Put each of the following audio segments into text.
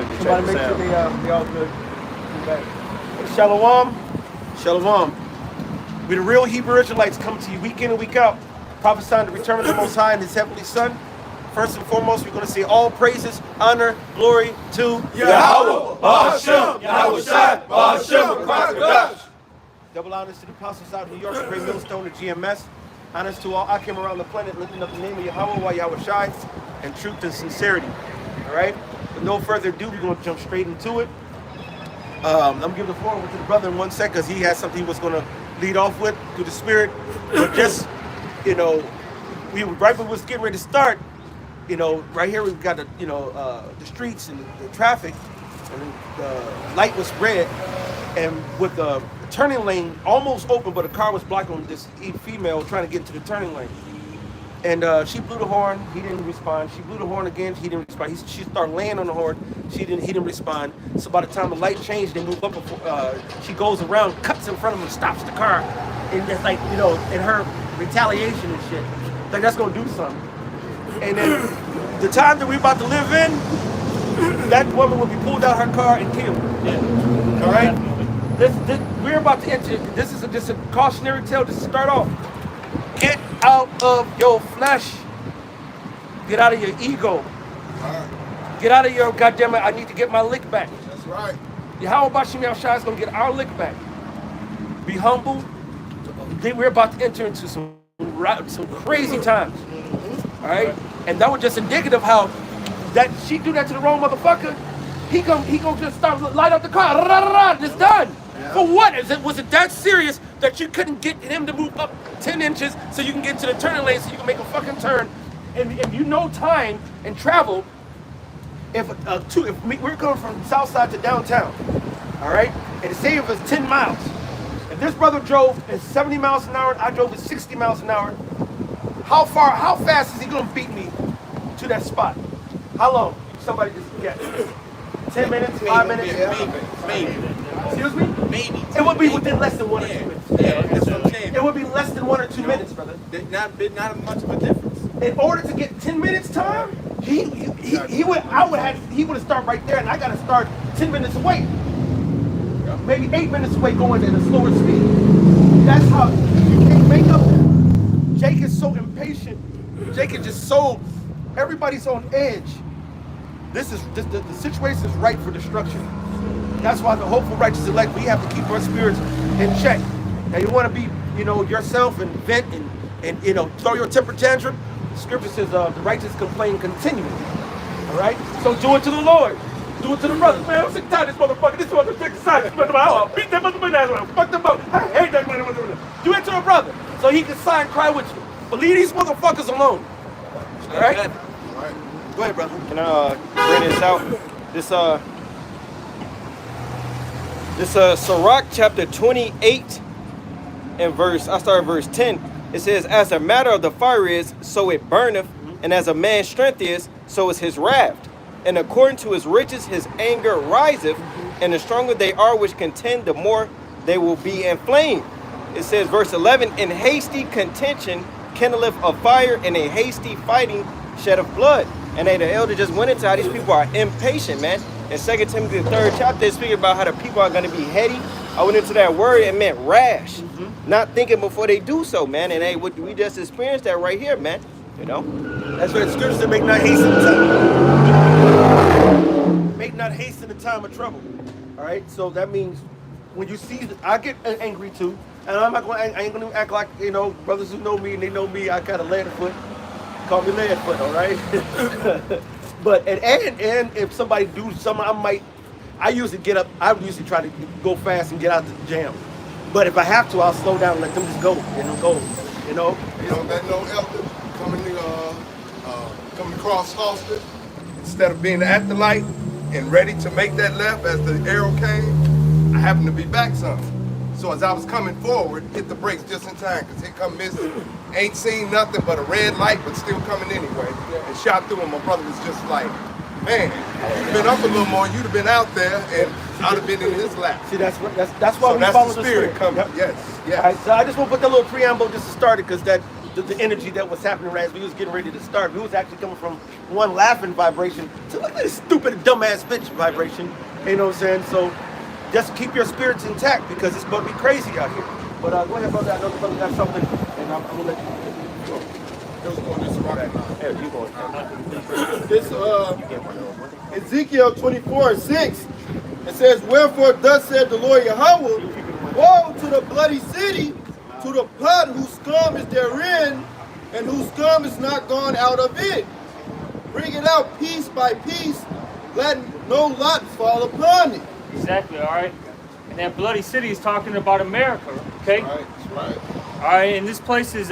good. Somebody make sure they all good. Shalom. Shalom. We the real Hebrew Israelites come to you week in and week out, prophesying the return of the Most High and His heavenly Son. First and foremost, we're going to say all praises, honor, glory to Yahweh, Bahashem, Yahweh Shai, Bahashem, Kwakadash. Double honors to the apostles out of New York, the Great Millstone, the GMS. Honors to all Akim around the planet, lifting up the name of Yahweh, Yahweh Shai, and truth and sincerity. All right? With no further ado, we're going to jump straight into it. I'm going to give the floor over to the brother in 1 second because he has something he was going to lead off with through the Spirit. But just, you know, right when we was getting ready to start, you know, right here we've got the streets and the traffic, and the light was red, and with the turning lane almost open, but a car was blocking this female trying to get into the turning lane. And she blew the horn, he didn't respond. She blew the horn again, he didn't respond. She started laying on the horn, he didn't respond. So by the time the light changed, they moved up. She goes around, cuts in front of him, stops the car, and it's like, you know, in her retaliation and shit, like that's gonna do something. And then the time that we're about to live in, that woman will be pulled out her car and killed. Yeah. All right. We're about to enter. This is just a cautionary tale. Just to start off. Get out of your flesh. Get out of your ego. Right. Get out of your goddamn it. I need to get my lick back. That's right. Yahweh Bashim Yahushua is gonna get our lick back. Be humble. We're about to enter into some crazy times. All right, and that was just indicative how that she do that to the wrong motherfucker. He gonna just start light up the car. It's done. Yeah. For what? Was it that serious that you couldn't get him to move up 10 inches so you can get to the turning lane so you can make a fucking turn? And you know time and travel. If we're going from south side to downtown, all right, and say it was 10 miles. If this brother drove at 70 miles an hour, I drove at 60 miles an hour. How fast is he gonna beat me to that spot? How long? Somebody just guess. 10 minutes, 5 minutes? Maybe. Excuse me? Maybe. It would be within less than 1 or 2 minutes. Yeah, that's what I'm saying. It would be less than 1 or 2 minutes, brother. Not much of a difference. In order to get 10 minutes time, he would have started right there, and I gotta start 10 minutes away. Maybe 8 minutes away going at a slower speed. That's how you can't make up. Jake is so impatient. Jake is just so, everybody's on edge. The situation is ripe for destruction. That's why the hopeful righteous elect, we have to keep our spirits in check. Now you want to be, you know, yourself and vent and you know, throw your temper tantrum. The scripture says the righteous complain continually. All right? So do it to the Lord. Do it to the brothers. Man, I'm sick and tired of this motherfucker. This motherfucker side. I'll beat that motherfucker ass. Fuck them up. I hate that motherfucker. Do it to a brother so he can sigh and cry with you. But leave these motherfuckers alone. All right? Go ahead, brother. Can I bring this out? This Sirach chapter 28 and I start at verse 10. It says, as a matter of the fire is, so it burneth, and as a man's strength is, so is his wrath. And according to his riches, his anger riseth, and the stronger they are which contend, the more they will be inflamed. It says, verse 11, in hasty contention kindleth a fire, and a hasty fighting sheddeth blood. And the elder just went into how these people are impatient, man. In 2 Timothy, the 3rd chapter, it's speaking about how the people are going to be heady. I went into that word, it meant rash. Not thinking before they do so, man. And hey, we just experienced that right here, man. You know? That's what the scripture said, make not haste in the time. Make not haste in the time of trouble. All right? So that means when you see, I get angry too. And I ain't going to act like, you know, brothers who know me and they know me, I kind of Leadfoot. Call me Leadfoot, all right? But and if somebody do something, I usually get up, I usually try to go fast and get out the jam. But if I have to, I'll slow down and let them just go. You know? You don't let no elder coming across Halsted, instead of being at the light and ready to make that left as the arrow came, I happened to be back some. So as I was coming forward, hit the brakes just in time, because here come Mr. Ain't seen nothing but a red light, but still coming anyway, and shot through him. My brother was just like, man, you've been up a little more, you'd have been out there, and I'd have been in his lap. See, that's why so we that's follow the spirit coming. Yep. Yes. All right, so I just want to put that little preamble just to start it, because that the energy that was happening right as we was getting ready to start. We was actually coming from one laughing vibration to look at this stupid dumbass bitch vibration. You know what I'm saying? So just keep your spirits intact because it's going to be crazy out here. But go ahead, brother. I know the brother got something, and I'm gonna let you go. You going? This Ezekiel 24:6. It says, "Wherefore thus said the Lord Yahweh, woe to the bloody city, to the pot whose scum is therein, and whose scum is not gone out of it. Bring it out piece by piece, let no lot fall upon it." Exactly, all right? And that bloody city is talking about America, okay? Right, right. All right, and this place is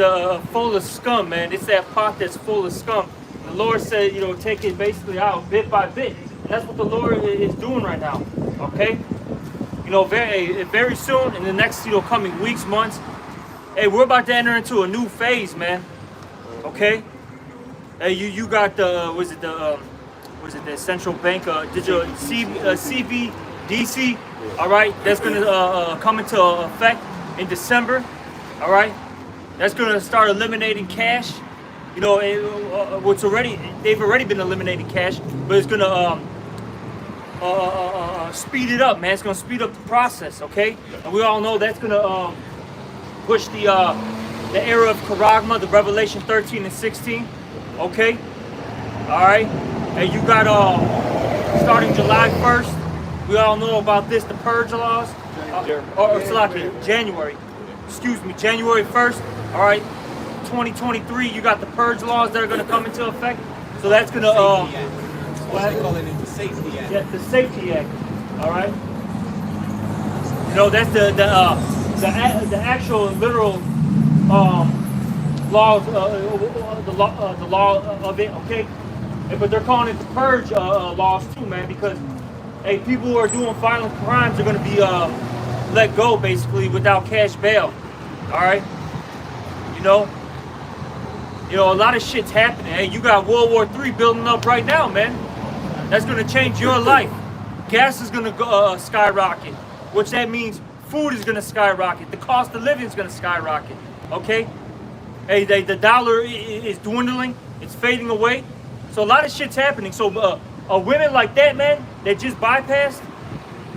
full of scum, man. It's that pot that's full of scum. The Lord said, you know, take it basically out bit by bit. And that's what the Lord is doing right now, okay? You know, very soon, in the next, you know, coming weeks, months, hey, we're about to enter into a new phase, man, okay? Hey, you got the, the central bank digital CBDC, all right? That's gonna come into effect in December, all right? That's gonna start eliminating cash. You know, they've already been eliminating cash, but it's gonna speed it up, man. It's gonna speed up the process, okay? And we all know that's gonna push the era of Charagma, the Revelation 13 and 16, okay? All right, and you got starting July 1st. We all know about this, the purge laws, January. Excuse me, January 1st. All right, 2023. You got the purge laws that are going to come into effect. So that's going to What they call it is the Safety Act. Yeah, the Safety Act. All right. You know, that's the actual literal laws, the law of it. Okay. But they're calling it the purge laws too, man, because hey, people who are doing violent crimes are going to be let go basically without cash bail. All right. You know, a lot of shit's happening. Hey, you got World War III building up right now, man. That's going to change your life. Gas is going to go skyrocket, which that means food is going to skyrocket. The cost of living is going to skyrocket. Okay. Hey, the dollar is dwindling. It's fading away. So a lot of shit's happening. So women like that, man, that just bypassed,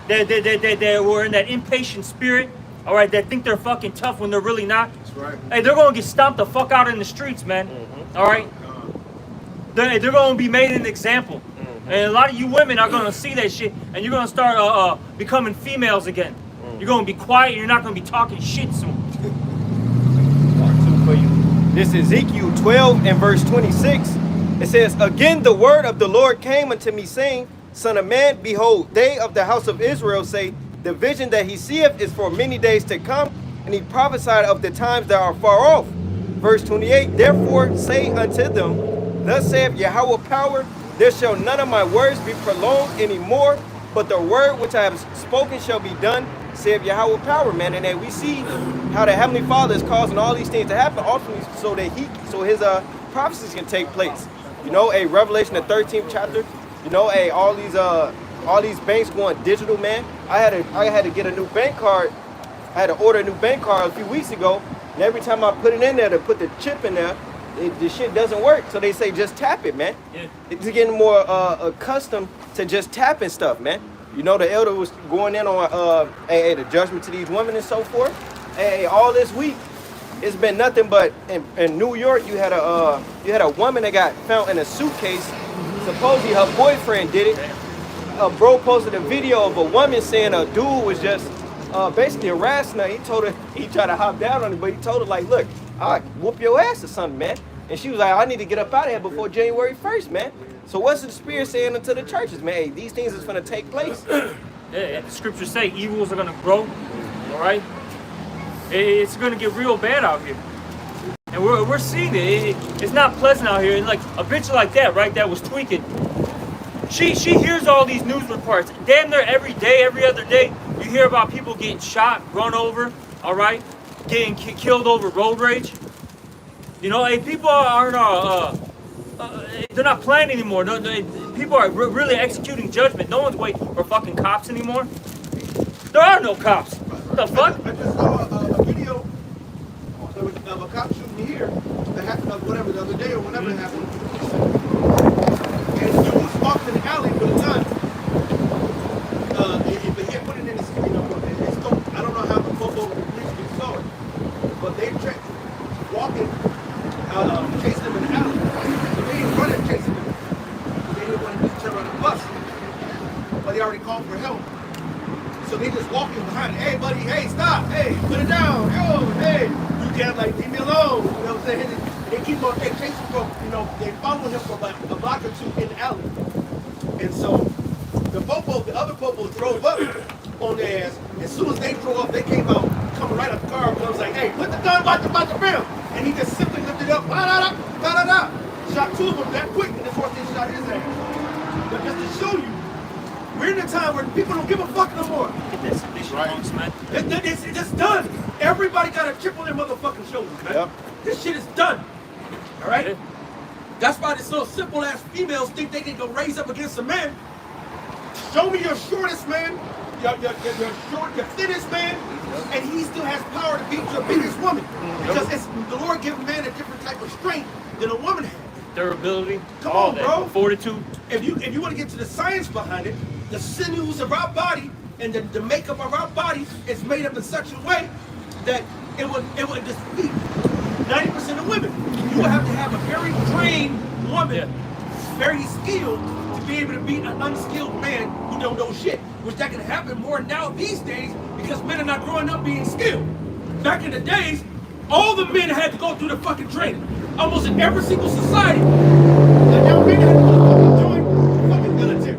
they were in that impatient spirit, all right, that think they're fucking tough when they're really not. That's right. Hey, they're going to get stomped the fuck out in the streets, man. Mm-hmm. All right? They're going to be made an example. Mm-hmm. And a lot of you women are going to see that shit, and you're going to start becoming females again. Mm-hmm. You're going to be quiet, and you're not going to be talking shit soon. Part 2 for you. This is Ezekiel 12 and verse 26. It says, "Again the word of the Lord came unto me, saying, Son of man, behold, they of the house of Israel say, the vision that he seeth is for many days to come, and he prophesied of the times that are far off." Verse 28, "Therefore say unto them, Thus saith Yahweh power, there shall none of my words be prolonged any more, but the word which I have spoken shall be done, saith Yahweh power," man. And then we see how the Heavenly Father is causing all these things to happen ultimately so that his prophecies can take place. You know, a Revelation, the 13th chapter, you know, all these banks going digital, man. I had to get a new bank card. I had to order a new bank card a few weeks ago, and every time I put it in there to put the chip in there, the shit doesn't work. So they say just tap it, man. Yeah. It's getting more accustomed to just tapping stuff, man. You know, the elder was going in on the judgment to these women and so forth. Hey, all this week, it's been nothing but in New York. You had a woman that got found in a suitcase. Supposedly her boyfriend did it. A bro posted a video of a woman saying a dude was just basically harassing her. He told her, he tried to hop down on her, but he told her like, "Look, I'll whoop your ass or something, man." And she was like, "I need to get up out of here before January 1st, man." So what's the Spirit saying unto the churches, man? Hey, these things is gonna take place. Yeah, the scriptures say evils are gonna grow. All right, it's gonna get real bad out here, and we're seeing it. It's not pleasant out here. And like a bitch like that, right? That was tweaking. She hears all these news reports. Damn near every day, every other day, you hear about people getting shot, run over. All right, getting killed over road rage. You know, hey, people aren't. They're not playing anymore. No, people are really executing judgment. No one's waiting for fucking cops anymore. There are no cops. What the fuck? I just saw a video. of a cop shooting here that happened whatever the other day or whenever it happened. And you was walking in the alley with a gun. But he had put it in his, his coat. I don't know how the football police saw it, but they checked walking, chasing him in the alley. So they didn't run and chasing him. They didn't want him to turn around the bus, but they already called for help. So they just walking behind. Hey, buddy. Hey, stop. Hey, put it down. Yo, hey, you can't like leave me alone. You know what I'm saying? They keep on, they chase him from, they follow him for like a block or two in the alley. And so the other popo drove up on their ass. As soon as they drove up, they came out, coming right up the car. And I was like, hey, put the gun by the rim. And he just simply lifted it up, shot two of them that quick, and this horse they shot his ass. But just to show you, we're in a time where people don't give a fuck no more. It's just done. Everybody got a chip on their motherfucking shoulders, man. Yep. This shit is done. All right? That's why these little simple ass females think they can go raise up against a man. Show me your shortest man, your thinnest man, and he still has power to beat your biggest woman. Because the Lord gives man a different type of strength than a woman has. Durability. Come all on, that. bro. Fortitude. If you want to get to the science behind it, the sinews of our body and the makeup of our body is made up in such a way that it would defeat 90% of women. You would have to have a very trained woman, very skilled, to be able to beat an unskilled man who don't know shit. Which that can happen more now these days because men are not growing up being skilled. Back in the days, all the men had to go through the fucking training. Almost in every single society, the young men had to join the fucking military.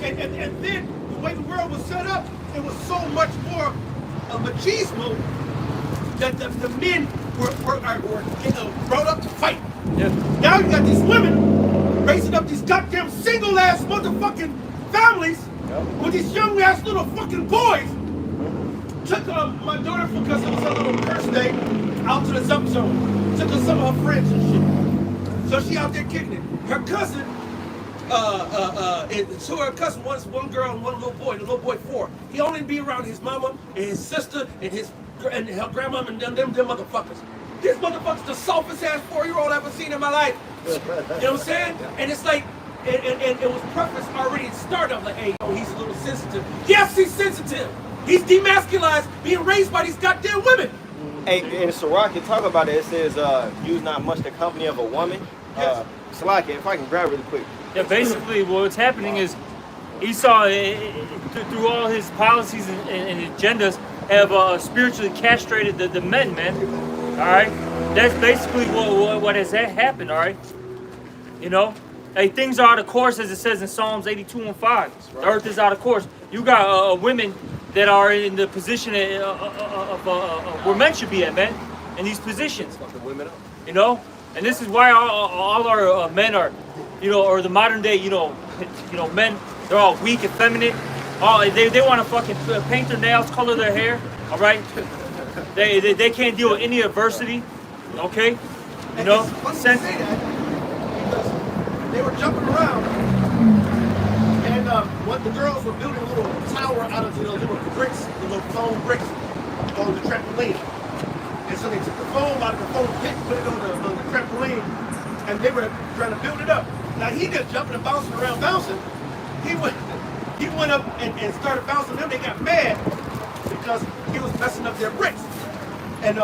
And then the way the world was set up, it was so much more of machismo that the men were brought up to fight. Yeah. Now you got these women raising up these goddamn single ass motherfucking families with these young ass little fucking boys. Took my daughter because it was her little curse day out to the Zump Zone. Took her some of her friends and shit. So she out there kicking it. Her cousin, her cousin was one girl and one little boy. The little boy 4. He only be around his mama and his sister and her grandmama and them motherfuckers. This motherfucker's the softest ass 4-year-old I've ever seen in my life. You know what I'm saying? And it's like, and it was prefaced already at start. I'm like, hey, he's a little sensitive. Yes, he's sensitive. He's demasculized, being raised by these goddamn women. Hey, in Sirach, you talk about it. It says, use not much the company of a woman. Yes. Salaki, if I can grab really quick. Yeah, basically what's happening is Esau, through all his policies and agendas, have spiritually castrated the men, man. All right? That's basically what has happened, all right? You know? Hey, things are out of course, as it says in Psalms 82:5. Right. The earth is out of course. You got women that are in the position of where men should be at, man, in these positions. You know? And this is why all our men are, or the modern day, men, they're all weak, effeminate. They want to fucking paint their nails, color their hair, all right? They can't deal with any adversity, okay? It's funny to say that because they were jumping around, and what the girls were building a little tower out of little bricks, the little foam bricks on the trampoline. And so they took the foam out of the foam pit, put it on the trampoline, and they were trying to build it up. Now he just jumping and bouncing around, bouncing. He went up and started bouncing them. They got mad because he was messing up their bricks. And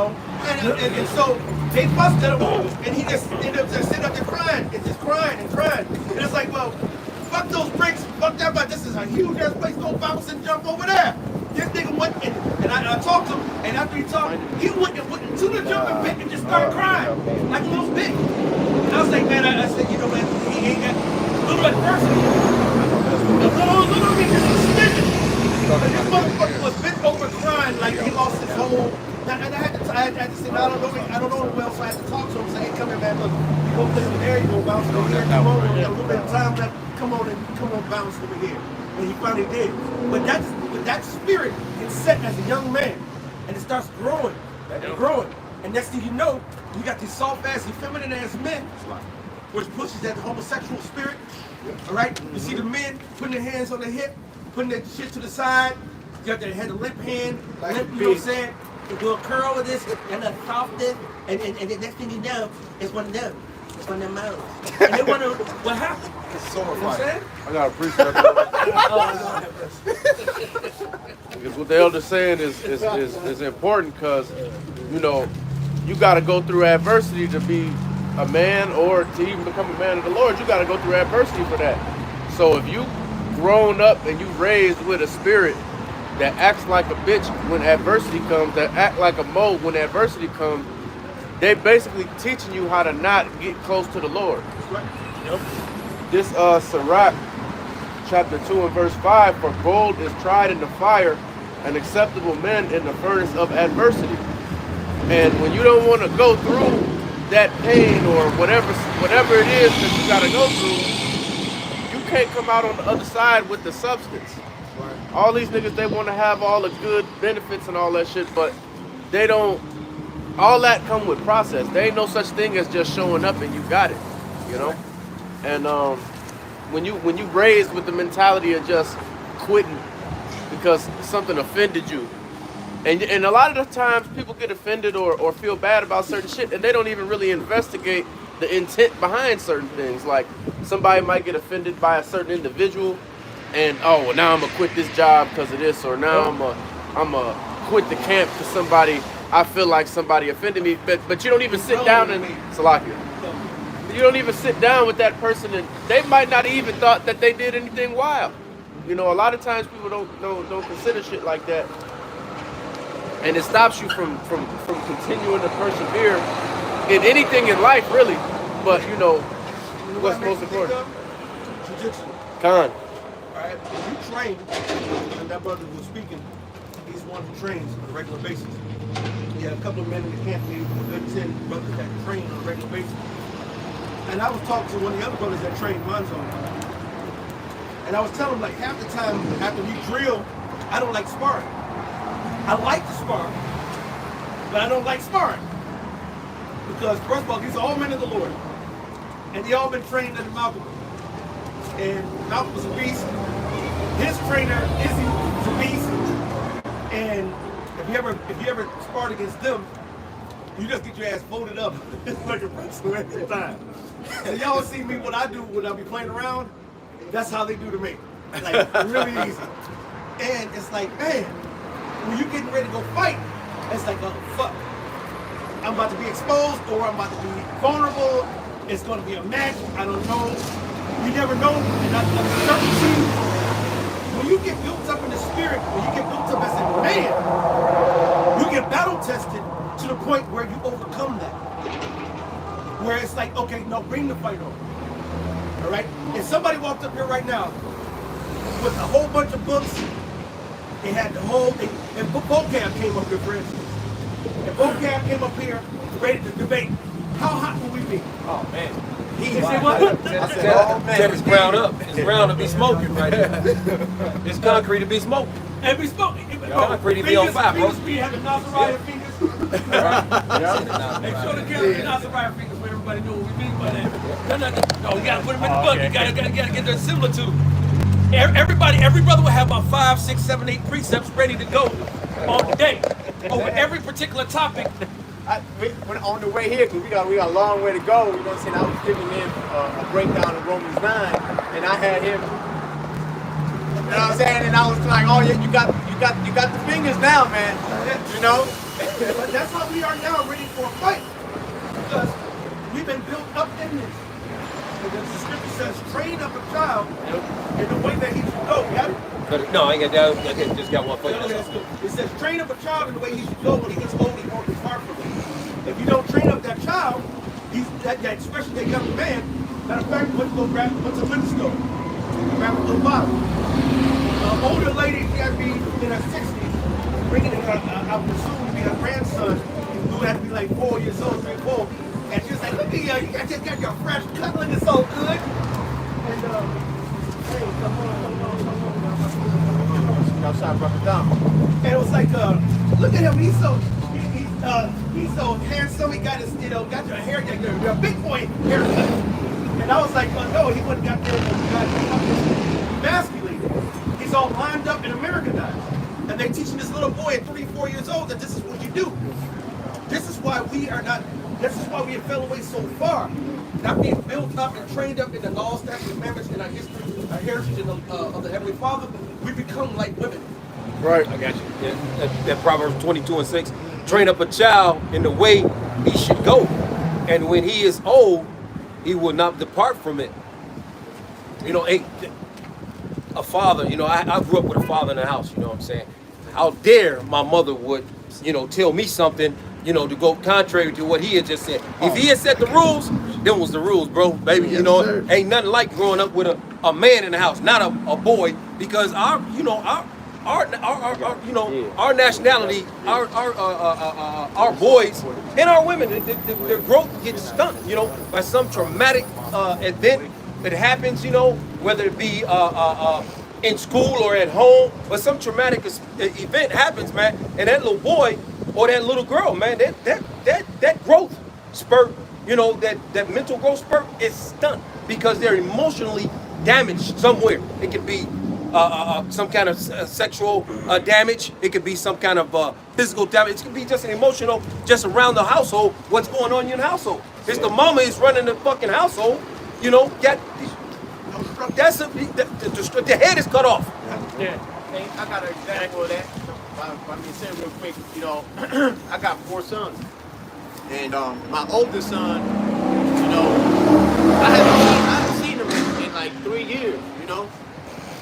so they busted him, and he just ended up just sitting up there crying, and just crying and crying. And it's like, well, fuck those bricks, fuck that, but this is a huge ass place, go bounce and jump over there. This nigga went and I talked to him, and after he talked, he went into the jumping pit and just started crying like a little bitch. And I was like, man, I said, man, he ain't got a little adversity. A little bit just suspended. And this motherfucker was bent over crying like he lost his whole. And I had to say, I don't know him well, so I had to talk to him, say, hey, come here, man, look, you go play over there, you go bounce over here, come on, we got a little bit of time left, come on, bounce over here. And he finally did. But that spirit is set as a young man, and it starts growing, and growing. And next thing you know, you got these soft-ass, effeminate-ass men, which pushes that homosexual spirit, all right? You see the men putting their hands on their hip, putting their shit to the side, got that had a limp hand, Like limp, a you know what I'm bitch. saying? You do a curl with this, and a soft this, and the next thing you know, it's one of them. It's one of them mouths. And they wonder what happened. It's You know what I'm saying? I got to appreciate that. Because what the elder's saying is important because, you know, you got to go through adversity to be a man or to even become a man of the Lord. You got to go through adversity for that. So if you grown up and you raised with a spirit that acts like a bitch when adversity comes, that act like a mole when adversity comes, they basically teaching you how to not get close to the Lord. This Sirach chapter 2 and verse 5, for gold is tried in the fire and acceptable men in the furnace of adversity. And when you don't want to go through that pain or whatever it is that you got to go through, you can't come out on the other side with the substance. All these niggas, they want to have all the good benefits and all that shit, but they don't. All that come with process. There ain't no such thing as just showing up and you got it, you know. And when you raised with the mentality of just quitting because something offended you, and a lot of the times people get offended or feel bad about certain shit, and they don't even really investigate the intent behind certain things. Like somebody might get offended by a certain individual, and oh, well, now I'm gonna quit this job because of this, or now I'm gonna quit the camp because I feel like somebody offended me. But you don't even sit down and Salakia. You don't even sit down with that person, and they might not even thought that they did anything wild. You know, a lot of times people don't consider shit like that, and it stops you from continuing to persevere in anything in life, really. But you know what's most important. Jiu-jitsu. Khan. Alright, if you train, and that brother who was speaking, he's one who trains on a regular basis. He had a couple of men in the camp, maybe a good 10 brothers that train on a regular basis. And I was talking to one of the other brothers that trained Monzo. And I was telling him, like, half the time after we drill, I don't like sparring. I like to spar, but I don't like sparring. Because, first of all, these are all men of the Lord. And they all been trained under Malcolm. And Malcolm was a beast. His trainer, Izzy, was a beast. And if you ever sparred against them, you just get your ass folded up like a wrestler every time. So y'all see me, what I do when I be playing around, that's how they do to me. Like, really easy. And it's like, man, when you getting ready to go fight, it's like, oh, fuck. I'm about to be exposed or I'm about to be vulnerable. It's going to be a match. I don't know. You never know. And certain things, when you get built up in the spirit, when you get built up as a man, you get battle tested to the point where you overcome that. Where it's like, okay, no, bring the fight on. All right? If somebody walked up here right now with a whole bunch of books, they had the whole thing, and Vocab came up here, for instance. If Vocab came up here ready to debate, how hot would we be? Oh, man. He said what? I said it's ground up. It's ground to be smoking right here. It's concrete to be smoking. And we spoke. Concrete to be on fire, bro. We have the Nazariah fingers. Make sure the camera the Nazariah fingers for everybody know what we mean by that. No, you gotta put them in the bucket. You gotta get their similitude. Everybody, every brother will have about 5, 6, 7, 8 precepts ready to go on the day over every particular topic. On the way here, because we got a long way to go, you know what I'm saying? I was giving him a breakdown of Romans 9, and I had him, you know what I'm saying? And I was like, oh yeah, you got the fingers now, man. You know? But that's how we are now, ready for a fight. Because we've been built up in this. Because the scripture says, train up a child in the way that he should go. You got it? No, I ain't got that. I just got one for you. It says, train up a child in the way he should go. When he gets old, he won't depart from it. If you don't train up that child, especially that young man, matter of fact, let's go grab what's a liquor store. Grab a little bottle. An older lady, she had to be in her 60s, bringing in her, I would assume to be her grandson, who had to be like 4 years old, 3, 4. And she was like, look at you, you just got your fresh cut looking so good. And, hey, come on. And it was like, look at him, he's so handsome, he got his, got your hair, your big boy haircut. And I was like, no, he wouldn't got there, got emasculated. He's all lined up and Americanized. And they teaching this little boy at 3-4 years old that this is what you do. This is why we are not, this is why we have fell away so far. Not being built up and trained up in the laws, statutes, and commandments, and our history, our heritage of the Heavenly Father, we become like women. Right. I got you. That Proverbs 22:6. Train up a child in the way he should go. And when he is old, he will not depart from it. You know, a father, you know, I grew up with a father in the house, you know what I'm saying? How dare my mother would, you know, tell me something, you know, to go contrary to what he had just said. If he had set the rules, them was the rules, bro, baby. You know, sir. ain't nothing like growing up with a man in the house, not a boy, because our nationality, our boys and our women, their growth gets stunted, you know, by some traumatic event that happens, you know, whether it be in school or at home, but some traumatic event happens, man, and that little boy or that little girl, man, that growth spurt, you know, that mental growth spurt is stunned because they're emotionally damaged somewhere. It could be some kind of sexual damage. It could be some kind of physical damage. It could be just an emotional, just around the household, what's going on in your household. If the mama is running the fucking household, you know, the head is cut off. Yeah. Hey, I got an example of that. Let me say real quick, you know, I got 4 sons. And my oldest son, you know, I haven't seen him in like 3 years, you know.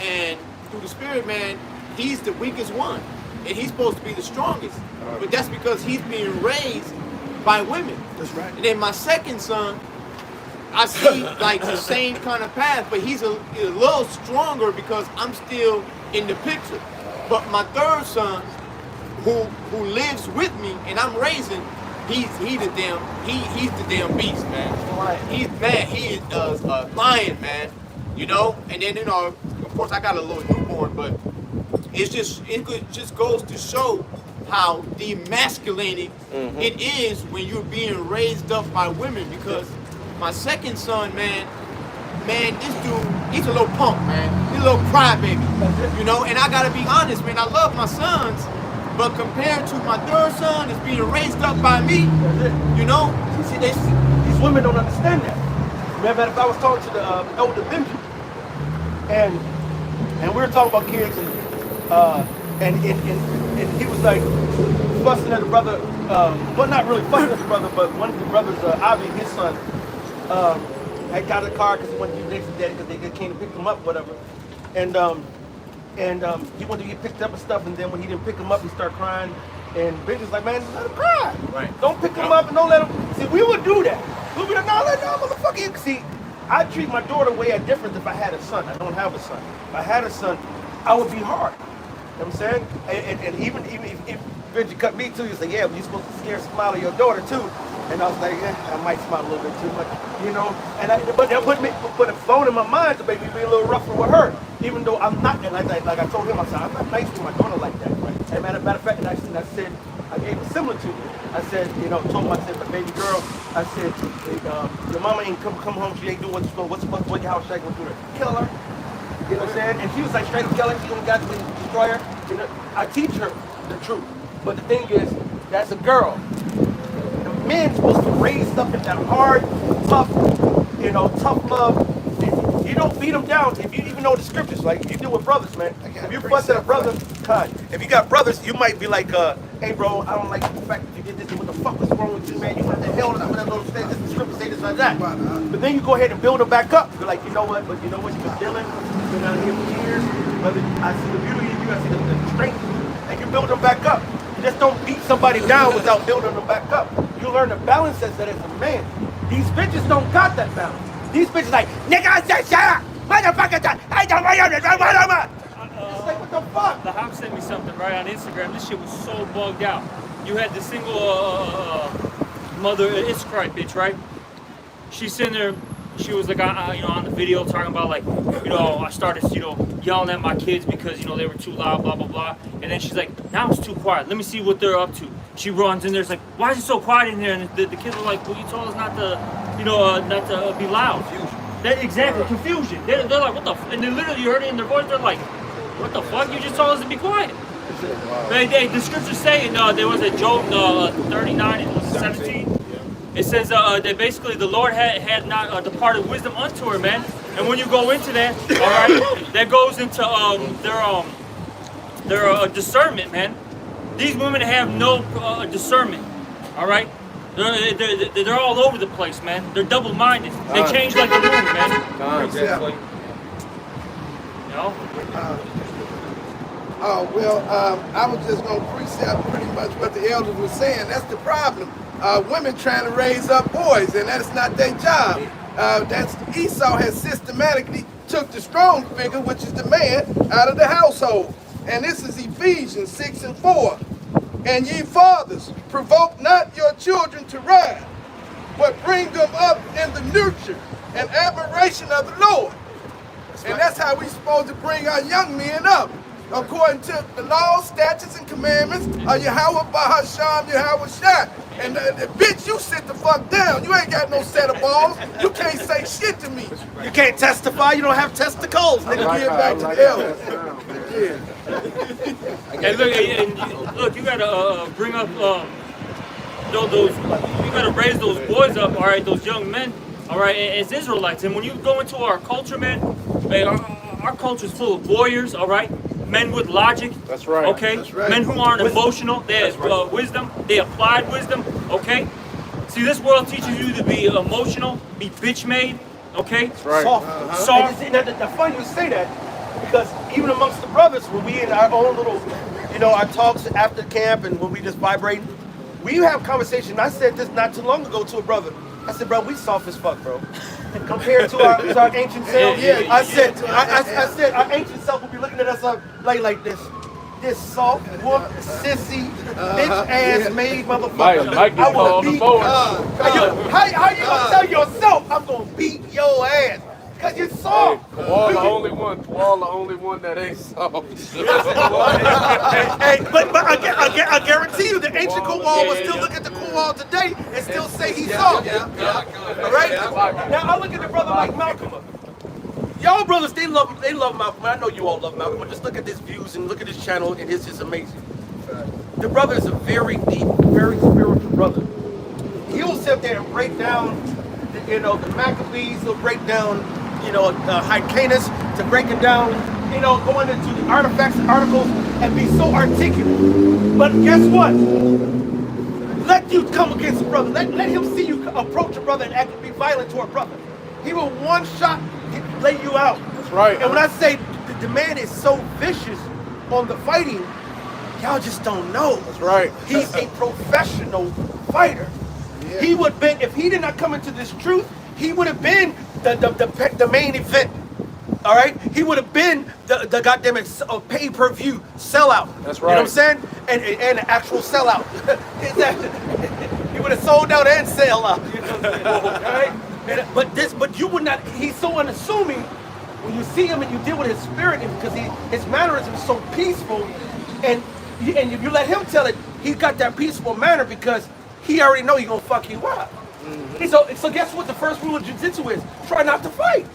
And through the spirit, man, he's the weakest one. And he's supposed to be the strongest. But that's because he's being raised by women. That's right. And then my second son, I see like the same kind of path, but he's a little stronger because I'm still in the picture. But my third son, who lives with me and I'm raising, he's the damn beast, man. He's mad. He is a lion, man. You know. And then you know, of course, I got a little newborn, but it just goes to show how demasculating it is when you're being raised up by women. Because my second son, man, this dude, he's a little punk, man. He's a little crybaby, you know. And I gotta be honest, man. I love my sons, but compared to my third son, that's being raised up by me, you know. See, these women don't understand that. Remember, if I was talking to the elder Benji, and we were talking about kids, and he was like fussing at the brother. Well, not really fussing at the brother, but one of the brothers, Avi, his son, had got a car because he wanted to be next to daddy because they came to pick him up, whatever. And he wanted to get picked up and stuff, and then when he didn't pick him up, he started crying. And Benji's like, man, let him cry. Right. Don't pick him up and don't let him. See, we would do that. We would no, motherfucker. See, I treat my daughter way different if I had a son. I don't have a son. If I had a son, I would be hard. You know what I'm saying? And even if Benji cut me too, you say, yeah, but you're supposed to scare smile of your daughter too. And I was like, I might smile a little bit too much, you know. But that put a phone in my mind to make me be a little rougher with her, even though I'm not. Like I told him, I said, I'm not nice with my daughter like that. Right? And matter of fact, and I said, I gave a similar to me. I said, you know, told him, I said, but baby girl, I said, your mama ain't come home, she ain't doing what's your house shaking with her. Kill her. You know what I'm saying? And she was like, straight up kill her, she don't got to destroy her. You know, I teach her the truth. But the thing is, that's a girl. Men supposed to raise up in that hard, tough, you know, tough love. You don't beat them down. If you even know the scriptures, like you do with brothers, man. If you fuss at a brother, God, if you got brothers, you might be like, hey, bro, I don't like the fact that you did this. What the fuck was wrong with you, man? You went to hell, and I'm gonna go say this. The scripture say this like that. But then you go ahead and build them back up. You're like, you know what? But you know what? You've been dealing. You've been out here for years. But I see the beauty in you. I see the strength in you, and you build them back up. You just don't beat somebody down without building them back up. You learn to balance that as a man. These bitches don't got that balance. These bitches like, nigga, shut up, motherfucker, I don't want you. It's like, what the fuck? The Hop sent me something right on Instagram. This shit was so bugged out. You had the single mother Israelite bitch, right? She's sitting there. She was like, on the video talking about like, I started, yelling at my kids because, they were too loud, blah, blah, blah. And then she's like, now it's too quiet. Let me see what they're up to. She runs in there. It's like, why is it so quiet in here? And the kids were like, well, you told us not to be loud. Confusion. Exactly, confusion. They're like, what the f-? And then literally you heard it in their voice. They're like, what the fuck? You just told us to be quiet. The scriptures say there was a Job 39 and 17. It says that basically the Lord had not departed wisdom unto her, man. And when you go into that, all right, that goes into their discernment, man. These women have no discernment, all right. They're all over the place, man. They're double-minded. They change like the moon, man. Exactly. You know? I was just going to precept pretty much what the elders were saying. That's the problem. Women trying to raise up boys, and that's not their job. That's Esau has systematically took the strong figure, which is the man, out of the household. And this is Ephesians 6:4. And ye fathers, provoke not your children to wrath, but bring them up in the nurture and admiration of the Lord. And that's how we're supposed to bring our young men up, according to the laws, statutes, and commandments of Yahweh Bahasham, Yahweh Shai. And the bitch, you sit the fuck down. You ain't got no set of balls. You can't say shit to me. You can't testify. You don't have testicles. Nigga, get back to the elders. And look, you gotta bring up those. You gotta raise those boys up, all right, those young men, all right, as Israelites. And when you go into our culture, man, our culture is full of warriors, all right, men with logic. That's right. Okay, That's right. men who aren't emotional. They have wisdom. They applied wisdom. Okay. See, this world teaches you to be emotional, be bitch made. Okay. That's right. Soft. Soft. And the funny you say that, because even amongst the brothers, when we in our own little, our talks after camp and when we just vibrate, we have conversation. I said this not too long ago to a brother. I said, bro, we soft as fuck, bro. Compared to our ancient self. I said our ancient self would be looking at us like this. This soft, whoop, sissy, bitch ass made motherfucker. Mike I will called the beat. board. How you gonna tell yourself I'm gonna beat your ass? Cause you're soft. Wall the only one that ain't soft. Hey, but I guarantee you, the ancient Kowal will still look at the Kowal today and still say he's soft. All right? Now I look at the brother like Malcolm. Y'all brothers, they love Malcolm. I know you all love Malcolm, but just look at his views and look at his channel, and it's just amazing. The brother is a very deep, very spiritual brother. He'll sit there and break down, the Maccabees. He'll break down, Hyrcanus, to break it down, going into the artifacts and articles and be so articulate. But guess what? Let you come against a brother. Let him see you approach a brother and be violent to a brother. He will one shot lay you out. That's right. And when I say the man is so vicious on the fighting, y'all just don't know. That's right. He's a professional fighter. Yeah. He would been, if he did not come into this truth, he would have been the main event. All right, he would have been the goddamn pay-per-view sellout. That's You know what I'm right. saying? And an actual sellout. He would have sold out and sell out. You know what I'm saying? All right? But you would not. He's so unassuming. When you see him and you deal with his spirit, because his mannerism is so peaceful, and if you let him tell it, he's got that peaceful manner because he already know he's gonna fuck you up. Mm-hmm. So guess what? The first rule of jiu-jitsu is try not to fight.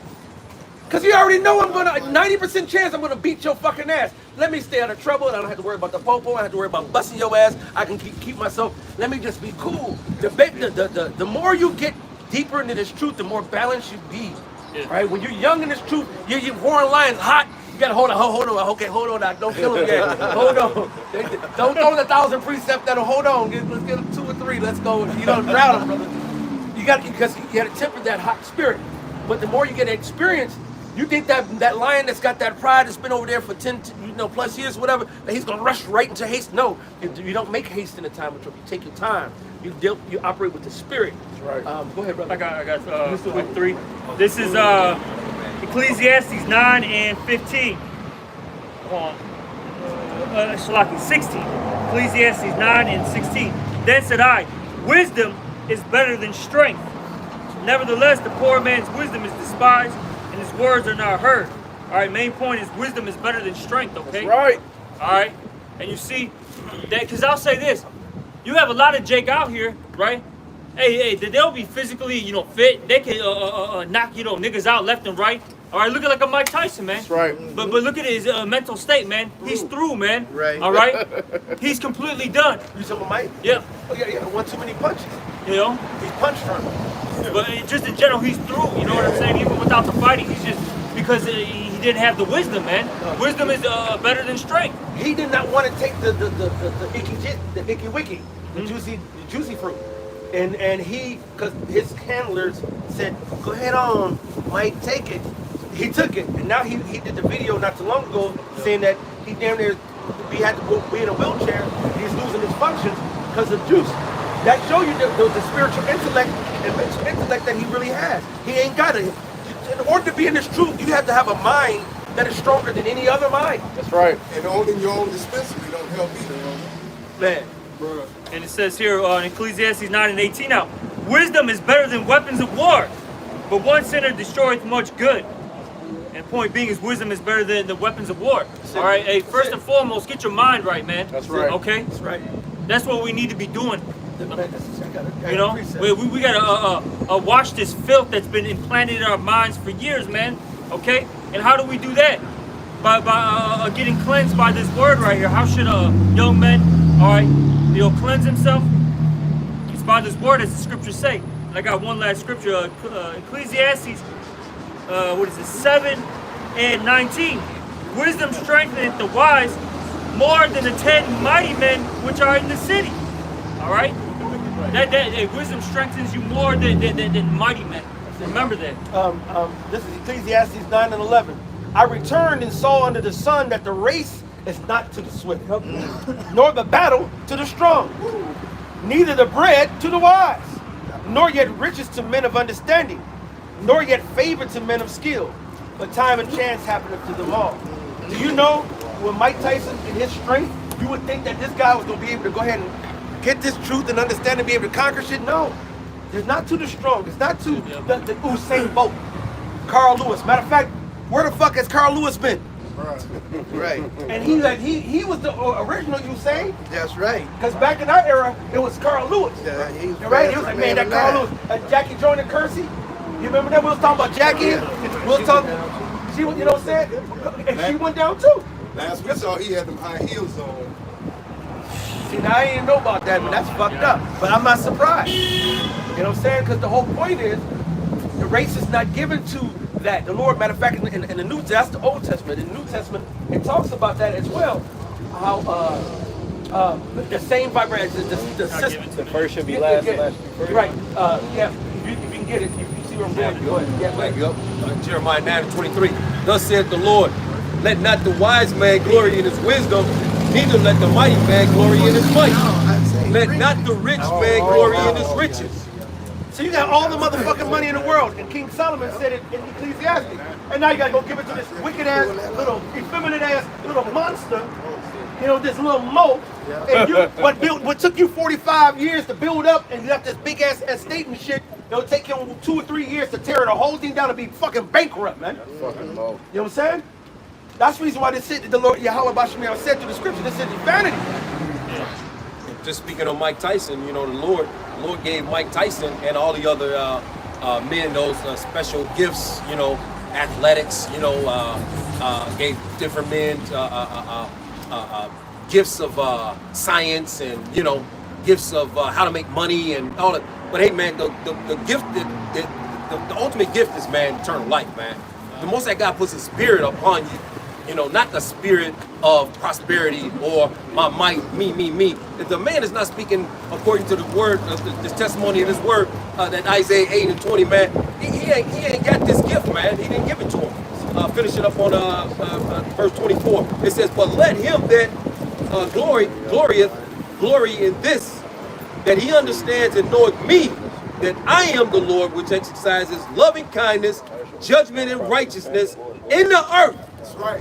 Because you already know 90% chance I'm gonna beat your fucking ass. Let me stay out of trouble. I don't have to worry about the popo. I don't have to worry about busting your ass. I can keep myself. Let me just be cool. The more you get deeper into this truth, the more balanced you be. Yeah. Right? When you're young in this truth, you're roaring lions hot. You gotta hold on. Okay, hold on. Don't kill him yet. Hold on. Don't throw the 1,000 precept. That'll hold on. Let's get 2 or 3. Let's go. You don't drown him, brother. Because you gotta temper that hot spirit. But the more you get experience, you think that lion that's got that pride that's been over there for 10 plus years, whatever, that he's gonna rush right into haste. No, you don't make haste in the time of trouble. You take your time. You operate with the spirit. That's right. Go ahead, brother. I got quick 3. This is Ecclesiastes 9 and 15. Hold on. 16. Ecclesiastes 9 and 16. Then said I, wisdom is better than strength. Nevertheless, the poor man's wisdom is despised, and his words are not heard. All right, main point is wisdom is better than strength, okay? That's right. All right, and you see that, because I'll say this, you have a lot of Jake out here, right? Hey, they'll be physically, fit. They can knock, niggas out left and right. All right, looking like a Mike Tyson, man. That's right. But look at his mental state, man. He's through, man. Right. All right. He's completely done. You said, well, Mike? Yep. Oh, yeah, one too many punches. You know. He's punched from. But just in general, he's through. You know what I'm saying? Even without the fighting, he's just because he didn't have the wisdom, man. Wisdom is better than strength. He did not want to take the icky wicky, the juicy fruit. And he, because his handlers said, go ahead on, Mike, take it. He took it. And now he did the video not too long ago saying that he damn near had to go be in a wheelchair. He's losing his functions because of juice. That show you the spiritual intellect and mental intellect that he really has. He ain't got it. In order to be in this truth, you have to have a mind that is stronger than any other mind. That's right. And owning your own dispensary don't help either. Man. And it says here in Ecclesiastes 9:18 now, wisdom is better than weapons of war, but one sinner destroyeth much good. And point being is wisdom is better than the weapons of war. All right, hey, first and foremost, get your mind right, man. That's right. Okay? That's right. That's what we need to be doing. You You know, we gotta wash this filth that's been implanted in our minds for years, man. Okay, and how do we do that? By getting cleansed by this word right here. How should a young man, all right, cleanse himself? It's by this word, as the scriptures say. And I got one last scripture, Ecclesiastes, 7:19. Wisdom strengtheneth the wise more than the 10 mighty men which are in the city. All right. That wisdom strengthens you more than mighty men. Remember that. This is Ecclesiastes 9:11. I returned and saw under the sun that the race is not to the swift, nor the battle to the strong, neither the bread to the wise, nor yet riches to men of understanding, nor yet favor to men of skill, but time and chance happeneth to them all. Do you know when Mike Tyson in his strength, you would think that this guy was going to be able to go ahead and get this truth and understand and be able to conquer shit? No. It's not to the strong. It's not to the Usain Bolt, Carl Lewis. Matter of fact, where the fuck has Carl Lewis been? Right. And he was the original Usain. That's right. Because back in our era, it was Carl Lewis. Yeah, he was Right? He was like, man, that Carl Lewis. And Jackie Joyner Kersey. You remember that? We was talking about Jackie. We was talking. She was, you know what I'm saying? And she went down too. Last we saw, he had them high heels on. See, now I didn't know about that, but that's fucked up. But I'm not surprised. You know what I'm saying? Because the whole point is, the race is not given to that. The Lord, matter of fact, in the New, that's the Old Testament. In the New Testament, it talks about that as well. How the same vibration, the system. The first should be last, the last should be first. Right. Yeah. If you can get it, if you see where I'm going, go ahead. Yeah, go ahead. Jeremiah 9:23. Thus saith the Lord, let not the wise man glory in his wisdom, neither let the mighty man glory in his might. Let not the rich man glory in his riches. So you got all the motherfucking money in the world, and King Solomon said it in Ecclesiastes. And now you gotta go give it to this wicked ass, little effeminate ass, little monster. You know, this little moat. And what took you 45 years to build up, and you got this big ass estate and shit. It'll take you 2 or 3 years to tear the whole thing down and be fucking bankrupt, man. Fucking low. You know what I'm saying? That's the reason why this shit, the Lord Yahweh Bashmiel said through the scripture, this is vanity. Just speaking of Mike Tyson, you know, the Lord gave Mike Tyson and all the other men those special gifts, you know, athletics, you know, gave different men gifts of science and, you know, gifts of how to make money and all that. But hey, man, the gift, the ultimate gift is, man, eternal life, man. The most that God puts His Spirit upon you, you know, not the spirit of prosperity or my might, me. If the man is not speaking according to the word, this testimony of this word, that Isaiah 8:20, man, he ain't got this gift, man. He didn't give it to him. Finish it up on verse 24. It says, but let him that glory in this, that he understands and knoweth me, that I am the Lord which exercises loving kindness, judgment, and righteousness in the earth.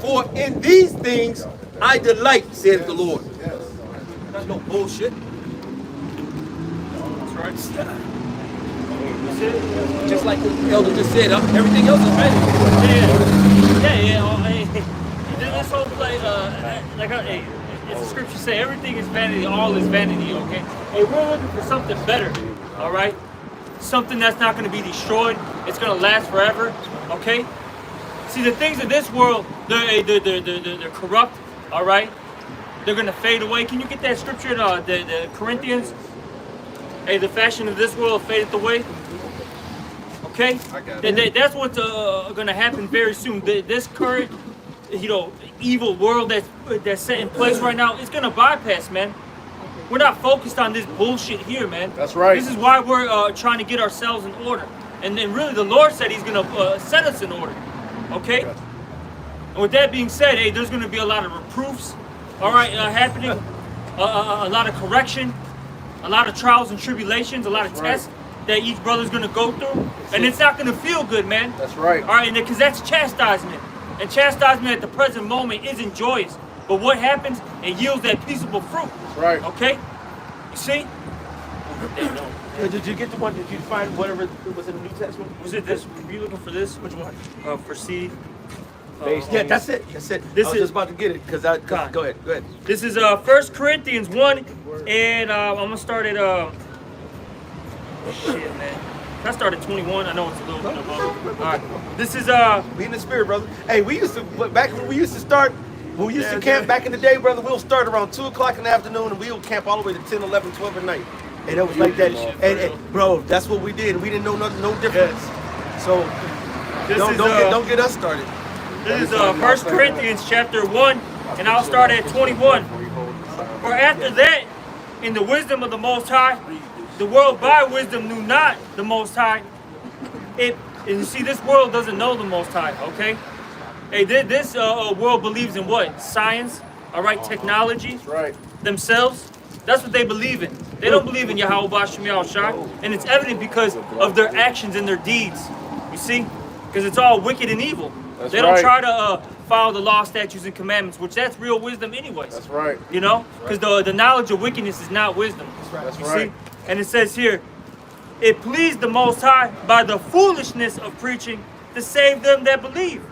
For in these things I delight, saith the Lord. That's no bullshit. That's right. Just like the elder just said, everything else is vanity. This whole play, as the scriptures say, everything is vanity, all is vanity, okay? Hey, we're looking for something better, all right? Something that's not going to be destroyed. It's going to last forever, okay? See, the things of this world, they're corrupt, all right? They're going to fade away. Can you get that scripture in the Corinthians? Hey, the fashion of this world fadeth away. Okay? I got it. That's what's going to happen very soon. This current, evil world that's set in place right now, it's going to bypass, man. We're not focused on this bullshit here, man. That's right. This is why we're trying to get ourselves in order. And then really the Lord said he's going to set us in order. Okay? And with that being said, hey, there's going to be a lot of reproofs, all right, happening, a lot of correction, a lot of trials and tribulations, a lot of tests that each brother's going to go through. And it's not going to feel good, man. That's right. All right, because that's chastisement. And chastisement at the present moment isn't joyous. But what happens? It yields that peaceable fruit. That's right. Okay? You see? Did you get the one? Did you find whatever was in the New Testament? Was it this? Were you looking for this? Which one? For seed. Yeah, that's it. That's it. This I was is- just about to get it because I. God. Go ahead. Go ahead. This is 1 Corinthians 1, and I'm gonna start at shit, man. I started 21. I know it's a little bit above. All right. This is Be in the spirit, brother. Hey, we used to back when we used to start. When we used to camp back in the day, brother, we'll start around 2 o'clock in the afternoon and we'll camp all the way to 10, 11, 12 at night. And it was like that. And bro, that's what we did. We didn't know nothing, no difference. So this don't get us started. This is 1 Corinthians chapter 1, and I'll start at 21. For after that, in the wisdom of the Most High, the world by wisdom knew not the Most High. And you see, this world doesn't know the Most High, okay? Hey, this world believes in what? Science, all right, technology, Right. themselves. That's what they believe in. They don't believe in Yahweh Bashem Yahushua, and it's evident because of their actions and their deeds. You see? Because it's all wicked and evil. That's They don't right. try to follow the law, statutes, and commandments, which that's real wisdom anyways. That's right. You know? Because the knowledge of wickedness is not wisdom. That's You right. see? And it says here, it pleased the Most High by the foolishness of preaching to save them that believe.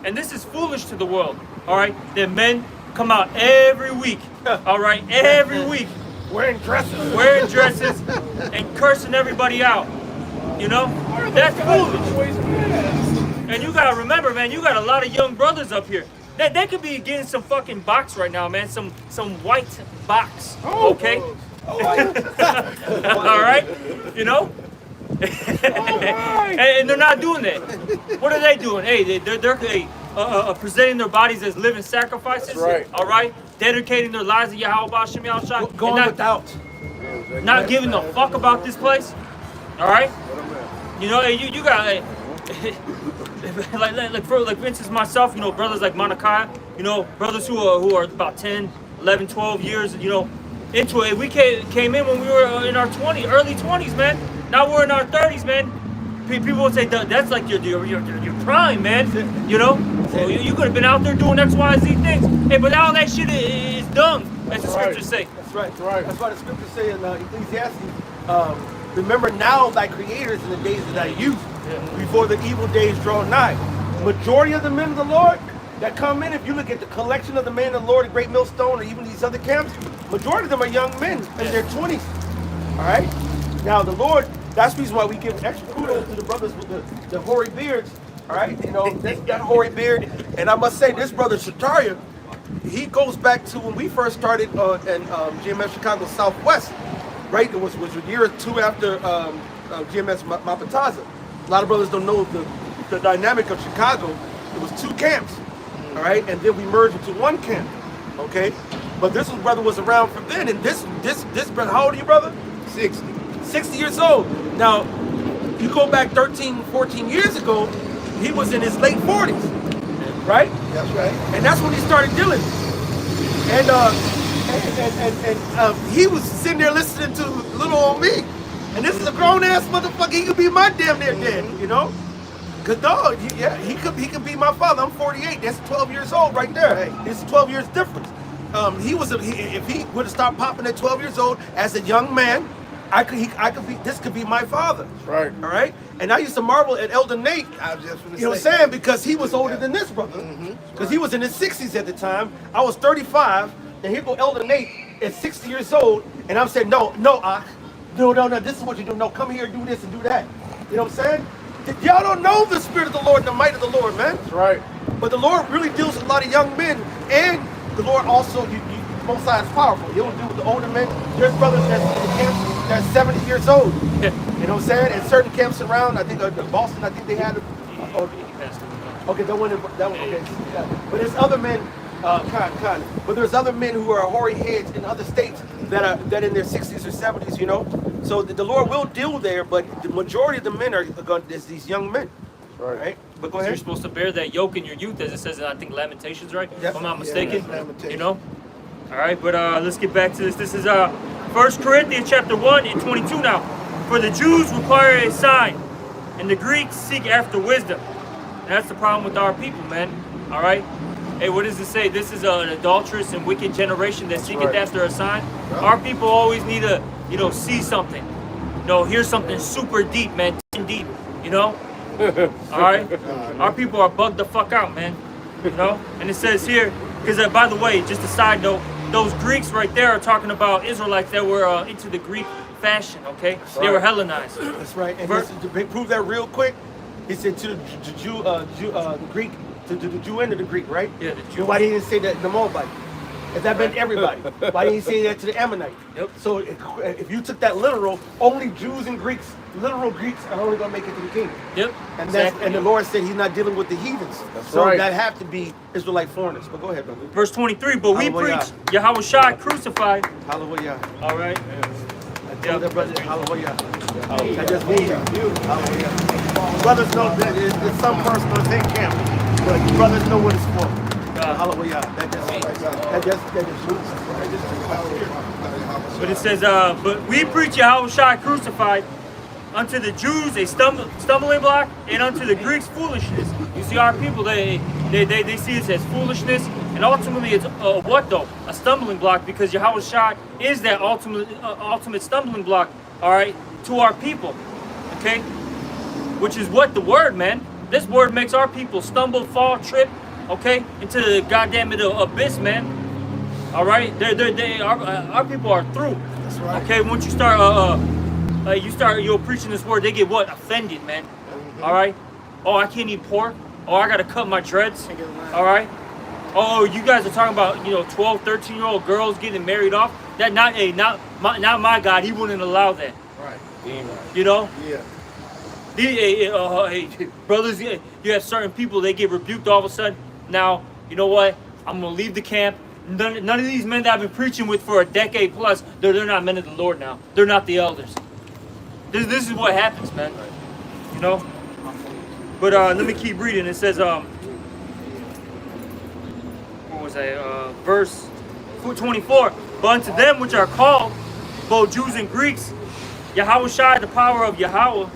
And this is foolish to the world, all right? That men come out every week, all right? Every week. Wearing dresses and cursing everybody out. You know? That's foolish. And you gotta remember, man, you got a lot of young brothers up here. They could be getting some fucking box right now, man. Some white box. Okay? All right? You know? And they're not doing that. What are they doing? Hey, they're presenting their bodies as living sacrifices. That's right. All right? Dedicating their lives to Yahweh Bashem Yahushua. Going and without. not giving a fuck about this place. All right? You know, hey, you got like for instance myself, you know, brothers like Monakai, you know, brothers who are about 10, 11, 12 years, you know, into it. We came in when we were in our early 20s, man. Now we're in our 30s, man. People would say that's like your prime, man. You know, well, you could have been out there doing X, Y, Z things. Hey, but all that shit is dung, as the scriptures say. That's right. That's right. That's why the scriptures say in Ecclesiastes, remember now thy creators in the days of thy youth, before the evil days draw nigh. Majority of the men of the Lord that come in, if you look at the collection of the men of the Lord at Great Millstone or even these other camps, majority of them are young men in their 20s. All right? Now the Lord, that's the reason why we give extra kudos to the brothers with the hoary beards. All right? You know, they got a hoary beard. And I must say, this brother Shataria, he goes back to when we first started in GMS Chicago Southwest. Right? It was a year or two after GMS Mapataza. A lot of brothers don't know the dynamic of Chicago. It was 2 camps, all right, and then we merged into 1 camp, okay. But this brother was around from then, and this brother, how old are you, brother? 60 years old. Now, you go back 13, 14 years ago, he was in his late 40s, right? That's right. And that's when he started dealing. And he was sitting there listening to little old me. And this is a grown ass motherfucker. He could be my damn near dad, you know? Cause dog, he could be my father. I'm 48. That's 12 years old right there. It's 12 years difference. If he would have stopped popping at 12 years old as a young man, this could be my father. Right. All right. And I used to marvel at Elder Nate. I was just gonna You know what I'm say. saying? Because he was older than this brother. Because he was in his 60s at the time. I was 35. And here go Elder Nate at 60 years old. And I'm saying, no, this is what you do. No, come here, do this and do that. You know what I'm saying? Y'all don't know the spirit of the Lord and the might of the Lord, man. That's right. But the Lord really deals with a lot of young men, and the Lord also, both sides powerful. He don't deal with the older men. There's brothers that's in the camps that's 70 years old. You know what I'm saying? And certain camps around, I think Boston, I think they had. Okay, that one. Okay. Yeah. But there's other men, but there's other men who are hoary heads in other states that in their 60s or 70s. You know, so the Lord will deal there, but the majority of the men are going. There's these young men. Right. But go You're ahead. supposed to bear that yoke in your youth, as it says in, I think, Lamentations, right? Yep. If I'm not mistaken. Yeah, Lamentations. You know? All right, but let's get back to this. This is 1 Corinthians chapter 1 and 22 now. For the Jews require a sign, and the Greeks seek after wisdom. And that's the problem with our people, man. All right? Hey, what does it say? This is an adulterous and wicked generation that seeketh after a sign. Our people always need to, see something. Hear something super deep, man. Deep, all right, our people are bugged the fuck out, man. And it says here, because by the way, just a side note, those Greeks right there are talking about Israelites that were into the Greek fashion. Okay, they were Hellenized. That's right. And to prove that real quick, he said to the Jew, the Greek, to the Jew and to the Greek, right? Yeah, the Jew. Why didn't he say that the Moabite? If that meant everybody, why didn't he say that to the Ammonite? Yep. So if you took that literal, only Jews and Greeks, literal Greeks, are only going to make it to the kingdom. Yep. And and the Lord said He's not dealing with the heathens. So right. that have to be Israelite foreigners. But go ahead, brother. Verse 23. But we Hallelujah. preach Yahweh Shai crucified. Hallelujah. All right. I told that brother, hallelujah. I just moved you. Hallelujah. Brothers know that it's some personal thing camp, but brothers know what it's for. Hallelujah. That just roots. But it says, but we preach Yahweh Shai crucified, unto the Jews a stumbling block, and unto the Greeks foolishness. You see, our people, they see it as foolishness, and ultimately it's what though? A stumbling block, because Yahweh Shai is that ultimate stumbling block, all right, to our people, okay? Which is what the word, man. This word makes our people stumble, fall, trip, okay, into the goddamn abyss, man. All right, our people are through. That's right. Okay, once you start preaching this word, they get what? Offended, man. All right. Oh, I can't eat pork. Oh, I gotta cut my dreads. All right. Oh, you guys are talking about 12, 13-year-old girls getting married off. That not my God. He wouldn't allow that. Right. Yeah. Brothers, you have certain people, they get rebuked all of a sudden. Now, you know what? I'm going to leave the camp. None of these men that I've been preaching with for a decade plus, they're not men of the Lord now. They're not the elders. This is what happens, man. But let me keep reading. It says, what was that? Verse 24. But unto them which are called, both Jews and Greeks, Yahweh Shai, the power of Yahweh,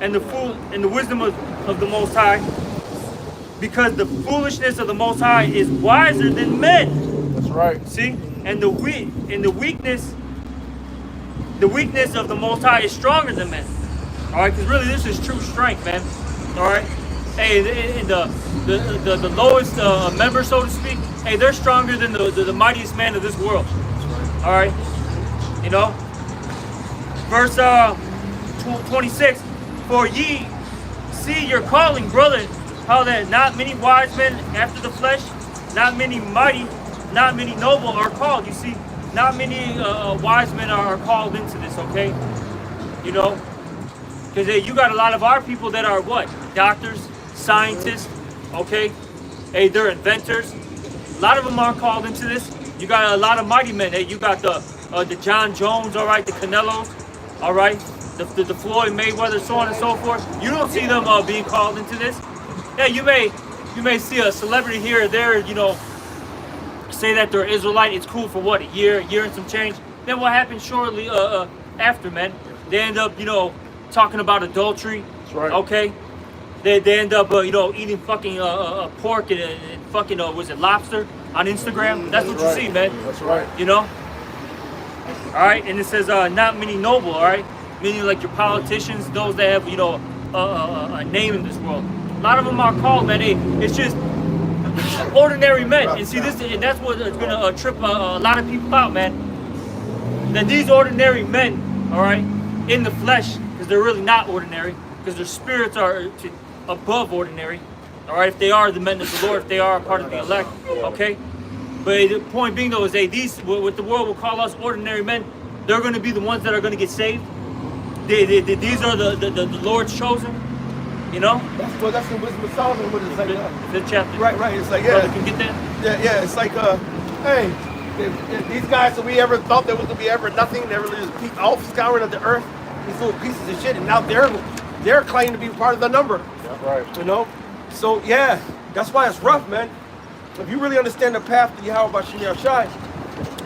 and the wisdom of the Most High, because the foolishness of the Most High is wiser than men. That's right. See, and the weakness of the Most High is stronger than men. All right, because really this is true strength, man. All right. Hey, and the lowest member, so to speak. Hey, they're stronger than the mightiest man of this world. All right. Verse 26. For ye see your calling, brother, how that not many wise men after the flesh, not many mighty, not many noble are called. You see, not many wise men are called into this, okay? Because you got a lot of our people that are what? Doctors, scientists, okay? Hey, they're inventors. A lot of them are called into this. You got a lot of mighty men. Hey, you got the John Jones, all right, the Canelos, all right? The Floyd Mayweather, so on and so forth. You don't see them being called into this. Yeah, you may see a celebrity here or there, say that they're Israelite. It's cool for what, a year and some change. Then what happens shortly after, man? They end up, talking about adultery. That's right. Okay. They end up, eating fucking pork and fucking was it lobster on Instagram? That's what you see, man. That's right. All right, and it says not many noble. All right. Meaning like your politicians, those that have, a name in this world. A lot of them are called, man. It's just ordinary men. And see, and that's what's going to trip a lot of people out, man. That these ordinary men, all right, in the flesh, because they're really not ordinary, because their spirits are above ordinary. All right, if they are the men of the Lord, if they are a part of the elect, okay. But the point being though is, these what the world will call us ordinary men, they're going to be the ones that are going to get saved. These are the Lord's chosen. You know. That's the wisdom of Solomon. What it's like. Fifth chapter. Right. It's like Brother can get that. Yeah. It's like hey, if these guys that we ever thought there was gonna be ever nothing, they really just all scouring of the earth, these little pieces of shit, and now they're claiming to be part of the number. That's right. You know. So yeah, that's why it's rough, man. If you really understand the path to Yahweh Bashim Yahushai,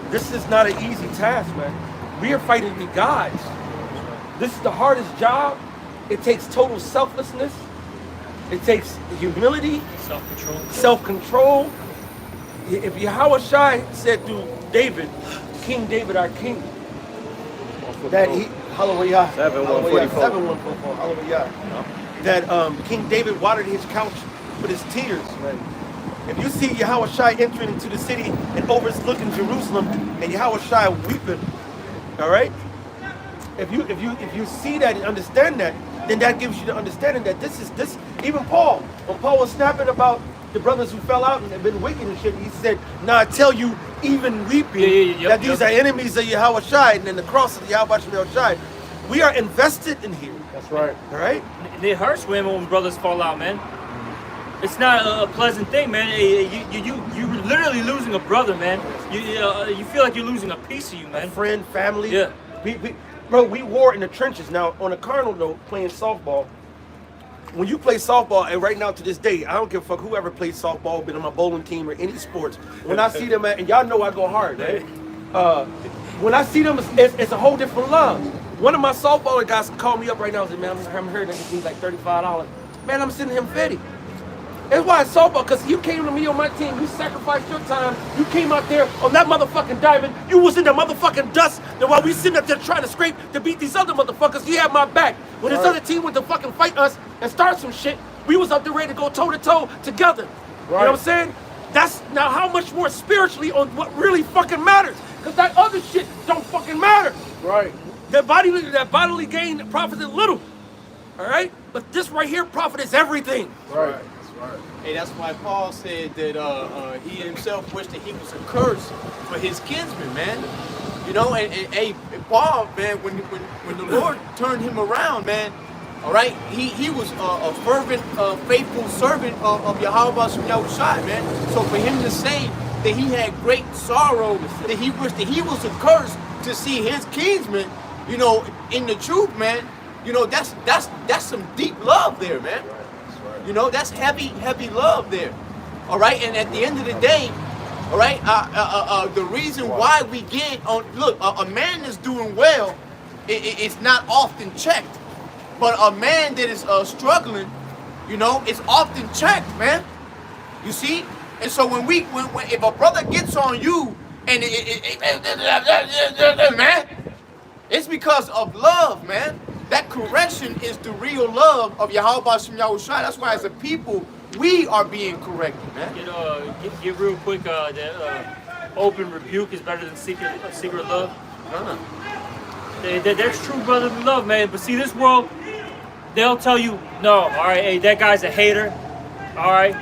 this is not an easy task, man. We are fighting the gods. This is the hardest job. It takes total selflessness. It takes humility, self-control. If Yahushai said to David, King David, our king, that he, hallelujah, 7-144, hallelujah, that King David watered his couch with his tears. If you see Yahushai entering into the city and overlooking Jerusalem, and Yahushai weeping, all right? If you see that and understand that, then that gives you the understanding that this. Even Paul, when Paul was snapping about the brothers who fell out and have been wicked and shit, he said, "Now I tell you, even weeping, that these are enemies of Yahushai, and then the cross of Yahweh Yahushai. We are invested in here." That's right. All right. It hurts when brothers fall out, man. It's not a pleasant thing, man. You're literally losing a brother, man. You feel like you're losing a piece of you, man. A friend, family. Yeah. Bro, we war in the trenches. Now, on a carnal note, playing softball, when you play softball, and right now to this day, I don't give a fuck whoever plays softball, been on my bowling team or any sports. When I see them, and y'all know I go hard, right? When I see them, it's a whole different love. One of my softball guys called me up right now and said, "Man, I'm heard that he needs like $35. Man, I'm sending him 50. That's why it's softball, because you came to me on my team, you sacrificed your time, you came out there on that motherfucking diamond, you was in the motherfucking dust, and while we sitting up there trying to scrape to beat these other motherfuckers, you had my back. When this other team went to fucking fight us and start some shit, we was up there ready to go toe-to-toe together. You know what I'm saying? That's now how much more spiritually on what really fucking matters, because that other shit don't fucking matter. Right. That bodily gain profited little, all right? But this right here profits everything. Right. Hey, that's why Paul said that he himself wished that he was a curse for his kinsmen, man. You know, and hey, Paul, man, when the Lord turned him around, man, all right, he was a fervent, faithful servant of Yahweh Yahushai, man. So for him to say that he had great sorrow, that he wished that he was a curse to see his kinsmen, you know, in the truth, man, you know, that's some deep love there, man. You know, that's heavy love there. All right, and at the end of the day, all right, the reason why we get on, look, a man that's doing well, it's not often checked. But a man that is struggling, you know, it's often checked, man. You see? And so when if a brother gets on you, and man, it's because of love, man. That correction is the real love of Yahweh Bashim Yahushai. That's why as a people, we are being corrected, man. You know, get real quick, that open rebuke is better than secret love. That's true brotherly love, man. But see, this world, they'll tell you, no, all right, hey, that guy's a hater, all right.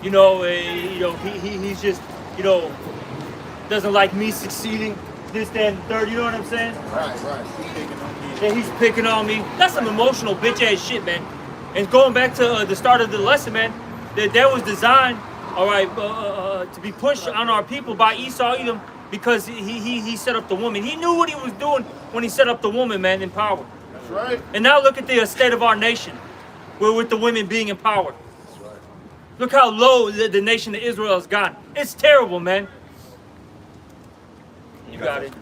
You know, he's just, you know, doesn't like me succeeding, this, that, and the third. You know what I'm saying? Right. Yeah, he's picking on me. That's some emotional bitch ass shit, man. And going back to the start of the lesson, man, that was designed, all right, to be pushed on our people by Esau Edom, because he set up the woman. He knew what he was doing when he set up the woman, man, in power. That's right. And now look at the state of our nation, with the women being in power. That's right. Look how low the nation of Israel has gone. It's terrible, man. You got it.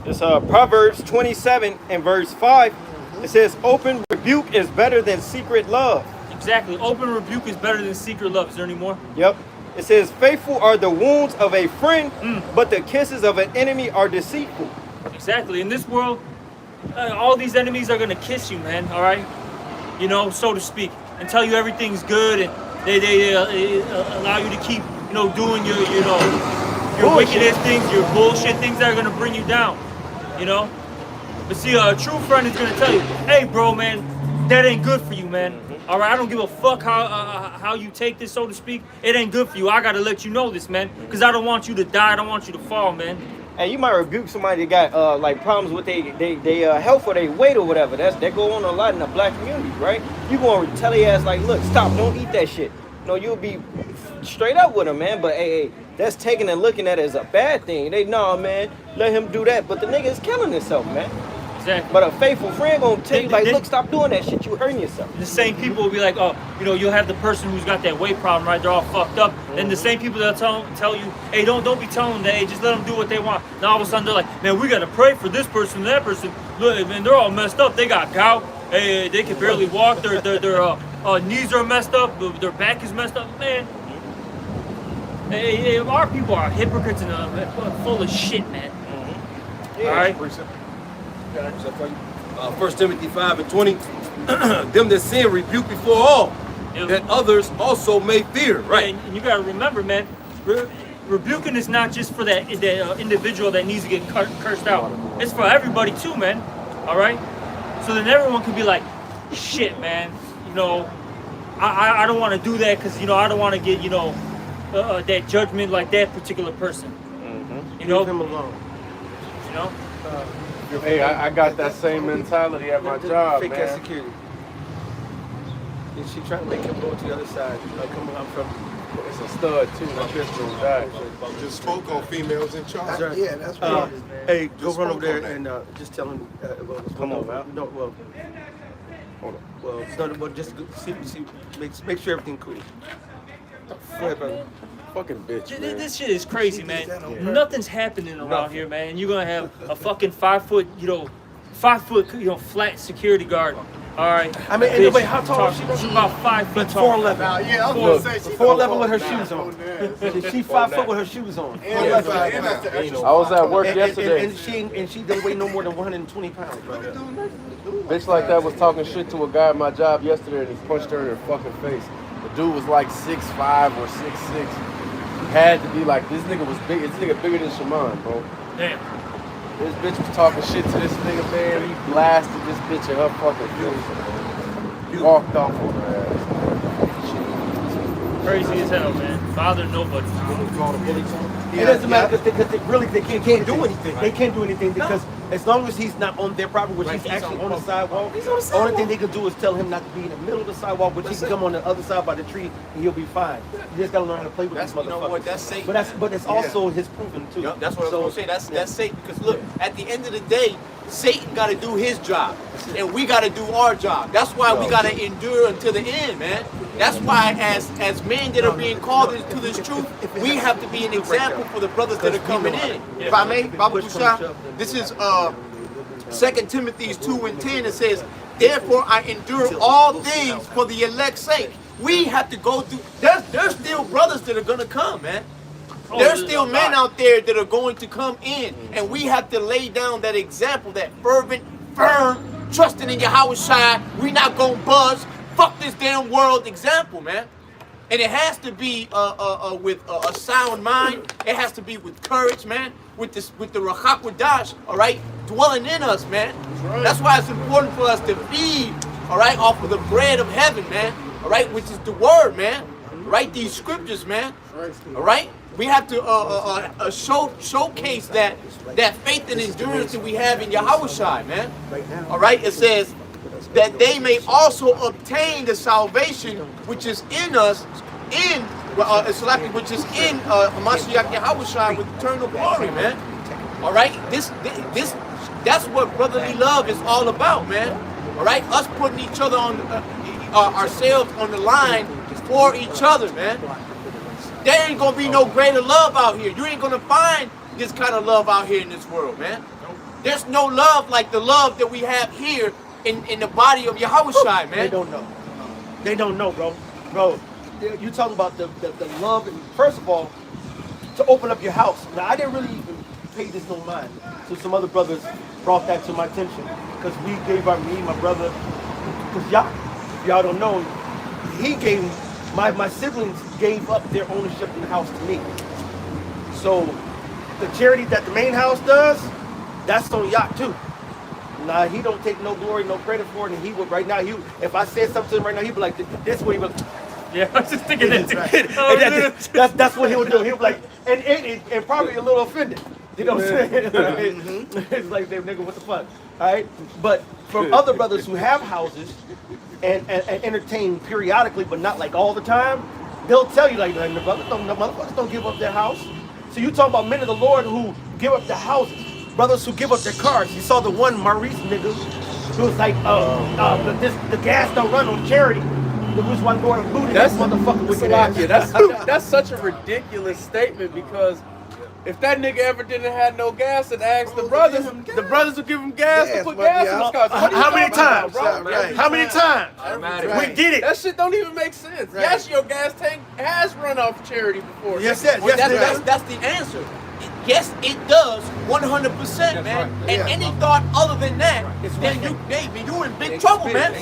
It's Proverbs 27 and verse 5. It says, "Open rebuke is better than secret love." Exactly. Open rebuke is better than secret love. Is there any more? Yep. It says, "Faithful are the wounds of a friend, but the kisses of an enemy are deceitful." Exactly. In this world, all these enemies are gonna kiss you, man. All right, you know, so to speak, and tell you everything's good, and they allow you to keep, you know, doing your wickedest things, your bullshit things that are gonna bring you down. You know. But see, a true friend is gonna tell you, "Hey, bro, man, that ain't good for you, man. All right, I don't give a fuck how you take this, so to speak. It ain't good for you. I gotta let you know this, man, because I don't want you to die. I don't want you to fall, man. And you might rebuke somebody that got like problems with their health or their weight or whatever. That go on a lot in the black community, right? You gonna tell their ass like, look, stop, don't eat that shit. No, you'll be straight up with them, man. But hey, that's taking and looking at it as a bad thing. They nah, man, let him do that. But the nigga is killing himself, man. Exactly. But a faithful friend gonna tell you like, look, stop doing that shit. You hurting yourself. The same people will be like, oh, you know, you'll have the person who's got that weight problem, right? They're all fucked up. And the same people that tell you, hey, don't be telling them that, hey, just let them do what they want. Now all of a sudden they're like, man, we gotta pray for this person and that person. Look, man, they're all messed up. They got gout. Hey, they can barely walk. Their knees are messed up. Their back is messed up, man. Hey, our people are hypocrites and full of shit, man. All right. 1 Timothy 5:20, them that sin rebuke before all, that others also may fear. Right. And you gotta remember, man, rebuking is not just for that individual that needs to get cursed out. It's for everybody too, man. All right. So then everyone can be like, shit, man. You know, I don't want to do that because, you know, I don't want to get, you know, that judgment like that particular person. You know, Leave him alone. you know. Hey, I got that same mentality at my job, Fake ass man. security. And she trying to make him go to the other side. Come on, I'm from. It's a stud too. My pistol died. Just spoke on females in charge. Right. Yeah, that's right. Hey, go Just run spoke over there on that. and just tell him. Come on, Val. No, well. Hold on. Well, no, well, just see, make sure everything cool. Go ahead, brother. Fucking bitch, man. This shit is crazy, man. Nothing's happening around here, man. And you're gonna have a fucking 5 foot, flat security guard. All right. I mean, Bitch, wait, how tall is she? She's about 5 feet But tall. 4'11". Yeah, I was gonna say she's 4'11" with her shoes on. She 5 foot with her shoes on. I was at work yesterday. And she didn't weigh no more than 120 pounds, bro. Bitch like that was talking shit to a guy at my job yesterday and he punched her in her fucking face. The dude was like 6'5" or 6'6". Had to be like, this nigga was big. This nigga bigger than Shaman, bro. Damn. This bitch was talking shit to this nigga, man. He blasted this bitch in her fucking face. He walked off on her ass. Crazy as hell, man. Bother nobody. It doesn't matter because they can't do anything. They can't do anything because as long as he's not on their property, which he's actually on the sidewalk, the only thing they can do is tell him not to be in the middle of the sidewalk, which he can come on the other side by the tree and he'll be fine. You just gotta learn how to play with these motherfuckers. You know what? That's Satan. But it's also his proven too. Yep, that's what I was gonna say. That's Satan. Because look, at the end of the day, Satan got to do his job, and we got to do our job. That's why we got to endure until the end, man. That's why, as men that are being called into this truth, we have to be an example for the brothers that are coming in. If I may, Baba Kusha, this is 2 Timothy 2:10. It says, "Therefore I endure all things for the elect's sake." We have to go through. There's still brothers that are gonna come, man. There's still men out there that are going to come in, and we have to lay down that example, that fervent, firm, trusting in Yahweh Shai. We not gonna buzz, fuck this damn world example, man. And it has to be with a sound mind. It has to be with courage, man. With the Rachak Wadash, all right, dwelling in us, man. That's why it's important for us to feed, all right, off of the bread of heaven, man. All right, which is the word, man. Right, these scriptures, man. All right. We have to showcase that faith and endurance that we have in Yahweh Shai, man. All right, it says that they may also obtain the salvation which is in us, which is in Mashiach Yahweh Shai with eternal glory, man. All right, that's what brotherly love is all about, man. All right, us putting each other on ourselves on the line for each other, man. There ain't gonna be no greater love out here. You ain't gonna find this kind of love out here in this world, man. There's no love like the love that we have here in the body of Yahweh Shai, man. They don't know. They don't know, bro. Bro, you talking about the love. And first of all, to open up your house. Now, I didn't really even pay this no mind. So some other brothers brought that to my attention. Because me and my brother, because y'all don't know, he gave, my siblings gave up their ownership in the house to me. So the charity that the main house does, that's on Yacht too. Nah, he don't take no glory, no credit for it, and he would right now. If I said something to him right now, he'd be like, "This is what he would." Yeah, I was just thinking that. That's what he'll do. He'll be like, and probably a little offended. You know what I'm saying? It's like, nigga, what the fuck? All right. But from other brothers who have houses and entertain periodically, but not like all the time, they'll tell you like, the motherfuckers don't give up their house. So you talking about men of the Lord who give up their houses, brothers who give up their cars. You saw the one Maurice nigga who was like, the gas don't run on charity. The who's one going to booty That's this motherfucker with that's such a ridiculous statement because if that nigga ever didn't have no gas and asked the brothers would give him gas to put gas in his car. So what are you How many talking about, times? bro? Right. How many times? We did it. That shit don't even make sense. Yes, your gas tank has run off charity before. Yes, That's the answer. Yes, it does, 100%, man. And any thought other than that, then you in big trouble, man.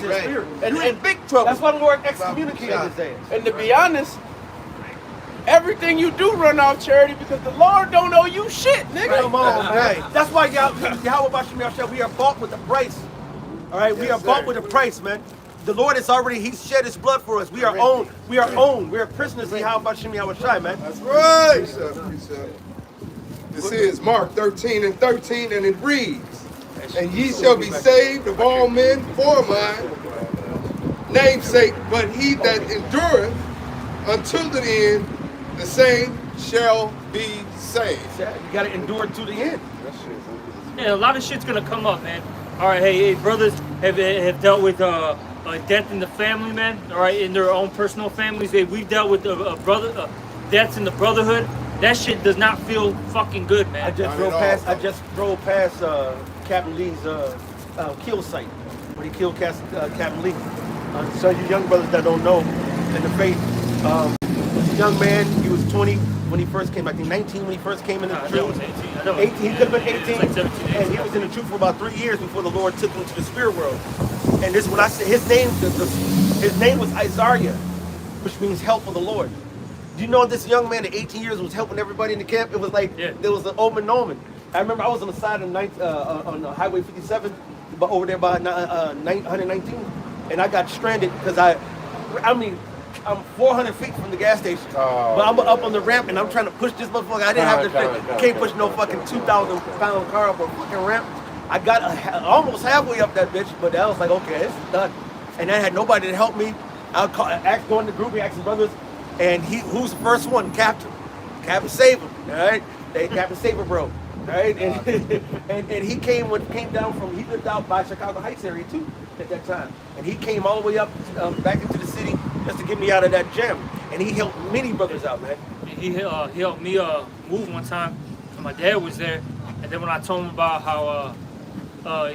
You in big trouble. That's why the Lord excommunicated his ass. And to be honest, everything you do run off charity because the Lord don't owe you shit, nigga. Come on, man. That's why Yahweh Bashim Yahshua, we are bought with a price. All right, we are bought with a price, man. The Lord is already, He shed His blood for us. We are owned. We are owned. We are prisoners of Yahweh Bashim Yahshua, man. That's right. This is Mark 13:13, and it reads, "And ye shall be saved of all men for mine namesake, but he that endureth unto the end, the same shall be saved." You got to endure to the end. Yeah, a lot of shit's gonna come up, man. All right, hey, brothers have dealt with death in the family, man. All right, in their own personal families. We've dealt with deaths in the brotherhood. That shit does not feel fucking good, man. I just drove past Captain Lee's kill site when he killed Captain Lee. So you young brothers that don't know in the faith, this young man, he was 20 when he first came. I think 19 when he first came in the truth. 18. He could have been 18. Like 17, and he was in the truth for about 3 years before the Lord took him to the spirit world. And this is when I said his name was Isaiah, which means help of the Lord. Do you know this young man at 18 years was helping everybody in the camp? It was like there was an omen. I remember I was on the side of on Highway 57, but over there by 119, and I got stranded because I'm 400 feet from the gas station, but I'm up on the ramp and I'm trying to push this motherfucker. I didn't have the can't push no fucking 2,000-pound car up a fucking ramp. I got almost halfway up that bitch, but I was like, okay, it's done. And I had nobody to help me. I asked going to the group, we asked some brothers. And who's the first one? Captain Saber, all right? Captain Saber, bro, all right? And he came down from, he lived out by Chicago Heights area too at that time. And he came all the way up back into the city just to get me out of that jam. And he helped many brothers out, man. He helped me move one time, and my dad was there. And then when I told him about how how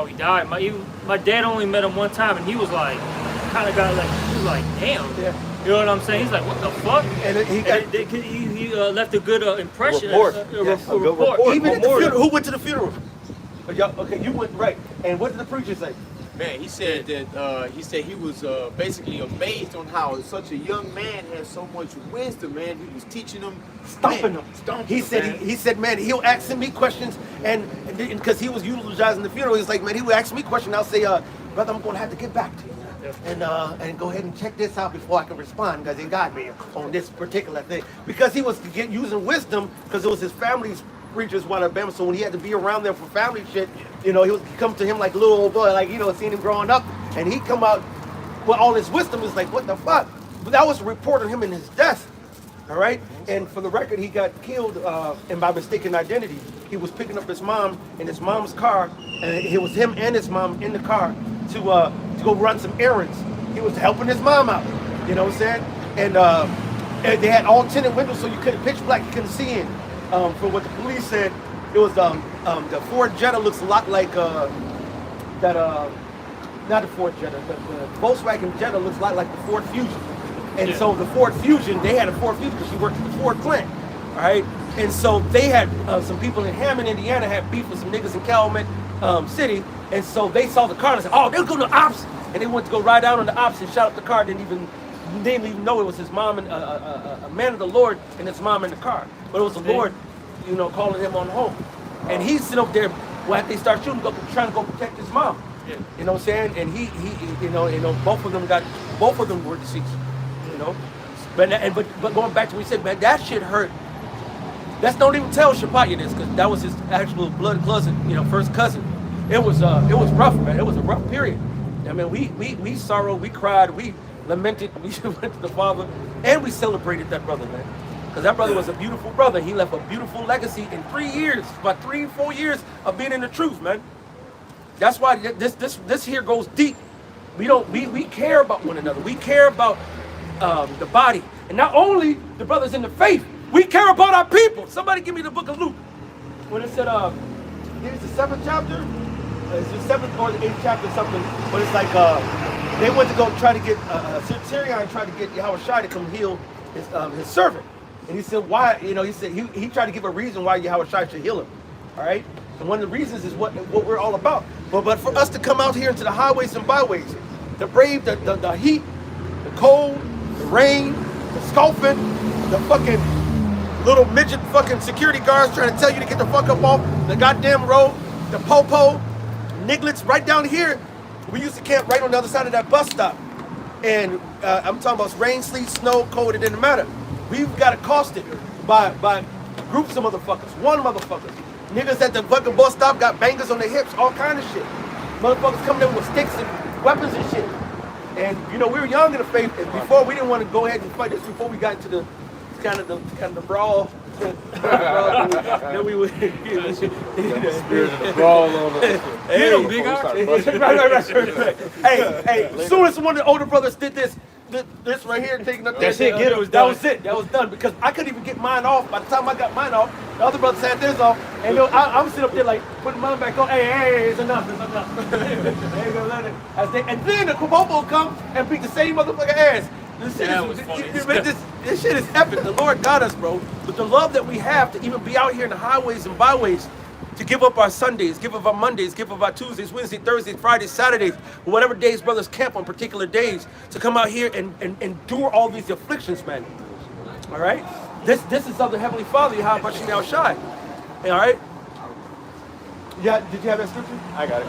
he died, my dad only met him one time, and he was like, kind of got like, he was like, damn. Yeah. You know what I'm saying? He's like, what the fuck? And he left a good impression. A report. A report. Even at the funeral. Who went to the funeral? Okay, you went, right. And what did the preacher say? Man, he said that he was basically amazed on how such a young man has so much wisdom, man. He was teaching them, stomping them. He said, man, he'll ask me questions, and because he was eulogizing the funeral, he's like, man, he would ask me questions. I'll say, brother, I'm gonna have to get back to you. And go ahead and check this out before I can respond, because he got me on this particular thing. Because he was using wisdom, because it was his family's preachers while at Alabama. So when he had to be around them for family shit, he would come to him like a little old boy, like seeing him growing up, and he'd come out with all his wisdom. Is like, what the fuck? But that was a report on him in his death. All right, and for the record, he got killed and by mistaken identity. He was picking up his mom in his mom's car, and it was him and his mom in the car to go run some errands. He was helping his mom out, you know what I'm saying? And they had all tinted windows, so you couldn't, pitch black, you couldn't see in. From what the police said, it was the Ford Jetta looks a lot like not the Ford Jetta, the Volkswagen Jetta looks a lot like the Ford Fusion. And so the Ford Fusion, they had a Ford Fusion because she worked at the Ford plant, all right? And so they had some people in Hammond, Indiana, had beef with some niggas in Calumet City, and so they saw the car and said, oh, they'll go to the ops, and they went to go ride out on the ops and shot up the car. Didn't even know it was his mom and a man of the Lord and his mom in the car, but it was the Lord, calling him on home. And he's sitting up there Well, after they start shooting, trying to go protect his mom. You know what I'm saying? And he both of them were deceased. You know, but going back to what he said, man, that shit hurt. That's don't even tell Shapaya this, because that was his actual blood cousin, first cousin. It was rough, man. It was a rough period. I mean, we sorrowed, we cried, we lamented, we went to the Father, and we celebrated that brother, man. Because that brother was a beautiful brother. He left a beautiful legacy in 3 years, about 3-4 years of being in the truth, man. That's why this here goes deep. We care about one another. We care about the body. And not only the brothers in the faith, we care about our people. Somebody give me the book of Luke. When it said, it's the 7th chapter? It's the 7th or the 8th chapter or something. But it's like, they went to go try to get, Syrian tried to get Yahushua to come heal his servant. And he said, why, he said, he tried to give a reason why Yahushua should heal him. All right? And one of the reasons is what we're all about. But for us to come out here into the highways and byways, to brave the heat, the cold, the rain, the scoffing, the fucking little midget fucking security guards trying to tell you to get the fuck up off the goddamn road, the popo, nigglets right down here. We used to camp right on the other side of that bus stop. And I'm talking about rain, sleet, snow, cold, it didn't matter. We've got accosted by groups of motherfuckers, one motherfuckers. Niggas at the fucking bus stop got bangers on their hips, all kind of shit. Motherfuckers coming in with sticks and weapons and shit. And we were young in the faith, and before we didn't want to go ahead and fight this before we got into the kind of the brawl. Then we would Spirit of the brawl on the Hey, as soon as one of the older brothers did this right here, taking up That's it, get it, that was it. That was done, because I couldn't even get mine off. By the time I got mine off, the other brothers had theirs off, and I'm sitting up there like putting mine back on. Hey, it's enough. They ain't gonna let it. And then the Kubobo come and beat the same motherfucker ass. This shit is epic. The Lord got us, bro. But the love that we have to even be out here in the highways and byways, to give up our Sundays, give up our Mondays, give up our Tuesdays, Wednesdays, Thursdays, Fridays, Saturdays, whatever days brothers camp on particular days, to come out here and endure all these afflictions, man. All right? This is of the Heavenly Father, Yahweh Bashim Al Shai. All right? Yeah, did you have that scripture? I got it.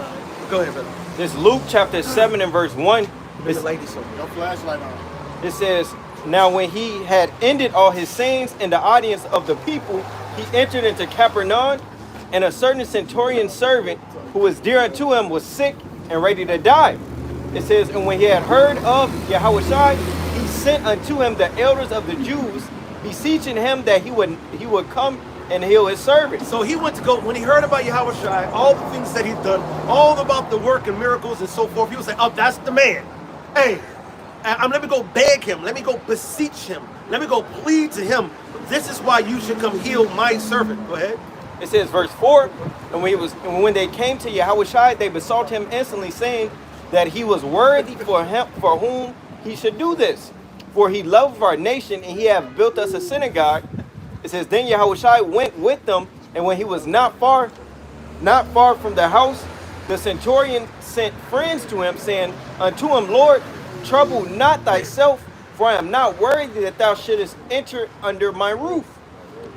Go ahead, brother. This Luke chapter 7 and verse 1. There's a lady somewhere. Your flashlight on. It says, now when he had ended all his sayings in the audience of the people, he entered into Capernaum, and a certain centurion servant who was dear unto him was sick and ready to die. It says, and when he had heard of Yahushua, he sent unto him the elders of the Jews, beseeching him that he would come and heal his servant. So he went to go, when he heard about Yahushua, all the things that he'd done, all about the work and miracles and so forth, he was like, oh, that's the man. Hey, let me go beg him. Let me go beseech him. Let me go plead to him. This is why you should come heal my servant. Go ahead. It says, verse 4, and when they came to Yahushua, they besought him instantly, saying that he was worthy for whom he should do this. For he loved our nation, and he hath built us a synagogue. It says, then Yahushua went with them, and when he was not far from the house, the centurion sent friends to him, saying unto him, Lord, trouble not thyself, for I am not worthy that thou shouldest enter under my roof.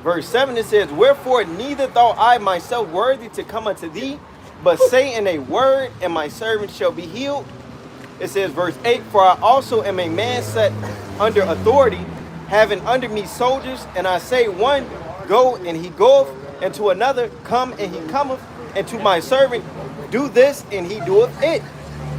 Verse 7, it says, wherefore neither thought I myself worthy to come unto thee, but say in a word, and my servant shall be healed. It says, verse 8, for I also am a man set under authority, having under me soldiers, and I say one, go, and he goeth, and to another, come, and he cometh, and to my servant, do this, and he doeth it.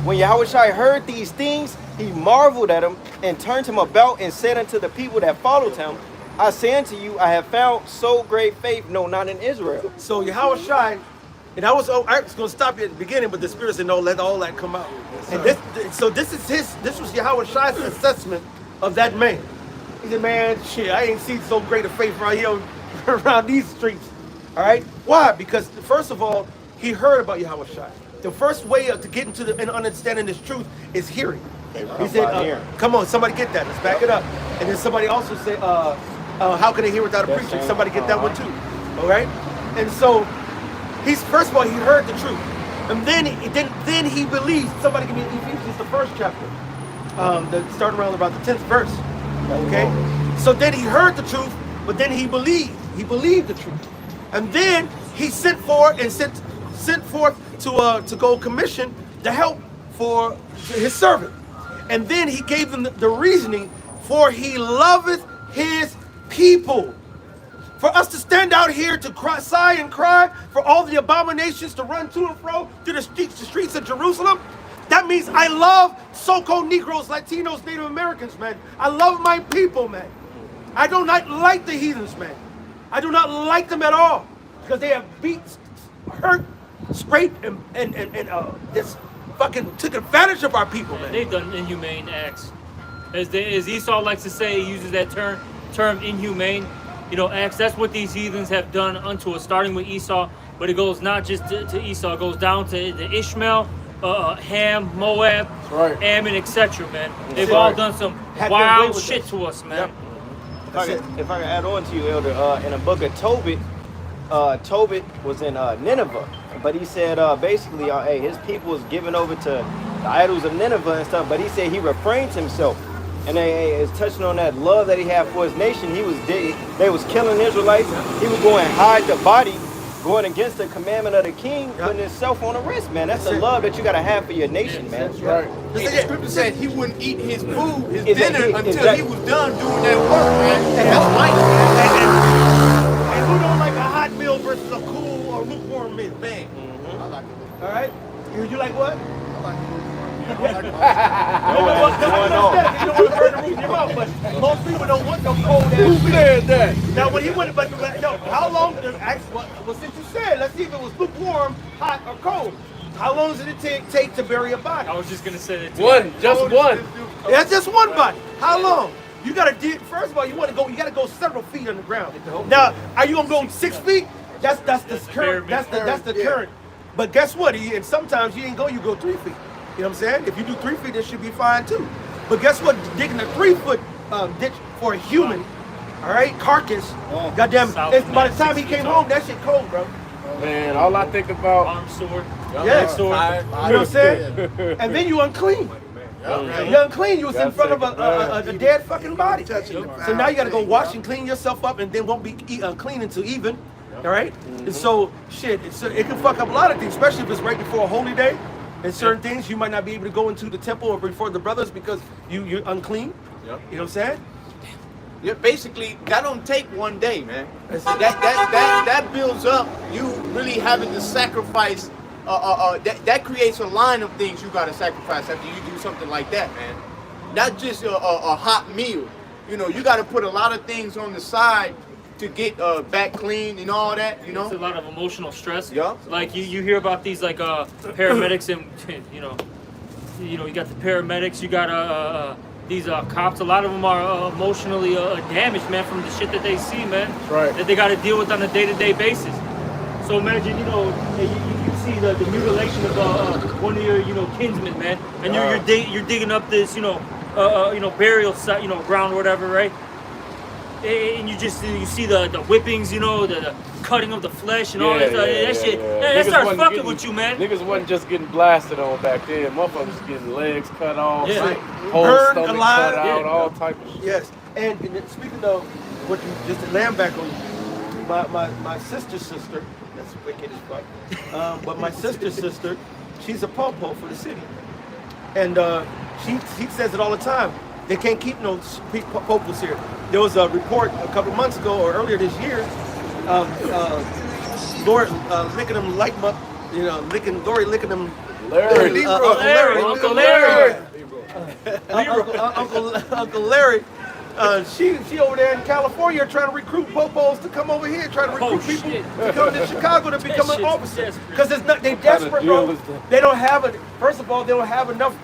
When Yahushua heard these things, he marveled at him, and turned him about, and said unto the people that followed him, I say unto you, I have found so great faith, no, not in Israel. So Yahushua, and I was going to stop you at the beginning, but the Spirit said, no, let all that come out. And this was Yahushua's assessment of that man. He said, man, shit, I ain't seen so great a faith right here around these streets. All right? Why? Because first of all, he heard about Yahushua. The first way to get into and understanding this truth is hearing. He said, come on, somebody get that. Let's back it up. And then somebody also said, how can they hear without a preacher? Somebody get that one too. All right? And so, first of all, he heard the truth. And then he believed. Somebody give me Ephesians, the first chapter. Starting around about the 10th verse. Okay? So then he heard the truth, but then he believed. He believed the truth. And then he sent forward and sent sent forth to go commission the help for his servant. And then he gave them the reasoning, for he loveth his people. For us to stand out here to cry, sigh and cry, for all the abominations to run to and fro through the streets of Jerusalem, that means I love so-called Negroes, Latinos, Native Americans, man. I love my people, man. I do not like the heathens, man. I do not like them at all, because they have beat, hurt, scraped, and just fucking took advantage of our people, man. They've done inhumane acts. As Esau likes to say, he uses that term inhumane. You know, acts, that's what these heathens have done unto us, starting with Esau, but it goes not just to Esau, it goes down to Ishmael, Ham, Moab, Ammon, etc., man. They've all done some wild shit to us, man. If I can add on to you, Elder, in the book of Tobit, Tobit was in Nineveh, but he said basically, hey, his people was given over to the idols of Nineveh and stuff, but he said he refrained himself. And it's touching on that love that he had for his nation. They was killing Israelites. He was going to hide the body, going against the commandment of the king, putting himself on the risk, man. That's the love that you got to have for your nation, man. That's right. The scripture said he wouldn't eat his food, his dinner, until he was done doing that work, man. And that's life, man. And who don't like a hot meal versus a cool or lukewarm meal? Man. I like it. All right? You like what? I like it. You don't want to burn the roof in your mouth, but most people don't want no cold ass. Who said that? Now, when he went, but no, how long? Well, since you said, let's see if it was lukewarm, hot, or cold. How long does it take to bury a body? I was just gonna say that. Just one. That's just one body. How long? You gotta dig. First of all, you gotta go several feet underground. Now, are you gonna go 6 feet? That's the current. That's the current. But guess what? And sometimes you go 3 feet. You know what I'm saying? If you do 3 feet, it should be fine too. But guess what? Digging a 3-foot ditch for a human, all right, carcass. Goddamn! By the time he came home, that shit cold, bro. Man, all I think about. Arm sword. Yeah. Sword. You know what I'm saying? And then you unclean. You're unclean. You was in front of a dead fucking body. So now you got to go wash and clean yourself up, and then won't be clean until even. All right. And so shit, it can fuck up a lot of things, especially if it's right before a holy day. And certain things you might not be able to go into the temple or before the brothers because you're unclean. You know what I'm saying? Yeah, basically, that don't take one day, man. That builds up. You really having to sacrifice. That creates a line of things you got to sacrifice after you do something like that, man. Not just a hot meal. You know, you got to put a lot of things on the side to get back clean and all that. You know, it's a lot of emotional stress. Yeah. Like you hear about these like paramedics and you know you got the paramedics. You got these cops. A lot of them are emotionally damaged, man, from the shit that they see, man. That's right. That they got to deal with on a day-to-day basis. So imagine, you see the mutilation of one of your kinsmen, man, and you're digging up this burial site, ground or whatever, right? And you see the whippings, the cutting of the flesh and all that stuff. That shit, that starts fucking with you, man. Niggas wasn't just getting blasted on back then. Motherfuckers getting legs cut off, whole Burned stomach alive, cut out, all type of shit. Yes. And speaking of what you just to land back on, my sister's sister, that's wicked as fuck. But my sister's sister, she's a popo for the city, and she says it all the time. They can't keep no popos here. There was a report a couple months ago or earlier this year, Lord licking them light up, Lori licking them. Larry. Uncle Larry. Uncle Larry. She over there in California trying to recruit popos to come over here, trying to recruit people to come to Chicago to become an officer. Because they desperate, bro. They don't have it. First of all, they don't have enough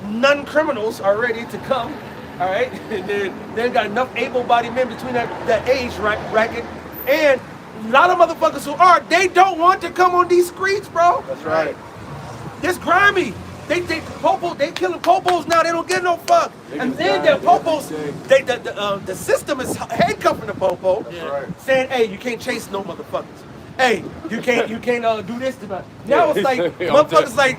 non-criminals already to come. All right, they got enough able-bodied men between that age bracket, and a lot of motherfuckers who they don't want to come on these streets, bro. That's right. It's grimy. They killing popos now. They don't get no fuck. And then the popos, the system is handcuffing the popo, saying, "Hey, you can't chase no motherfuckers. Hey, you can't do this tonight." Now it's like motherfuckers like,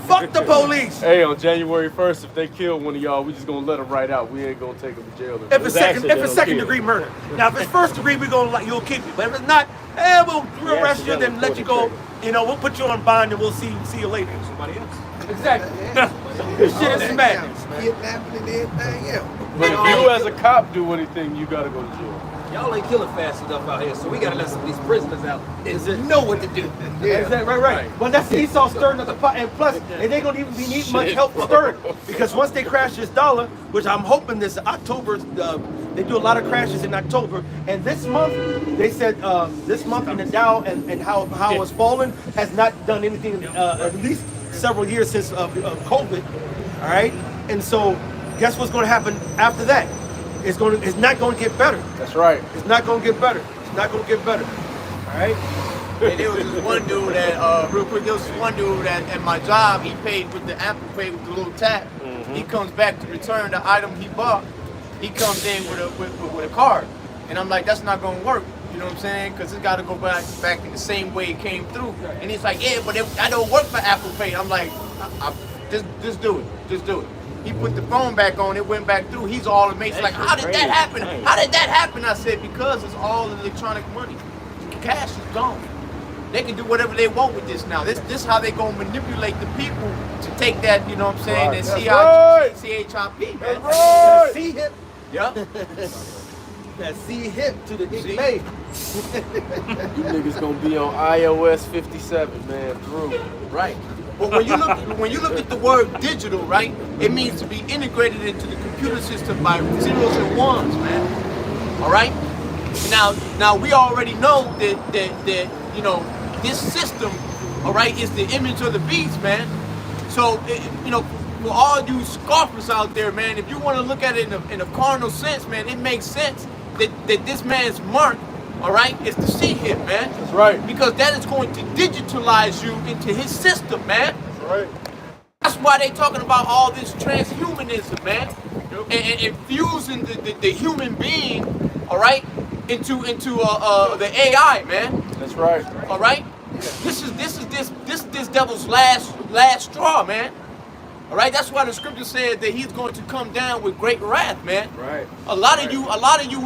fuck the police. Hey, on January 1st, if they kill one of y'all, we just gonna let them right out. We ain't gonna take them to jail. If it's second degree murder. Now, if it's first degree, you'll keep it. But if it's not, we'll arrest you, then let you go. You know, we'll put you on bond and we'll see you later. Somebody else. Exactly. This shit is madness. Kidnapping and everything else. But if you as a cop do anything, you gotta go to jail. Y'all ain't killing fast enough out here, so we gotta let some of these prisoners out. Know what to do. Is that right? Well, that's Esau stirring up the pot, and plus, they ain't gonna even need much help stirring, because once they crash this dollar, which I'm hoping this October, they do a lot of crashes in October, and this month they said this month in the Dow and how it's fallen has not done anything at least several years since COVID. All right, and so guess what's going to happen after that? It's not going to get better. That's right. It's not going to get better. It's not going to get better. All right. And there was this one dude that, real quick, there was this one dude that at my job, he paid with the Apple Pay with the little tap. He comes back to return the item he bought. He comes in with a card. And I'm like, that's not going to work. You know what I'm saying? Because it's got to go back in the same way it came through. And he's like, yeah, but that don't work for Apple Pay. I'm like, just do it. Just do it. He put the phone back on, it went back through. He's all amazed, like, how did that happen? How did that happen? I said, because it's all electronic money. Cash is gone. They can do whatever they want with this now. This is how they gonna manipulate the people to take that, you know what I'm saying, that CHIP, man. That C-hip. Yeah. That C-hip to the made. You niggas gonna be on iOS 57, man, through. Right. But when you look at the word digital, right, it means to be integrated into the computer system by zeros and ones, man. All right. Now we already know that you know this system, all right, is the image of the beast, man. So you know, for all you scoffers out there, man, if you want to look at it in a carnal sense, man, it makes sense that this man's mark, all right, is the C-hip, man. That's right. Because that is going to digitalize you into his system, man. That's right. That's why they talking about all this transhumanism, man, and infusing the human being, all right, into the AI, man. That's right. All right. This is devil's last straw, man. All right. That's why the scripture said that he's going to come down with great wrath, man. Right. A lot of you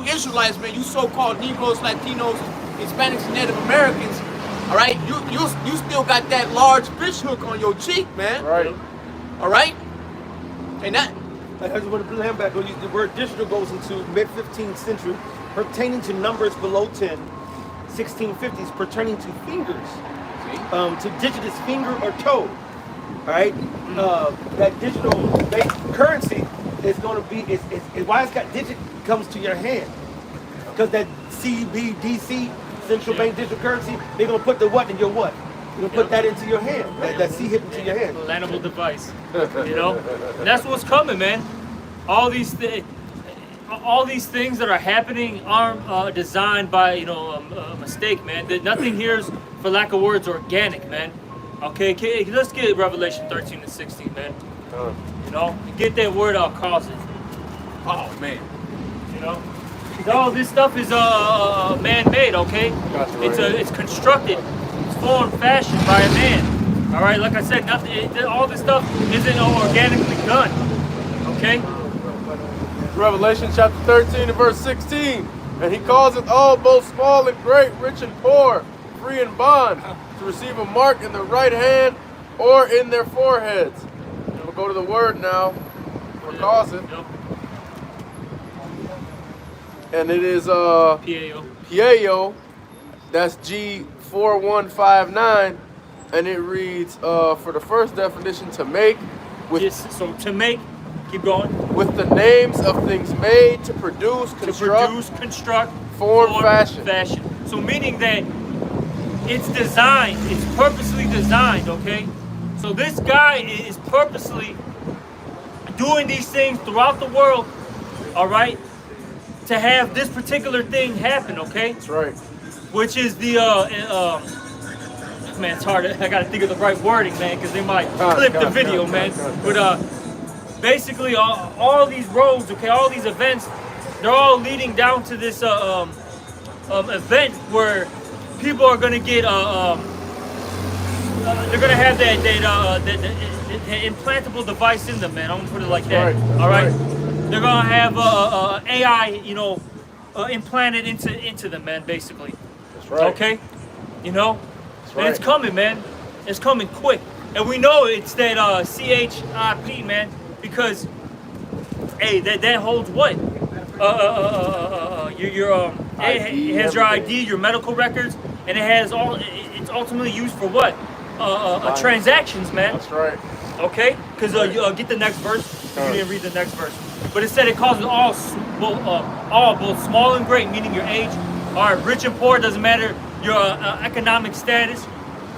Israelites, man, you so-called Negroes, Latinos, Hispanics, and Native Americans, all right, you still got that large fish hook on your cheek, man. Right. All right, and that. I just want to land back on you. The word digital goes into mid-15th century, pertaining to numbers below 10, 1650s, pertaining to fingers, to digitous finger or toe. All right, that digital currency is going to be is why it's got digit comes to your hand, because that CBDC, central bank digital currency, they're going to put the what in your what? You're going to put that into your hand, that C-hip into your hand. Landable device, you know? And that's what's coming, man. All these things that are happening aren't designed by, you know, a mistake, man. Nothing here is, for lack of words, organic, man. Okay, let's get Revelation 13 and 16, man. You know, get that word out, cause it. Oh man. You know, all this stuff is man-made. Okay, Gotcha, right. it's constructed, it's formed, fashioned by a man. All right, like I said, all this stuff isn't organically done. Okay. Revelation chapter 13 and verse 16. And he causeth all, both small and great, rich and poor, free and bond, to receive a mark in their right hand or in their foreheads. And we'll go to the word now for causeth. Yep. And it is PAO. Pieo. That's G4159. And it reads for the first definition, to make with Yes, so to make, keep going. with the names of things made, to produce, Construct, form, fashion. So meaning that it's designed, it's purposely designed, okay? So this guy is purposely doing these things throughout the world, all right, to have this particular thing happen, okay? That's right. Which is the, man, it's hard, I gotta think of the right wording, man, because they might clip the video, man. But basically, all these roads, okay, all these events, they're all leading down to this event where people are gonna get they're gonna have that implantable device in them, man. I'm gonna put it like that. Right. All right. They're gonna have AI, you know, implanted into them, man. Basically, That's right. Okay? You know? That's And it's right. coming, man. It's coming quick. And we know it's that CHIP, man, because, hey, that holds what? Your ID, it has your everything. ID, your medical records, and it has all. It's ultimately used for what? Transactions, man. That's right. Okay? Because get the next verse. You didn't read the next verse, but it said it causes all, both small and great, meaning your age, all right, rich and poor, doesn't matter your economic status.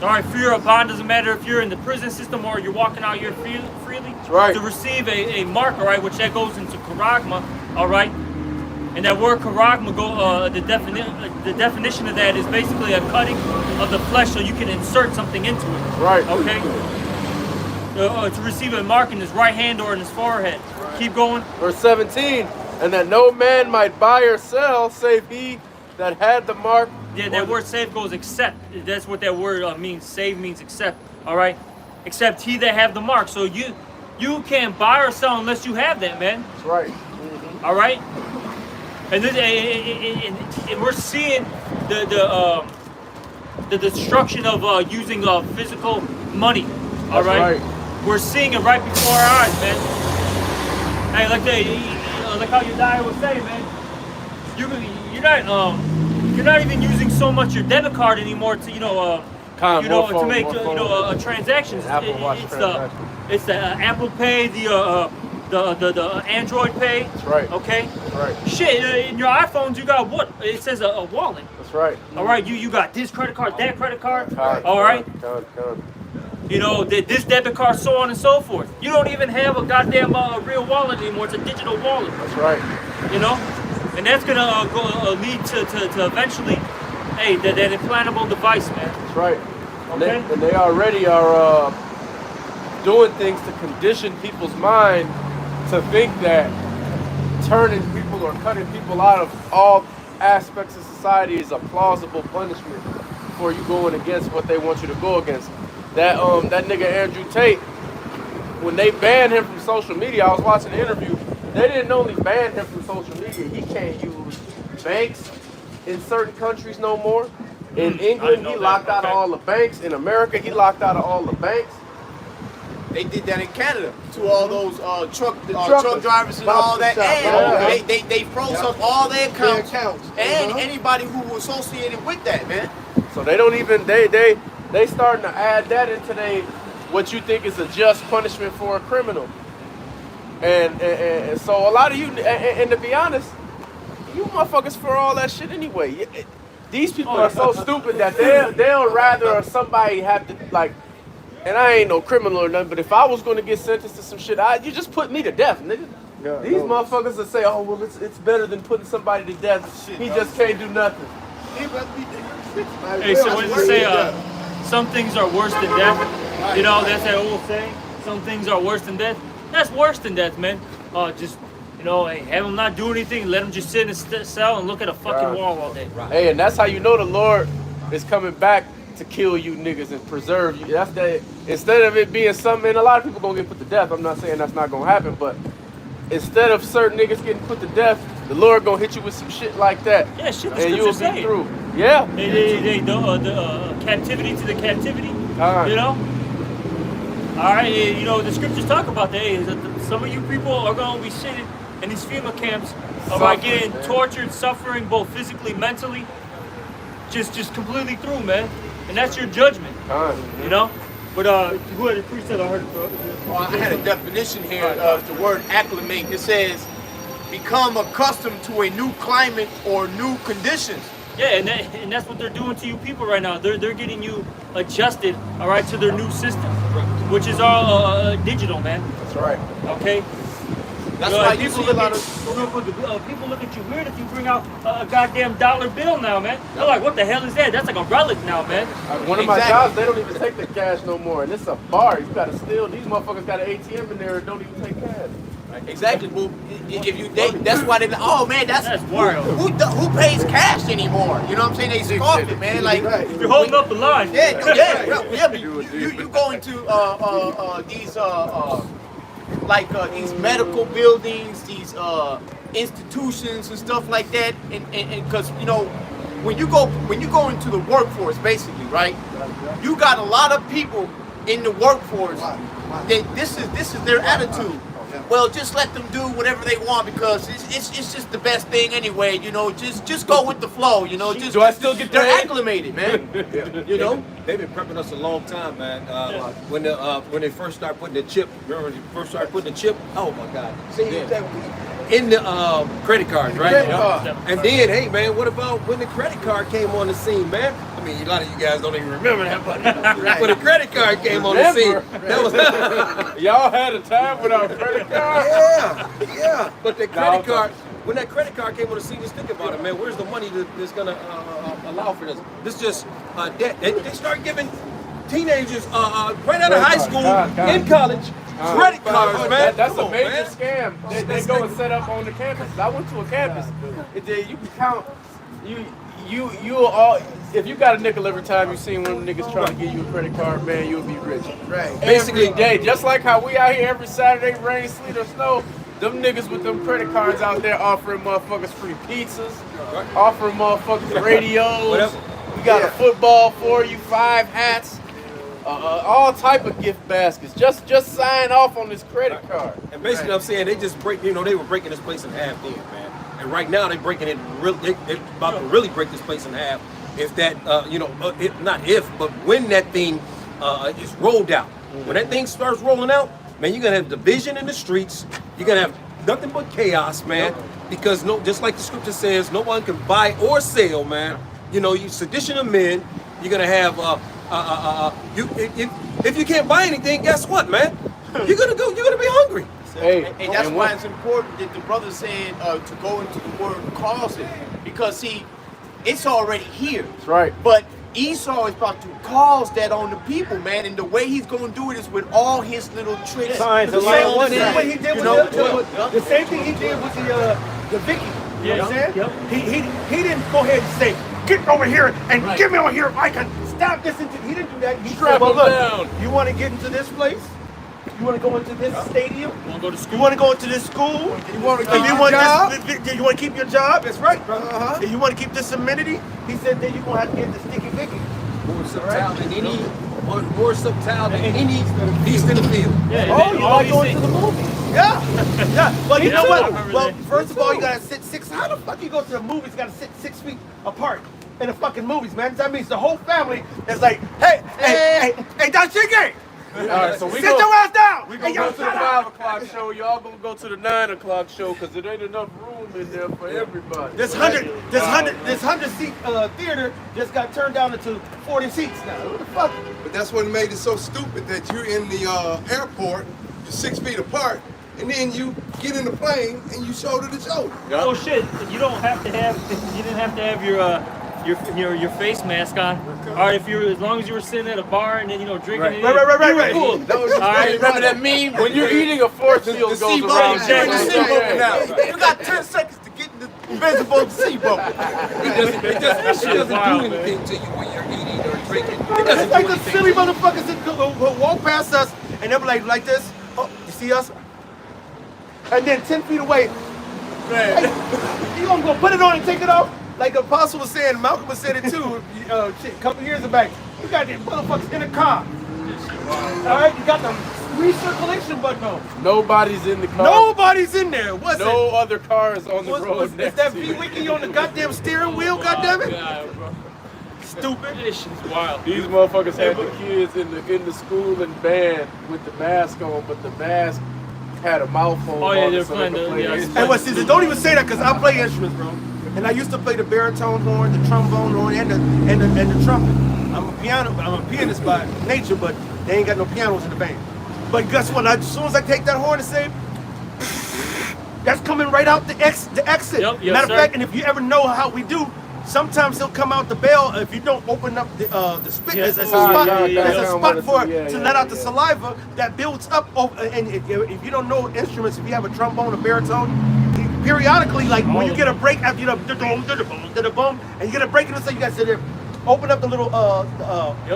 All right, fear of bond, doesn't matter if you're in the prison system or you're walking out here freely. That's right. To receive a mark, all right, which that goes into charagma, all right. And that word charagma, the definition of that is basically a cutting of the flesh so you can insert something into it. Right. Okay. To receive a mark in his right hand or in his forehead. Keep going. Verse 17, and that no man might buy or sell save he that had the mark. Yeah, that word save goes accept. That's what that word means. Save means accept. All right. Except he that have the mark. So you can't buy or sell unless you have that, man. That's right. All right. And this, and we're seeing the destruction of using physical money. All That's right? right. We're seeing it right before our eyes, man. Hey, like how your dad was saying, man. You're not even using so much your debit card anymore to to make transactions. Apple Watch It's the Apple Pay, the Android Pay. That's right. Okay. That's right. Shit, in your iPhones you got what? It says a wallet. That's right. All right, you got this credit card, that credit card. Card, All right. card. You know, this debit card, so on and so forth. You don't even have a goddamn real wallet anymore. It's a digital wallet. That's right. You know, and that's gonna lead to eventually, hey, that implantable device, man. That's right. Okay. And they already are doing things to condition people's mind to think that turning people or cutting people out of all aspects of society is a plausible punishment for you going against what they want you to go against. That nigga Andrew Tate, when they banned him from social media, I was watching the interview. They didn't only ban him from social media. He can't use banks in certain countries no more. In England, he locked out of all the banks. In America, he locked out of all the banks. They did that in Canada to all those truck truckers, drivers and all that. And they froze up all their accounts and anybody who was associated with that, man. So they don't even they starting to add that into what you think is a just punishment for a criminal. And so a lot of you, and to be honest, you motherfuckers for all that shit anyway. These people are so stupid that they'll rather somebody have to like. And I ain't no criminal or nothing, but if I was going to get sentenced to some shit, you just put me to death, nigga. Yeah, These motherfuckers will say, oh, well, it's better than putting somebody to death. He just can't do nothing. Hey, so what does it say? Some things are worse than death. You know, that's that old saying. Some things are worse than death. That's worse than death, man. Just, hey, have them not do anything. Let them just sit in a cell and look at a fucking wall all day. Hey, and that's how you know the Lord is coming back to kill you niggas and preserve you. That's that. Instead of it being something, and a lot of people gonna get put to death. I'm not saying that's not gonna happen, but instead of certain niggas getting put to death, the Lord gonna hit you with some shit like that. Yeah, shit. The And you'll scriptures be say through. Yeah. the captivity to the captivity. You know. All right. The scriptures talk about that. Hey, some of you people are gonna be sitting in these FEMA camps, getting tortured, suffering both physically, mentally, just completely through, man. And that's your judgment. You know. But go ahead, priest said I heard it. Well, I had a definition here of the word acclimate. It says, become accustomed to a new climate or new conditions. Yeah, and that's what they're doing to you people right now. They're getting you adjusted, all right, to their new system, which is all digital, man. That's right. Okay. That's why people look at you weird if you bring out a goddamn dollar bill now, man. They're like, what the hell is that? That's like a relic now, man. One of my jobs, they don't even take the cash no more, and it's a bar. You gotta steal. These motherfuckers got an ATM in there and don't even take cash. Exactly. Well, if you that's why they. Oh man, that's wild. Who pays cash anymore? You know what I'm saying? They scoff it, man. Like you're holding up the line. Yeah. But you go into these medical buildings, these institutions and stuff like that, and because when you go into the workforce, basically, right? You got a lot of people in the workforce that this is their attitude. Well, just let them do whatever they want because it's just the best thing anyway. You know, just go with the flow. You know, just Do I still get they're paid? acclimated, man. You know. They've been prepping us a long time, man. When they first started putting the chip, remember when they first started putting the chip? Oh my God! In the credit cards, right? Credit card. And then, hey man, what about when the credit card came on the scene, man? I mean, a lot of you guys don't even remember that, but when the credit card came on the scene, that was Y'all had a time without credit card? yeah. But the credit card, when that credit card came on the scene, just think about it, man. Where's the money that's gonna allow for this? This just debt. They start giving teenagers right out of high school, in college, credit cards, man. That's Come a on, major man. scam. They go and set up on the campus. I went to a campus. You can count. You all. If you got a nickel every time you seen one of them niggas trying to give you a credit card, man, you'll be rich. Right. Basically, Every day, just like how we out here every Saturday, rain, sleet, or snow. Them niggas with them credit cards out there offering motherfuckers free pizzas, offering motherfuckers radios. Whatever. We got a football for you, 5 hats, all type of gift baskets. Just sign off on this credit card. And basically, I'm saying they just break. You know, they were breaking this place in half then, man. And right now they're breaking it. They're about to really break this place in half. If that, not if, but when that thing is rolled out. When that thing starts rolling out, man, you're gonna have division in the streets. You're gonna have nothing but chaos, man. Because just like the scripture says, no one can buy or sell, man. You know, you sedition of men. You're gonna have if you can't buy anything, guess what, man? You're gonna be hungry. Hey, And that's and why what- it's important that the brother said to go into the word closet. Because see, it's already here. That's right. But Esau is about to cause that on the people, man. And the way he's going to do it is with all his little tricks. Signs The and same lying wonders. What he did You with know, the same thing he did with the Vicky. You know what I'm saying? Yep. He didn't go ahead and say, get over here and get me over here. I can stop this. He didn't do that. He Strap said, well, him look, down. you want to get into this place? You want to go into this stadium? Want to go to school? You want to go into this school? You want to If keep you your want job? this, you want to keep your job? That's right, brother. If you want to keep this amenity, he said, then you're going to have to get the sticky Vicky. More subtle than any beast in the field. Yeah, Oh, and you all like these going things. to the movies? Yeah, yeah. Well, you know I what? remember Well, that. first of all, you gotta sit 6. How the fuck you go to the movies? You gotta sit 6 feet apart in the fucking movies, man. That means the whole family is like, hey, Dashige, All right, so we sit your ass down. We Hey, gonna yo, go to the shut up. 5 o'clock show. Y'all gonna go to the 9 o'clock show because it ain't enough room in there for everybody. This 100 seat theater just got turned down into 40 seats now. What the fuck? But that's what made it so stupid that you're in the airport, you're 6 feet apart, and then you get in the plane and you shoulder to shoulder. Oh shit! You don't have to have. You didn't have to have your face mask on. All right, as long as you were sitting at a bar and then drinking. Right. it in, Right. you were cool. That was just All right, Remember that meme? When you're eating, a force field goes sea boat. around. You're in the sea boat Yeah. now. You got 10 seconds to get in the invisible sea boat. It doesn't do anything to you when you're eating or drinking. It doesn't It's like do the anything silly to you. motherfuckers that who walk past us and they'll be like this. Oh, you see us? And then 10 feet away, hey, you gonna go put it on and take it off? Like the apostle was saying, Malcolm was saying it too, a couple years back. You got these motherfuckers in the car. All right, you got the recirculation button on. Nobody's in the car. Nobody's in there. What's No it? other cars on the road Is next that to you. V-Wiki on the goddamn steering wheel, goddammit? God, bro. Stupid. This shit's wild. These motherfuckers had the kids in the school and band with the mask on, but the mask had a mouthful Oh, yeah, on they're it so playing they could the- play yeah, the it's- And what, Caesar, don't even say that because I play instruments, bro. And I used to play the baritone horn, the trombone horn, and the trumpet. I'm a pianist by nature, but they ain't got no pianos in the band. But guess what? As soon as I take that horn and say, that's coming right out the exit. Yep, yes, Matter sir. of fact, and if you ever know how we do, sometimes he'll come out the bell if you don't open up the spigot. Yes. There's a Oh, spot, yeah, there's a yeah. spot for Yeah, to yeah, let out the yeah. saliva that builds up. And if you don't know instruments, if you have a trombone or baritone, periodically, like when you get a break after you know the boom, and you get a break in the same, you gotta sit there, open up the little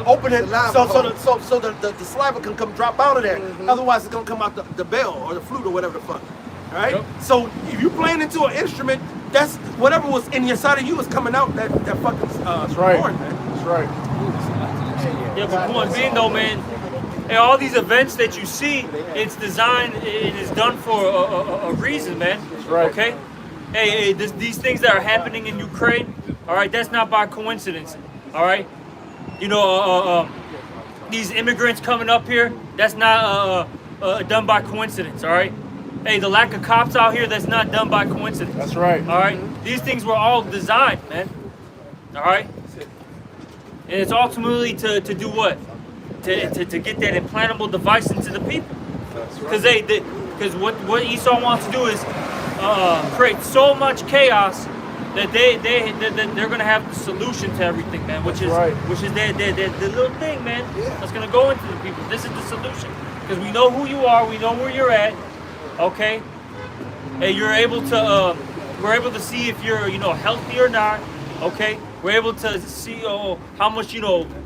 open it so the saliva can come drop out of there. Otherwise, it's gonna come out the bell or the flute or whatever the fuck. All right. Yep. So if you're playing into an instrument that's whatever was in your side of you was coming out that fucking That's right. porn, man. That's right. Yeah, but point being though, man, and all these events that you see, it's designed, it is done for a reason, man. That's right. Okay? Hey, these things that are happening in Ukraine, all right, that's not by coincidence, all right? You know, these immigrants coming up here, that's not done by coincidence, all right? Hey, the lack of cops out here, that's not done by coincidence. That's right. All right? These things were all designed, man. All right? And it's ultimately to do what? To get that implantable device into the people. Because what Esau wants to do is create so much chaos that they're gonna have the solution to everything, man. Which is the little thing, man. That's gonna go into the people. This is the solution because we know who you are, we know where you're at. Okay, and you're able to we're able to see if you're healthy or not. Okay, we're able to see how much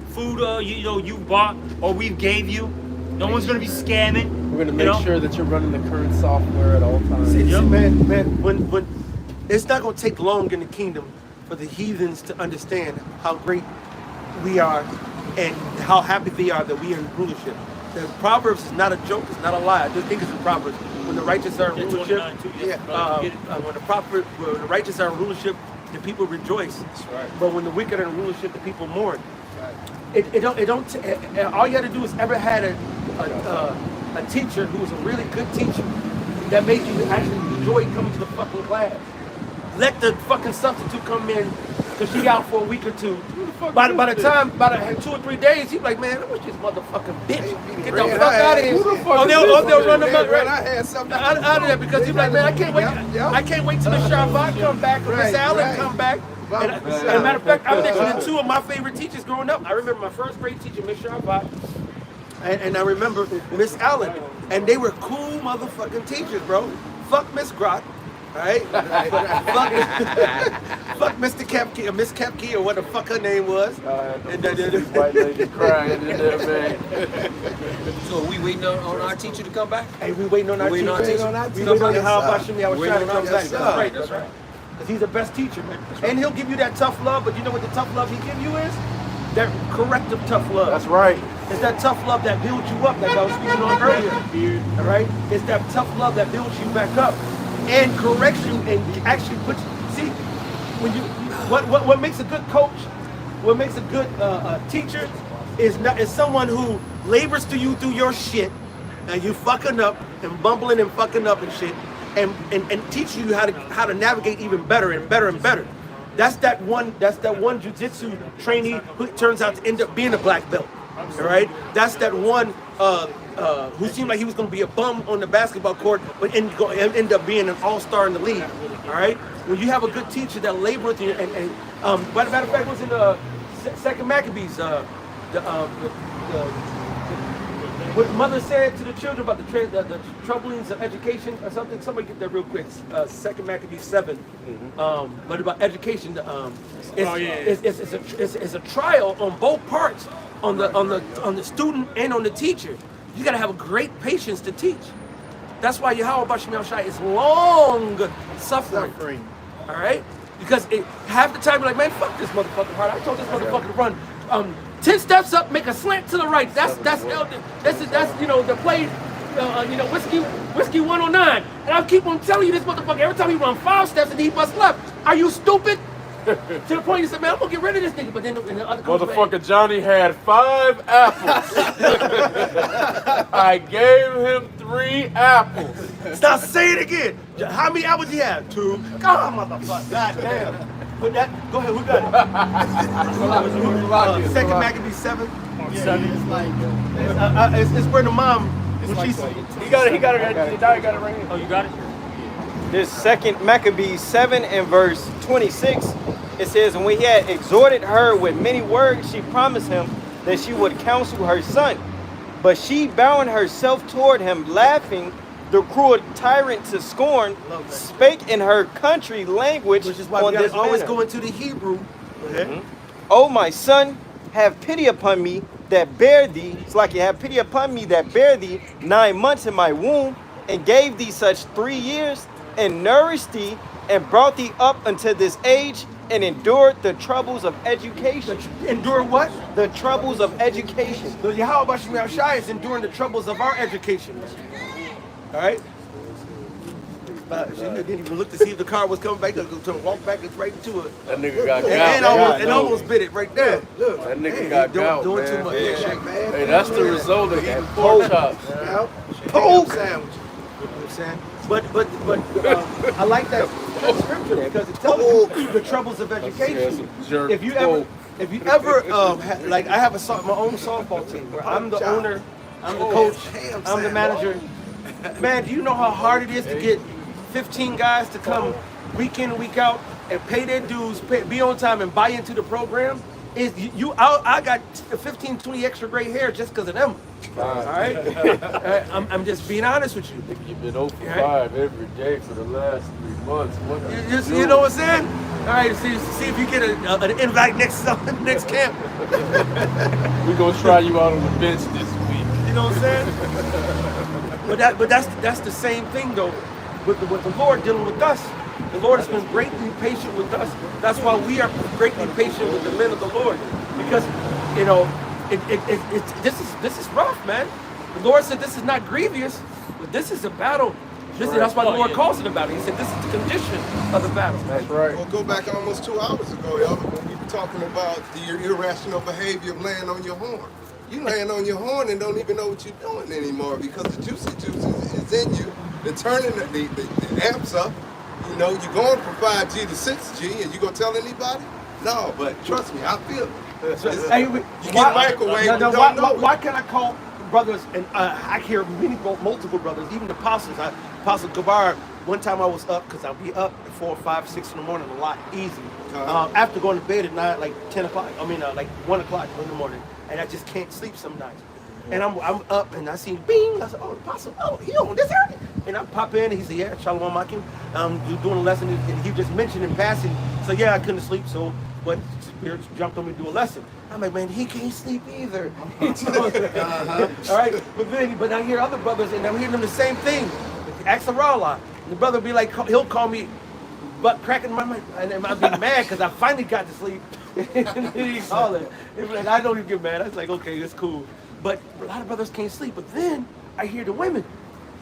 food you bought or we gave you. No one's gonna be scamming. We're gonna make sure that you're running the current software at all times. Man, when it's not gonna take long in the kingdom for the heathens to understand how great we are and how happy they are that we are in rulership. The Proverbs is not a joke, it's not a lie. I just think it's in Proverbs. When the righteous are in rulership, when the righteous are in rulership, the people rejoice. That's right. But when the wicked are in rulership, the people mourn. All you had to do is ever had a teacher who was a really good teacher that made you actually enjoy coming to the fucking class. Let the fucking substitute come in because she out for a week or two. By the time, 2 or 3 days, he's like, man, I wish this motherfucking bitch get the fuck out of here. They'll run them right out of there because he's like, man, I can't wait. I can't wait till Miss Sharvat come back or Miss Allen come back. And as a matter of fact, I mentioned 2 of my favorite teachers growing up. I remember my first grade teacher, Miss Sharvat, and I remember Miss Allen, and they were cool motherfucking teachers, bro. Fuck Miss Grot. Right? Fuck Mr. Kepke or Miss Kepke or what the fuck her name was. White lady crying in there, man. So are we waiting on our teacher to come back? Hey, we waiting on our teacher. We waiting on how about Shimmy? I was trying to come back. That's right. Because he's the best teacher, man. And he'll give you that tough love, but you know what the tough love he give you is? That corrective tough love. That's right. It's that tough love that builds you up, like I was speaking on earlier. All right? It's that tough love that builds you back up and corrects you and actually puts you. See, when you what makes a good coach, what makes a good teacher is someone who labors to you through your shit and you fucking up and bumbling and fucking up and shit and teaching you how to navigate even better and better and better. That's that one jiu-jitsu trainee who turns out to end up being a black belt. All right, that's that one who seemed like he was going to be a bum on the basketball court, but end up being an all-star in the league. All right, when you have a good teacher that labors with you, and matter of fact, it was in the Second Maccabees, what mother said to the children about the troublings of education or something. Somebody get that real quick. Second Maccabees 7. But about education, it's a trial on both parts, on the student and on the teacher. You got to have a great patience to teach. That's why Yahweh Bashim Shai is long suffering. All right, because half the time you're like, man, fuck this motherfucking hard. I told this motherfucker to run 10 steps up, make a slant to the right. That's the play. Whiskey 109. And I keep on telling you this motherfucker every time he run 5 steps and he busts left. Are you stupid? To the point you said, man, I'm gonna get rid of this nigga. But then the other motherfucker Johnny had 5 apples. I gave him 3 apples. Stop saying it again. How many apples do you have? 2. God, motherfucker. God damn. Put that. Go ahead. Who got it? Second Maccabees 7. 7. It's where the mom. He got it. He got it right here. Oh, you got it? This Second Maccabees 7 and verse 26, it says, and when he had exhorted her with many words, she promised him that she would counsel her son. But she, bowing herself toward him, laughing, the cruel tyrant to scorn, spake in her country language. Which is why we gotta always go into the Hebrew. O my son, have pity upon me that bare thee. It's like you have pity upon me that bare thee 9 months in my womb, and gave thee such 3 years, and nourished thee, and brought thee up unto this age, and endured the troubles of education. Endure what? The troubles of education. The Yahweh Bashim Shai is enduring the troubles of our education. All right? She didn't even look to see if the car was coming back. To walk back right into it. That nigga got And gout. almost bit it right there. Look. That nigga got gout, doing man. too much. Yeah. Hey, that's the result of eating pork chops. Pork sandwich. You know what I'm saying? But I like that scripture there because it tells you the troubles of education. If you ever like I have my own softball team where I'm the owner, I'm the coach, I'm the manager. Man, do you know how hard it is to get 15 guys to come week in, week out and pay their dues, be on time and buy into the program? I got 15, 20 extra gray hair just because of them. All right? I'm just being honest with you. You've been 0 for 5 every day for the last 3 months. What you know what I'm saying? All right, see if you get an invite next camp. We're going to try you out on the bench this week. You know what I'm saying? But that's the same thing though with the Lord dealing with us. The Lord has been greatly patient with us. That's why we are greatly patient with the men of the Lord, because you know this is rough, man. The Lord said this is not grievous, but this is a battle. That's why the Lord calls it a battle. He said this is the condition of the battle. That's right. We'll go back almost 2 hours ago, y'all, when we were talking about the irrational behavior of laying on your horn. You laying on your horn and don't even know what you're doing anymore because the juicy juice is in you. They're turning the amps up. You know, you're going from 5G to 6G, and you gonna tell anybody? No, but trust me, I feel it. Hey, You get microwave, you don't know. why can I call brothers, and I hear multiple brothers, even the apostles. Apostle Gabar, one time I was up, because I'll be up at 4, 5, 6 in the morning a lot, easy. After going to bed at night, like 10 o'clock, like 1 o'clock in the morning, and I just can't sleep some nights. And I'm up, and I see bing, I said, oh, Apostle, oh, he on this area? And I pop in, and he said, yeah, Shalom Akim, you're doing a lesson, and he just mentioned in passing, so yeah, I couldn't sleep, so, but Spirit jumped on me to do a lesson. I'm like, man, he can't sleep either. All right, but I hear other brothers, and I'm hearing them the same thing. Ask the Rala. The brother will be like, he'll call me butt cracking my mind, and I'll be mad because I finally got to sleep. And then he call it. Like, I don't even get mad. I was like, okay, it's cool. But a lot of brothers can't sleep. But then I hear the women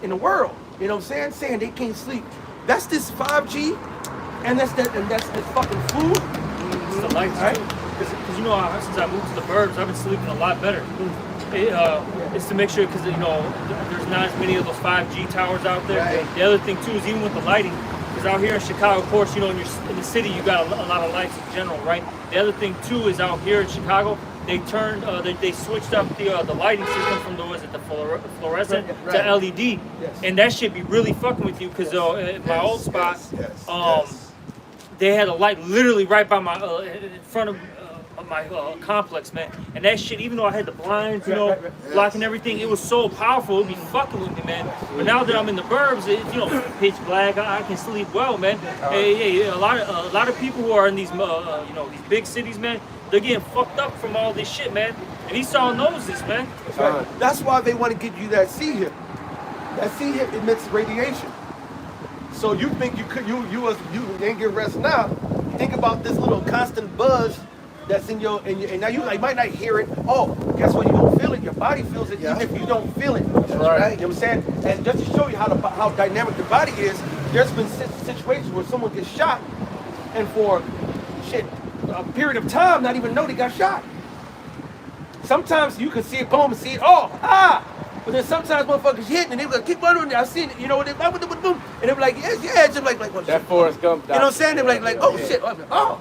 in the world, you know what I'm saying they can't sleep. That's this 5G, and that's this fucking food. It's the lights, right? Because you know, since I moved to the burbs, I've been sleeping a lot better. It's to make sure, because you know, there's not as many of those 5G towers out there. Right. The other thing too is even with the lighting, because out here in Chicago, of course, you know, in the city, you got a lot of lights in general, right? The other thing too is out here in Chicago, they turned, they switched up the lighting system from the fluorescent to LED, yes. And that should be really fucking with you, because at my old spot, they had a light literally right by my in front of my complex, man, and that shit, even though I had the blinds, you know, blocking everything, it was so powerful, it'd be fucking with me, man. But now that I'm in the burbs, you know, pitch black, I can sleep well, man. Hey, a lot of people who are in these, you know, these big cities, man, they're getting fucked up from all this shit, man. And Esau knows this, man. That's why they want to get you that C hip. That C hip emits radiation. So you think you ain't get rest now? Think about this little constant buzz that's in your and now you might not hear it. Oh, guess what? You don't feel it. Your body feels it, even if you don't feel it. That's right. You know what I'm saying? And just to show you how dynamic the body is, there's been situations where someone gets shot, and for a period of time, not even know they got shot. Sometimes you can see it, boom, and see it. But then sometimes motherfuckers hit and they will keep running. I seen it, you know, boom, and they be like, yeah, just like what? That Forrest Gump. You know what I'm saying? They be like, oh shit, oh.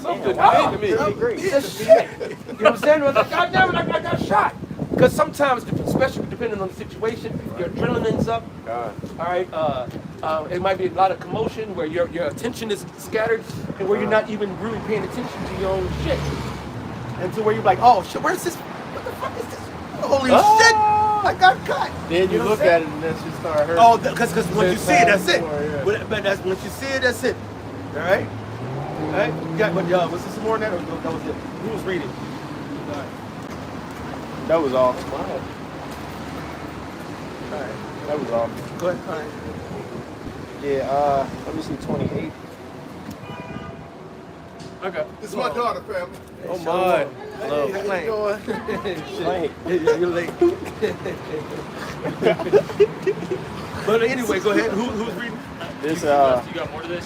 Something to me. It's shit. You know what I'm saying? Like, God damn it, I got shot. Because sometimes, especially depending on the situation, your adrenaline's up. All right. It might be a lot of commotion where your attention is scattered and where you're not even really paying attention to your own shit. And to where you're like, oh shit, where's this? What the fuck is this? Holy shit! I got cut. Then you look at it and that shit start hurting. Oh, because when you see it, that's it. But that's once you see it, that's it. All right. All right. Yeah. But was there some more than that, or that was it? Who was reading? All right. That was all. All right. That was all. Go ahead. All right. Yeah, let me see 28. Okay. This is my daughter, family. Oh my. Hello. You're late. But anyway, go ahead. Who's reading? This you got more to this?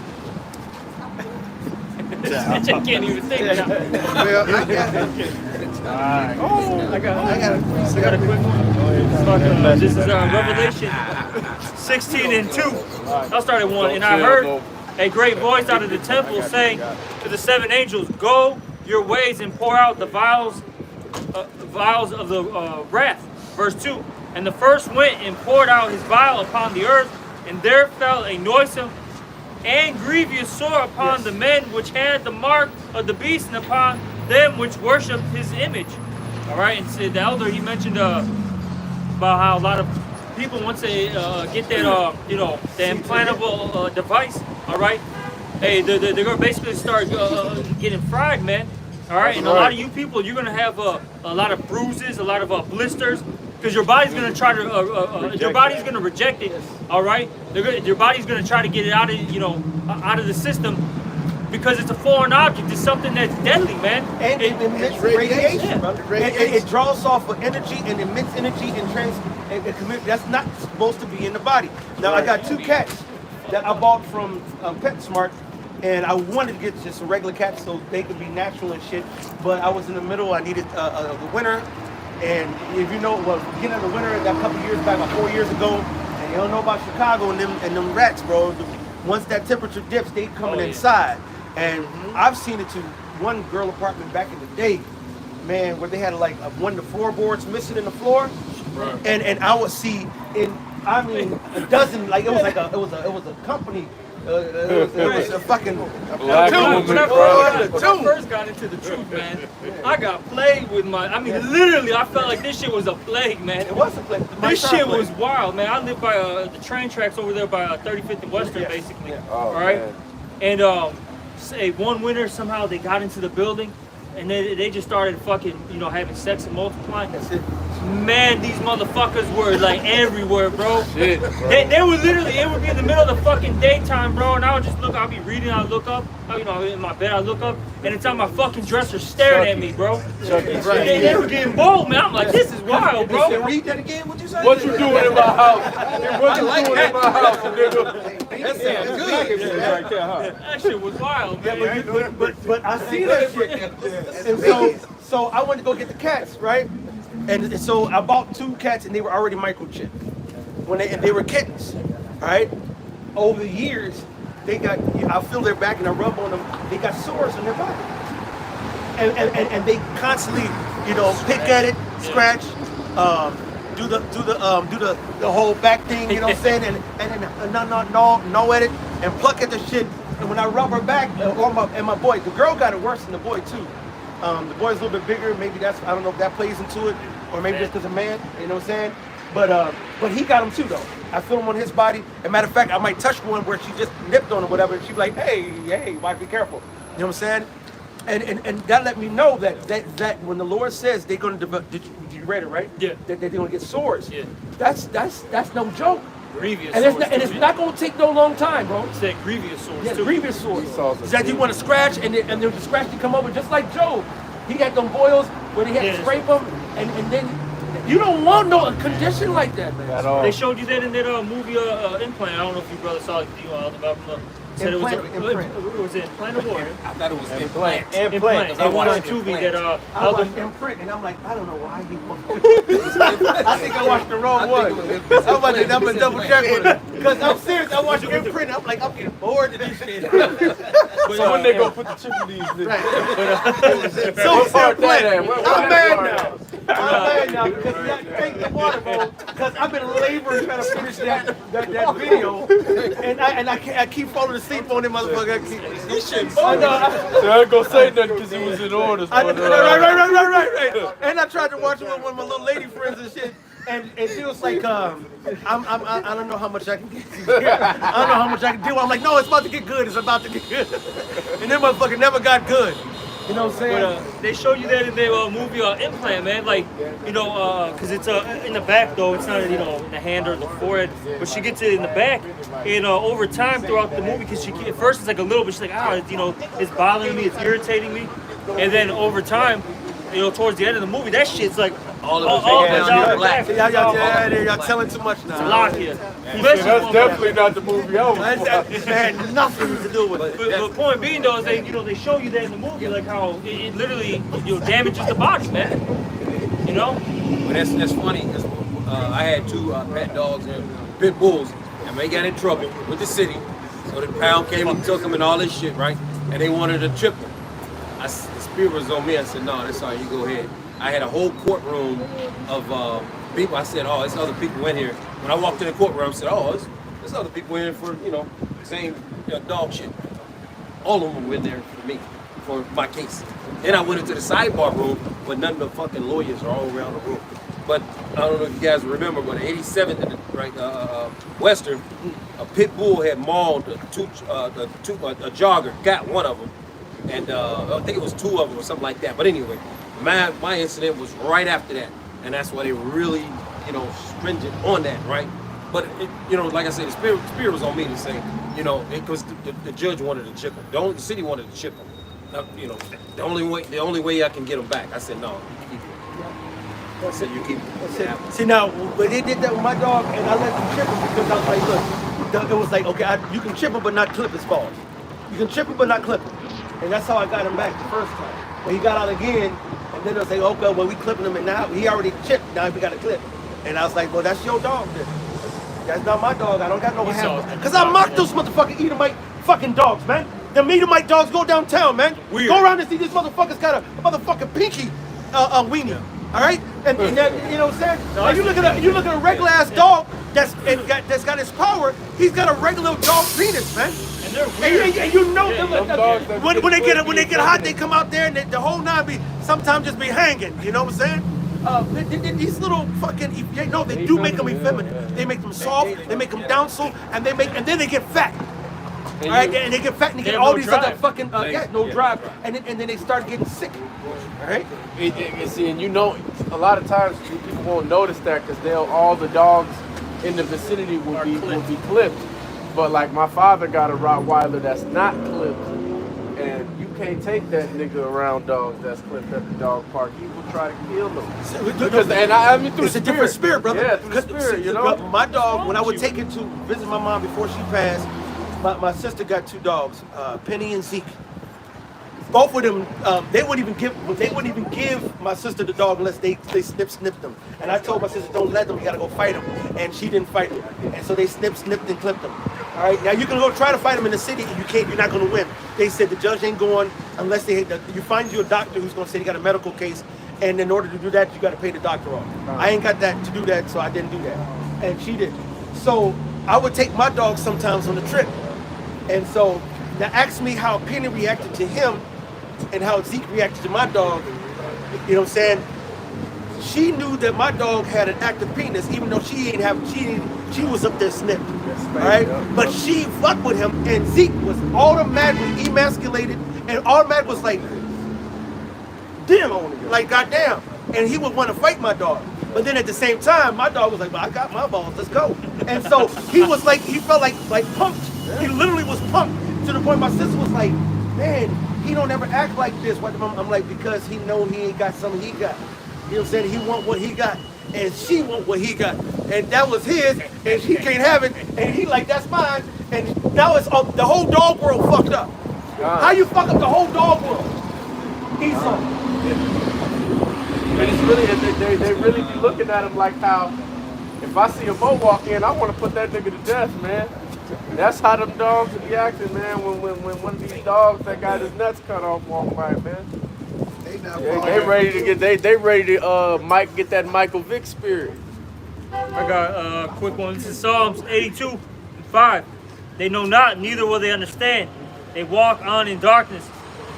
I can't even think now. Well, I got a quick one. This is Revelation 16 and 2. I'll start at 1. And I heard a great voice out of the temple saying to the 7 angels, "Go your ways and pour out the vials of the wrath." Verse 2. And the first went and poured out his vial upon the earth, and there fell a noisome and grievous sore upon the men which had the mark of the beast, and upon them which worshipped his image. All right, and so the elder, he mentioned about how a lot of people, once they get that the implantable device, all right, hey, they're gonna basically start getting fried, man. All right, and a lot of you people, you're gonna have a lot of bruises, a lot of blisters, because your body's gonna try to your body's gonna reject it. All right, your body's gonna try to get it out of out of the system, because it's a foreign object. It's something that's deadly, man. And it emits radiation, brother. It draws off of energy and emits energy and that's not supposed to be in the body. Now, I got 2 cats that I bought from PetSmart, and I wanted to get just some regular cats so they could be natural and shit, but I was in the middle. I needed the winter, and if you know, beginning of the winter, that couple years back, about 4 years ago, and you don't know about Chicago and them rats, bro. Once that temperature dips, they coming inside. And I've seen it to one girl apartment back in the day, man, where they had like 1 to 4 boards missing in the floor, and I would see a dozen, like it was a company. It was a fucking When I first got into the truth, man, I got plagued with literally, I felt like this shit was a plague, man. It was a plague. This shit was wild, man. I live by the train tracks over there by 35th and Western, basically. All right, and one winter somehow they got into the building, and they just started fucking, having sex and multiplying. That's it. Man, these motherfuckers were like everywhere, bro. Shit, bro. They were literally, it would be in the middle of the fucking daytime, bro, and I would just look, I'll be reading, I'll look up, in my bed, I look up, and it's on my fucking dresser staring at me, bro. They were getting bold, man. I'm like, this is wild, bro. Read that again, what'd you say? What you doing in my house? What you doing in my house, nigga? That shit was wild, man. But I see that shit. And so I went to go get the cats, right? And so I bought 2 cats, and they were already microchipped. And they were kittens, right? Over the years, I feel their back and I rub on them. They got sores on their body, and they constantly, pick at it, scratch, do the whole back thing, you know what I'm saying, and then gnaw at it and pluck at the shit. And when I rub her back, my boy, the girl got it worse than the boy too. The boy's a little bit bigger. Maybe I don't know if that plays into it, or maybe just because a man. You know what I'm saying? But he got him too though. I feel him on his body. As a matter of fact, I might touch one where she just nipped on or whatever, and she's like, "Hey, wife, be careful." You know what I'm saying? And that let me know that when the Lord says they're going to develop, did you read it right? Yeah. That they're going to get sores. Yeah. That's no joke. Grievous and sores. It's not going to take no long time, bro. It's that grievous sores. Yeah, too. grievous sores. Is that you want to scratch and there's a scratch to come over, just like Job. He had them boils where he had to scrape them, and then you don't want no condition like that, man. At all. They showed you that in that movie Implant. I don't know if you brother saw it. Said it was implantable. I thought it was implant. Implant. They watched a movie that I watched Imprint, and I'm like, I don't know why he. I think I watched the wrong one. I'm about to double check with it. Because I'm serious, I watched Imprint, I'm like, I'm getting bored of this shit. So when they go put the chip in these niggas? So part that at? I'm mad now. I'm mad now because you got to take the water, bro. Because I've been laboring trying to finish that video, and I keep falling asleep on it, motherfucker. This shit. I ain't gonna say nothing because it was in order. Right. And I tried to watch it with one of my little lady friends and shit. And it feels like I don't know how much I can get. I don't know how much I can do. I'm like, no, it's about to get good. It's about to get good. And then motherfucker never got good. You know what I'm saying? But they show you that in the movie Implant, man. Like, you know, because it's in the back, though. It's not, you know, in the hand or the forehead. But she gets it in the back. And over time throughout the movie, because at first it's like a little bit, she's like, you know, it's bothering me, it's irritating me. And then over time, you know, towards the end of the movie, that shit's like All all of us the down down black. black. Y'all telling too much It's now. lock here. That's definitely not the movie over. That had nothing to do with it. But the point being though is they, you know, they show you that in the movie, like how it literally, you know, damages the body, man. You know? But that's funny. I had two pet dogs and pit bulls, and they got in trouble with the city. So the pound came and took them and all this shit, right? And they wanted to trip them. The spirit was on me. I said, no, that's all right, you go ahead. I had a whole courtroom of people. I said, oh, there's other people in here. When I walked in the courtroom, I said, oh, there's other people in here for, you know, same dog shit. All of them were in there for me, for my case. Then I went into the sidebar room, but none of the fucking lawyers are all around the room. But I don't know if you guys remember, but 87th in the Western, a pit bull had mauled a jogger, got one of them, and I think it was two of them or something like that. But anyway, my incident was right after that, and that's why they were really, you know, stringent on that, right? But you know, like I said, the spirit was on me to say, you know, because the judge wanted to chip him, the city wanted to chip him. You know, the only way I can get him back. I said no, you keep it. I said you keep it. See now, but they did that with my dog, and I let them chip him because I was like, look, it was like, okay, you can chip him but not clip his balls. You can chip him but not clip him, and that's how I got him back the first time. But he got out again, and then they'll say, okay, well we clipping him, and now he already chipped. Now we got to clip. And I was like, well, that's your dog then. That's not my dog. I don't got no handle. Because I mock those motherfucking Edomite fucking dogs, man. Them Edomite dogs go downtown, man. Weird. Go around and see this motherfucker's got a motherfucking pinky weenie. All right? And that, you know what I'm saying? Now you look at a regular ass dog that's got his power, he's got a regular dog penis, man. And they're weird. And you know Them them, dogs that when they really get hot, they come out there and the whole nine be sometimes just be hanging. You know what I'm saying? These little fucking, they do make them effeminate. They make them soft, they make them downsole, and then they get fat. All right, and they get fat and they get all these other fucking no drive, and then they start getting sick. All right. See, and you know, a lot of times people won't notice that because all the dogs in the vicinity will be clipped. But like my father got a Rottweiler that's not clipped, and you can't take that nigga around dogs that's clipped at the dog park. He will try to kill them. Because, and I mean, through It's the a different spirit, brother. Yeah, through the spirit, you know. My dog, when I would take it to visit my mom before she passed, my sister got two dogs, Penny and Zeke. Both of them, they wouldn't even give my sister the dog unless they snipped them. And I told my sister, don't let them, you gotta go fight them. And she didn't fight them. And so they snipped and clipped them. All right, now you can go try to fight them in the city, and you're not gonna win. They said the judge ain't going unless you find you a doctor who's gonna say you got a medical case, and in order to do that, you gotta pay the doctor off. I ain't got that to do that, so I didn't do that. And she did. So I would take my dog sometimes on the trip. And so now ask me how Penny reacted to him and how Zeke reacted to my dog. You know what I'm saying? She knew that my dog had an active penis, even though she was up there snipped. All right? But she fucked with him, and Zeke was automatically emasculated and automatically was like, damn, like goddamn. And he would want to fight my dog. But then at the same time, my dog was like, well, I got my balls, let's go. And so he felt like punked. He literally was punked to the point my sister was like, man, he don't ever act like this. I'm like, because he know he ain't got something he got. You know what I'm saying? He want what he got, and she want what he got. And that was his, and he can't have it, and he like, that's mine. And now it's the whole dog world fucked up. How you fuck up the whole dog world? Esau. And it's really, they really be looking at him like how, if I see a Mo walk in, I want to put that nigga to death, man. That's how them dogs be acting, man. When one of these dogs that got his nuts cut off walk by, man. They ready to Mike get that Michael Vick spirit. I got a quick one. This is Psalms 82:5. They know not, neither will they understand. They walk on in darkness.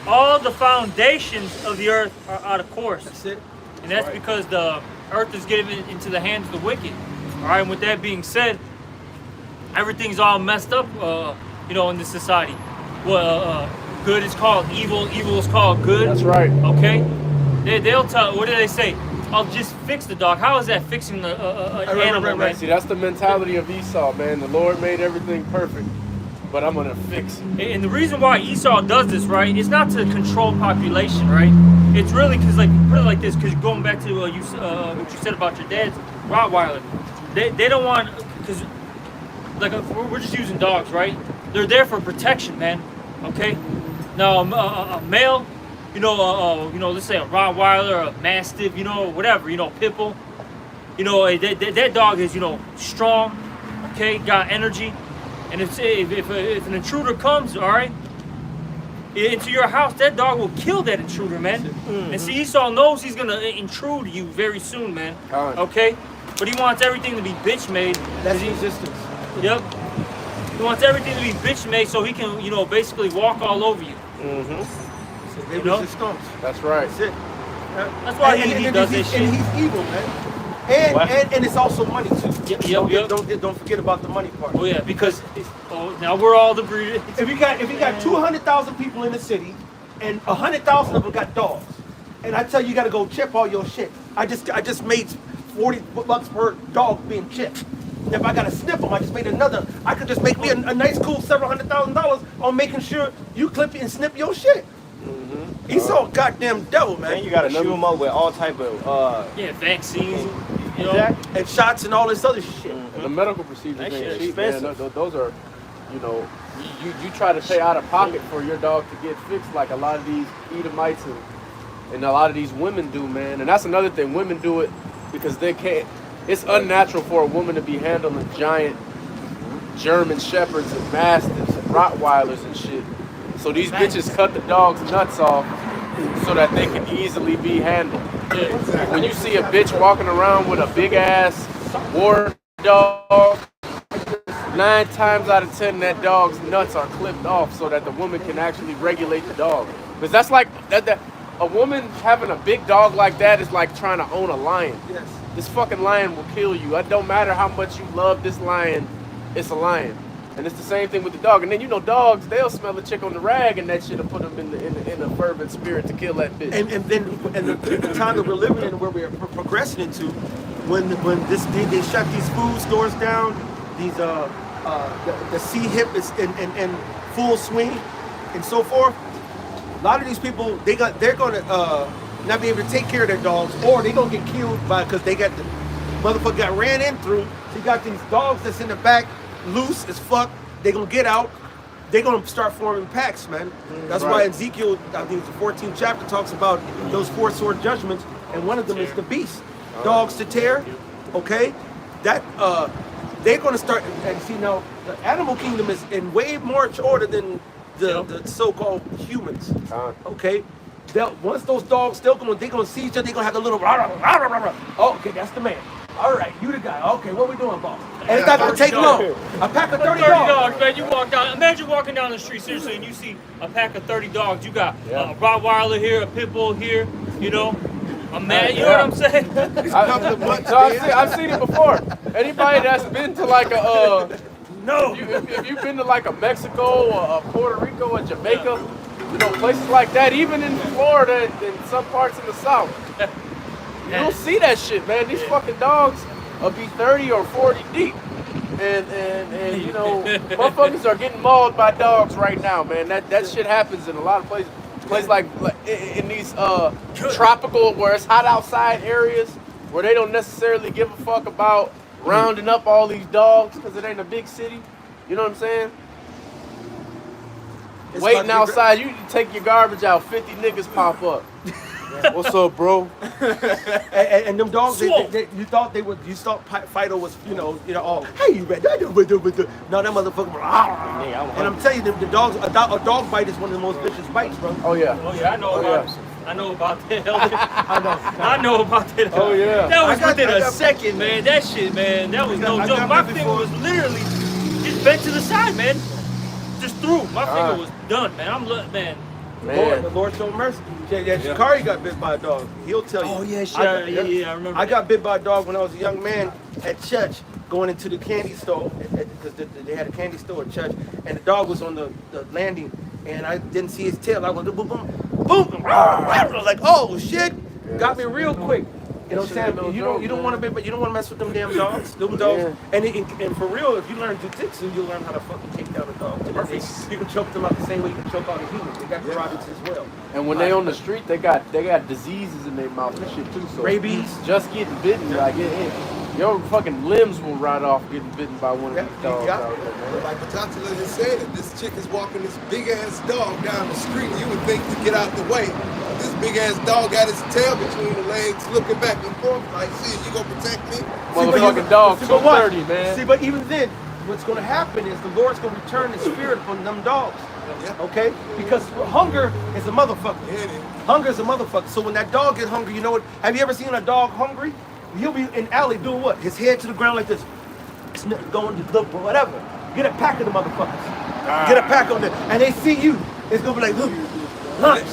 All the foundations of the earth are out of course. That's it. And that's because the earth is given into the hands of the wicked. All right, and with that being said, everything's all messed up, in this society. Well, Good is called evil. Evil is called good. That's right. Okay. They'll tell. What do they say? I'll just fix the dog. How is that fixing the animal, man? See, that's the mentality of Esau, man. The Lord made everything perfect, but I'm gonna fix it. And the reason why Esau does this, right, it's not to control population, right? It's really because, like, put it like this, because going back to what you said about your dad's Rottweiler, they don't want, because, like, we're just using dogs, right? They're there for protection, man. Okay. Now, a male, let's say a Rottweiler, a Mastiff, whatever, pit bull, that dog is, strong, okay, got energy. And if an intruder comes, all right, into your house, that dog will kill that intruder, man. And see, Esau knows he's gonna intrude you very soon, man. Okay, but he wants everything to be bitch made. That's resistance. Yep. He wants everything to be bitch made so he can, basically walk all over you. They resistance. That's right. That's it. That's why he does this shit. And he's evil, man. And it's also money too. Yep. Don't forget about the money part. Oh yeah, because now we're all the breed. If you got 200,000 people in the city, and 100,000 of them got dogs, and I tell you, you got to go chip all your shit. I just made $40 per dog being chipped. And if I got to snip them, I just made another. I could just make me a nice, cool $several $100,000 on making sure you clip it and snip your shit. He's so goddamn devil, man. And you gotta shoot them up with all type of vaccines, and shots and all this other shit. And the medical procedures That shit ain't cheap, expensive. man. Those are, you try to pay out of pocket for your dog to get fixed, like a lot of these Edomites and a lot of these women do, man. And that's another thing. Women do it because they can't. It's unnatural for a woman to be handling giant German Shepherds and Mastiffs and Rottweilers and shit. So these bitches cut the dog's nuts off so that they can easily be handled. When you see a bitch walking around with a big ass war dog, 9 times out of 10 that dog's nuts are clipped off so that the woman can actually regulate the dog. Because that's like that a woman having a big dog like that is like trying to own a lion. Yes. This fucking lion will kill you. It don't matter how much you love this lion, it's a lion. And it's the same thing with the dog. And then dogs, they'll smell a chick on the rag and that shit'll put them in a fervent spirit to kill that bitch. And the time that we're living in, where we're progressing into, when they shut these food stores down, these the C-hip is in full swing, and so forth. A lot of these people, they're gonna not be able to take care of their dogs, or they're gonna get killed because they got the motherfucker got ran in through. So you got these dogs that's in the back, loose as fuck. They gonna get out. They gonna start forming packs, man. That's why Ezekiel, I think it's the 14th chapter, talks about those 4 sword judgments, and one of them is the beast, dogs to tear. Okay, that they're gonna start. And see now, the animal kingdom is in way more order than the so-called humans. Okay. Once those dogs they're gonna see each other. They're gonna have a little rah, rah, rah, rah, rah. Oh, okay, that's the man. All right, you the guy. Okay, what we doing, boss? And it's not gonna take long. A pack of 30 dogs. Man. You walk down. Imagine walking down the street seriously, and you see a pack of 30 dogs. You got a Rottweiler here, a pit bull here. A man. You know what I'm saying? I've seen it before. Anybody that's been to like a no. If you've been to like a Mexico or a Puerto Rico or Jamaica, places like that, even in Florida and some parts in the South. You don't see that shit, man. These fucking dogs will be 30 or 40 deep. And motherfuckers are getting mauled by dogs right now, man. That shit happens in a lot of places. Places like in these tropical, where it's hot outside areas, where they don't necessarily give a fuck about rounding up all these dogs because it ain't a big city. You know what I'm saying? Waiting outside, you take your garbage out, 50 niggas pop up. What's up, bro? and them dogs, you thought Fido was, all, hey, you ready? No, that motherfucker, and I'm telling you, the dogs, a dog bite is one of the most vicious bites, bro. Oh, yeah. I know about it. I know about that. I know about that. Oh, yeah. That was within a second, man. That shit, man. That was no joke. My finger was literally just bent to the side, man. Just through. My finger was done, man. Man. The Lord showed mercy. Shikari got bit by a dog. He'll tell you. Oh, yeah, I remember. I got bit by a dog when I was a young man at church, going into the candy store, because they had a candy store at church, and the dog was on the landing, and I didn't see his tail. I went boom, boom, boom, boom. I was like, oh shit, got me real quick. You know what I'm saying? You don't want to mess with them damn dogs. Them dogs. And for real, if you learn jujitsu, you'll learn how to fucking take down a dog. You can choke them out the same way you can choke out a human. They got karates as well. And when they on the street, they got diseases in their mouth and shit too. So rabies. Just getting bitten, like your fucking limbs will ride off getting bitten by one of these dogs out there, man. Like Patantula just said, if this chick is walking this big ass dog down the street, you would think to get out the way. This big ass dog got his tail between the legs, looking back and forth, like, see, you gonna protect me? Motherfucking dog, 230, man. See, but even then, what's gonna happen is the Lord's gonna return the spirit upon them dogs. Yeah. Okay? Because hunger is a motherfucker. Yeah, it is. Hunger is a motherfucker. So when that dog get hungry, you know what? Have you ever seen a dog hungry? He'll be in alley doing what? His head to the ground like this. Going to look for whatever. Get a pack of the motherfuckers. Get a pack of them. And they see you. It's gonna be like, look, lunch.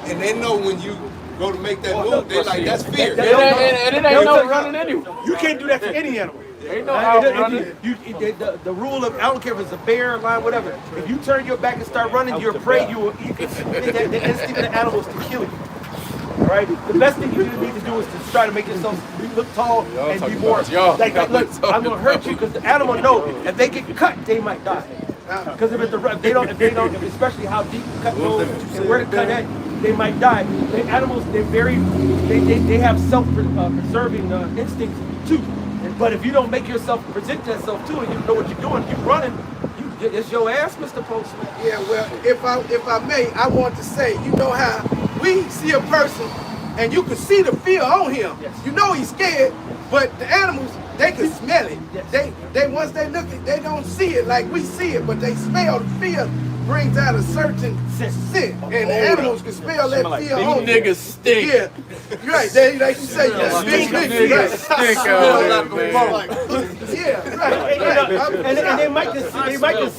And they know when you go to make that move, they like, that's fear. And it ain't no running anyway. You can't do that to any animal. Ain't no out running. The rule of, I don't care if it's a bear, a lion, whatever. If you turn your back and start running, you're afraid you will. The instinct of the animal is to kill you. All right. The best thing you need to do is to try to make yourself look tall and be more. Like, look, I'm gonna hurt you because the animal know if they get cut, they might die. Because if they don't, especially how deep the cut goes and where the cut at, they might die. The animals, they have self-preserving instincts too. But if you don't make yourself present yourself too, and you know what you're doing, you're running. It's your ass, Mr. Postman. Yeah, well, if I may, I want to say, you know how we see a person and you can see the fear on him. Yes. You know he's scared, but the animals, they can smell it. Yes. They once they look at, they don't see it like we see it, but they smell the fear. Brings out a certain scent, and the animals can smell that fear on These niggas stink. Yeah, right. They like you say, These stink. niggas stink out here, man. Yeah, right. And they might just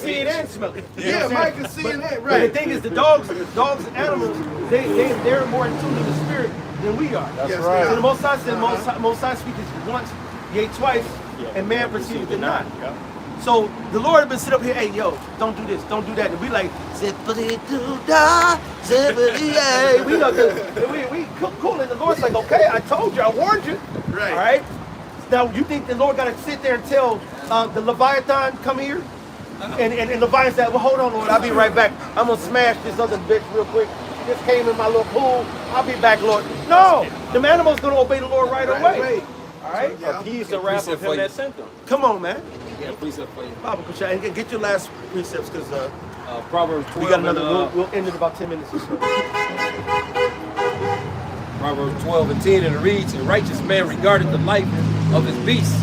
see it and smell it. You know Yeah, what I'm Mike saying? can see that, But right. the thing is, the dogs and animals, they're more in tune to the spirit than we are. That's right. So the Most High said, Most High speaketh once, yea twice, and man perceiveth it not. So the Lord has been sitting up here, hey, yo, don't do this, don't do that. And we like, zippity-doo-dah, zippity-yay. We cool, and the Lord's like, okay, I told you, I warned you. Right. All right? Now, you think the Lord got to sit there and tell the Leviathan, come here? And Leviathan said, well, hold on, Lord, I'll be right back. I'm going to smash this other bitch real quick. She just came in my little pool. I'll be back, Lord. No, the animal's going to obey the Lord right away. All right? He's the wrath of him that sent them. Come on, man. Yeah, precept for you. Bible, and get your last precepts, because Proverbs 12. we got another. We'll end in about 10 minutes or so. Proverbs 12 and 10, and it reads, "A righteous man regardeth the life of his beasts,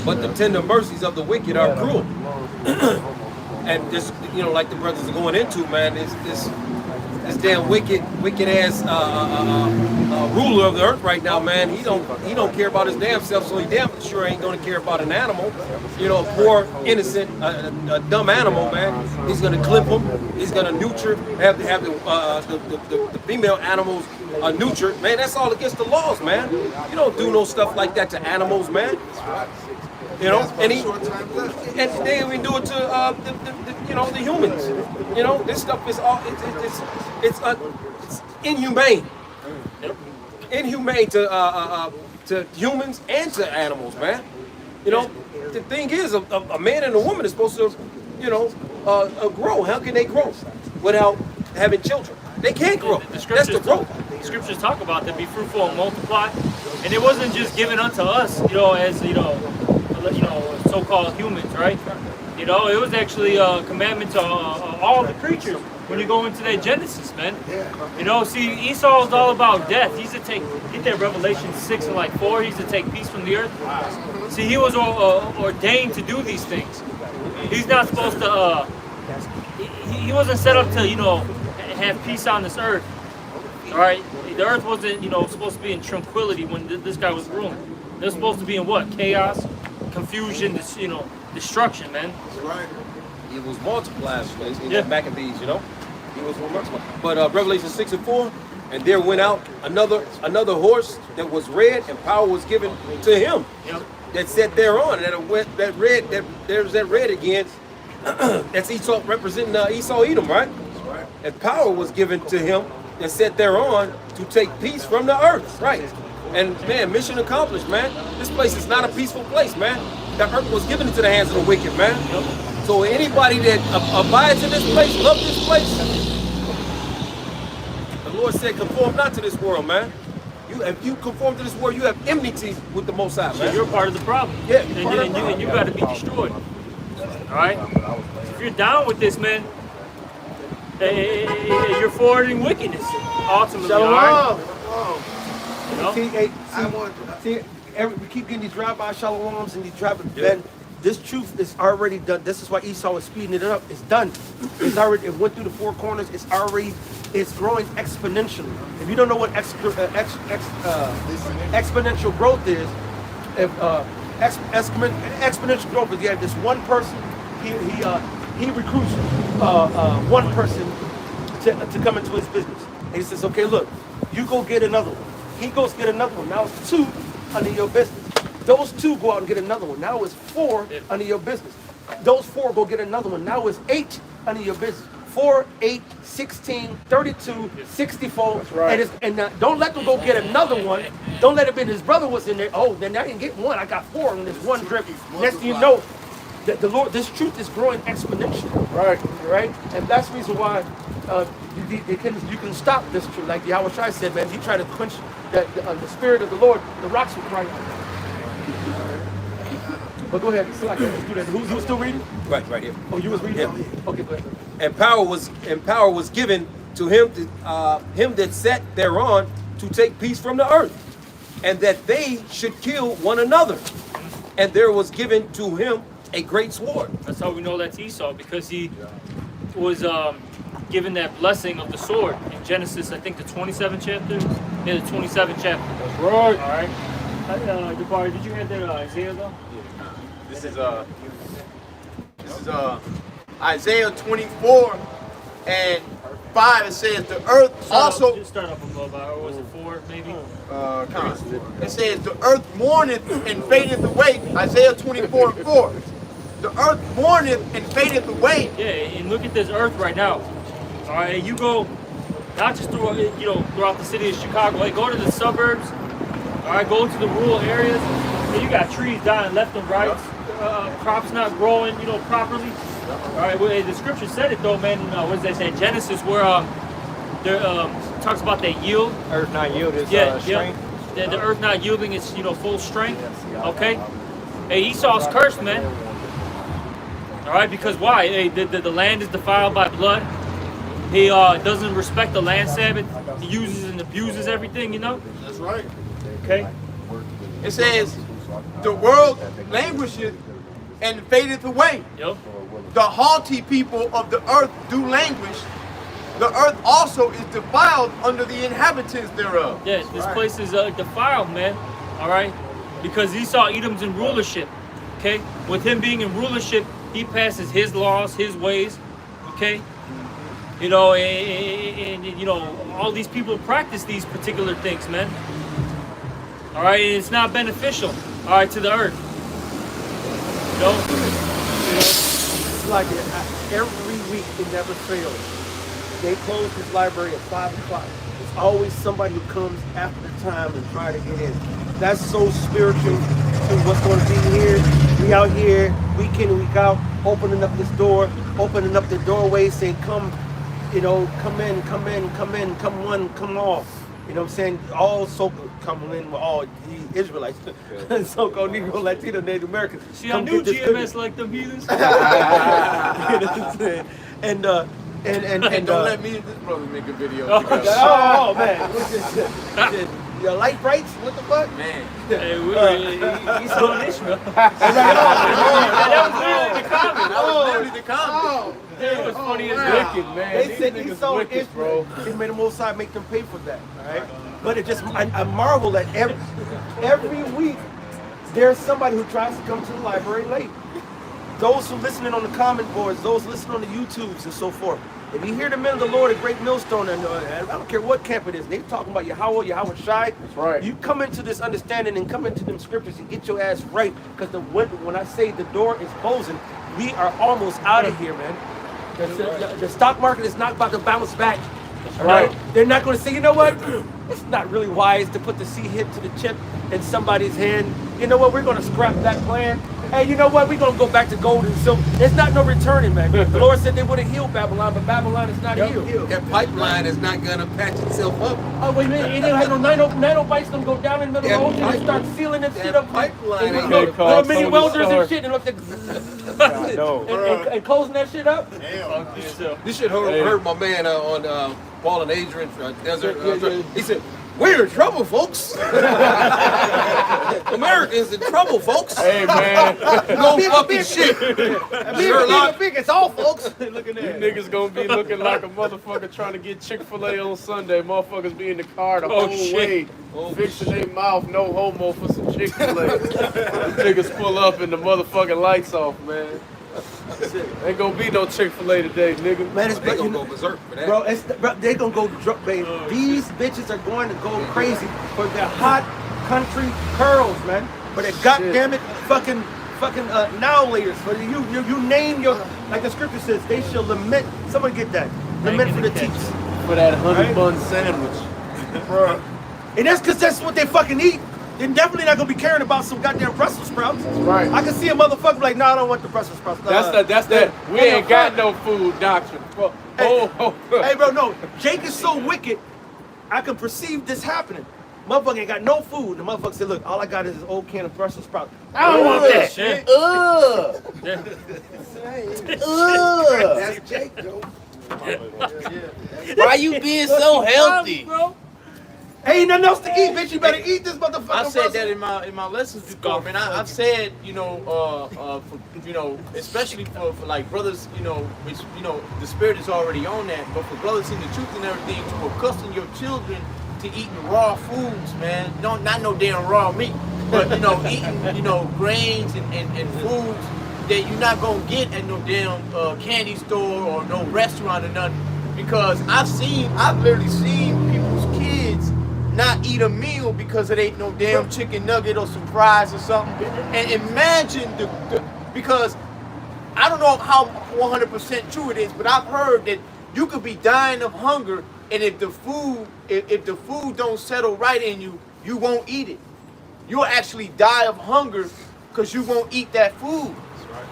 but the tender mercies of the wicked are cruel." And this, like the brothers are going into, man, this damn wicked ass ruler of the earth right now, man. He don't care about his damn self, so he damn sure ain't gonna care about an animal. A poor, innocent, a dumb animal, man. He's gonna clip him. He's gonna neuter, have the female animals neutered. Man, that's all against the laws, man. You don't do no stuff like that to animals, man. And they even do it to the humans. This stuff is all it's inhumane. Inhumane to humans and to animals, man. The thing is, a man and a woman is supposed to, grow. How can they grow without having children? They can't grow. That's the growth. The scriptures talk about that, be fruitful and multiply, and it wasn't just given unto us, as so-called humans, right? It was actually a commandment to all the creatures. When you go into that Genesis, man, see, Esau is all about death. He's to get that Revelation 6 and 4. He's to take peace from the earth. See, he was ordained to do these things. He's not supposed to. He wasn't set up to have peace on this earth. All right, the earth wasn't supposed to be in tranquility when this guy was ruling. It was supposed to be in what? Chaos, confusion, destruction, man. That's right. It was multiplied in the Maccabees, He was multiplied. But Revelation 6 and 4, and there went out another horse that was red, and power was given to him. That sat thereon, there's that red again. That's Esau representing Esau Edom, right? That's right. and power was given to him and set thereon to take peace from the earth. Right. And man, mission accomplished, man. This place is not a peaceful place, man. The earth was given into the hands of the wicked, man. So anybody that abides in this place, love this place, the Lord said, conform not to this world, man. If you conform to this world, you have enmity with the Most High, So man. you're part of the problem. Yeah, and you got to be destroyed. All right. If you're down with this, man, you're forwarding wickedness. Ultimately, all right. You know? We keep getting these drive-by shalawams and these drive-by. Man, this truth is already done. This is why Esau is speeding it up. It's done. It's already. It went through the four corners. It's already. It's growing exponentially. If you don't know what exponential growth is, if exponential growth is, you have this one person. He recruits one person to come into his business. And he says, okay, look, you go get another one. He goes get another one. Now it's 2 under your business. Those 2 go out and get another one. Now it's 4 under your business. Those 4 go get another one. Now it's 8 under your business. 4, 8, 16, 32, 64. That's right. And don't let them go get another one. Don't let it be his brother was in there. Oh, then I didn't get 1. I got 4 on this one drip. Next thing you know, that the Lord, this truth is growing exponentially. Right? And that's the reason why you can stop this truth. Like Yahweh Shai said, man, if you try to quench the spirit of the Lord, the rocks will cry out. But go ahead, let's do that. Who's still reading? Right here. Oh, you was reading? Yeah. Okay, go ahead. And power was given to him that sat thereon to take peace from the earth, and that they should kill one another. And there was given to him a great sword. That's how we know that's Esau, because he was given that blessing of the sword in Genesis, I think the 27th chapter. Yeah, the 27th chapter. That's right. All right. Jabari, did you have that Isaiah though? This is Isaiah 24 and 5. It says the earth also. Just start up above, or was it 4 maybe? It says the earth mourneth and fadeth away. Isaiah 24 and 4. The earth mourneth and fadeth away. Yeah, and look at this earth right now. All right, you go not just throughout the city of Chicago. Like, go to the suburbs. All right, go to the rural areas. And you got trees dying left and right. Crops not growing, properly. All right, well, the scripture said it though, man. What does that say? Genesis, where there talks about that yield. Earth not yield is strength. The earth not yielding its full strength. Okay. Hey, Esau's cursed, man. All right, because why? Hey, the land is defiled by blood. He doesn't respect the land Sabbath. He uses and abuses everything. That's right. Okay. It says the world languisheth and fadeth away. Yep. The haughty people of the earth do languish. The earth also is defiled under the inhabitants thereof. Yeah, this place is defiled, man. All right, because Esau Edom's in rulership. Okay, with him being in rulership, he passes his laws, his ways. Okay, and all these people practice these particular things, man. All right, and it's not beneficial. All right, to the earth. It's like every week it never fails. They close this library at 5 o'clock. There's always somebody who comes after the time and try to get in. That's so spiritual to what's going to be here. We out here week in and week out, opening up this door, opening up the doorway, saying, come in, come one, come all. You know what I'm saying? All so-called coming in with all the Israelites, so-called Negro, Latino, Native Americans. See, I knew GMS like them heathens. You know what I'm saying? And don't let me and this brother make a video. oh man, your light brights? What the fuck? Man. Hey, he's on Ishmael. That was literally the comment. It was funny as Wicked, man. They These said niggas Esau wicked, is bro. They made the Most High make them pay for that, all right? But it just, I marvel at every week there's somebody who tries to come to the library late. Those who listening on the comment boards, those listening on the YouTubes and so forth. If you hear the men of the Lord at Great Millstone, and I don't care what camp it is, they talking about Yahweh Shai. That's right. You come into this understanding and come into them scriptures and get your ass right. Because when I say the door is closing, we are almost out of here, man. The stock market is not about to bounce back. All right? They're not going to say, you know what? It's not really wise to put the C hit to the chip in somebody's hand. You know what? We're going to scrap that plan. Hey, you know what? We're going to go back to gold and silver. There's not no returning, man. The Lord said they would have healed Babylon, but Babylon is not healed. That pipeline is not gonna patch itself up. Oh, wait a minute. It didn't have no nanobites. Them go down in the middle of the ocean and start sealing that shit up. Pipeline ain't Little mini welders and shit and look like No. and closing that shit up. This shit hurt my man on Paul and Adrian Desert. He said, "We're in trouble, folks. Americans in trouble, folks. Hey man, No fucking shit. Sherlock. It's all, folks. you niggas gonna be looking like a motherfucker trying to get Chick-fil-A on Sunday. Motherfuckers be in the car the whole way, fixing their mouth, no homo for some Chick-fil-A. Niggas pull up and the motherfucking lights off, man. Ain't gonna be no Chick-fil-A today, nigga. Man, it's They gonna go berserk for that. bro, they gonna go drunk, baby. These bitches are going to go crazy for their hot country curls, man. For their goddamn it fucking now layers. For you name your, like the scripture says, they shall lament. Someone get that. Lament for the teats. For that honey bun sandwich. Bro. And that's because that's what they fucking eat. They're definitely not gonna be caring about some goddamn Brussels sprouts. That's right. I can see a motherfucker like, no, I don't want the Brussels sprouts. That's that. We ain't got no food doctrine. Bro. Hey, bro, no. Jake is so wicked, I can perceive this happening. Motherfucker ain't got no food. The motherfucker said, look, all I got is this old can of Brussels sprouts. I don't want that shit. That's Jake, Joe. Why you being so healthy? Bro. Ain't nothing else to eat, bitch. You better eat this motherfucker. I said that in my lessons before, man. I've said, especially for like brothers, which the spirit is already on that, but for brothers in the truth and everything, to accustom your children to eating raw foods, man. Not no damn raw meat, but eating grains and foods that you're not gonna get at no damn candy store or no restaurant or nothing. Because I've literally seen people's kids not eat a meal because it ain't no damn chicken nugget or some fries or something. And imagine because I don't know how 100% true it is, but I've heard that you could be dying of hunger, and if the food don't settle right in you, you won't eat it. You'll actually die of hunger because you won't eat that food.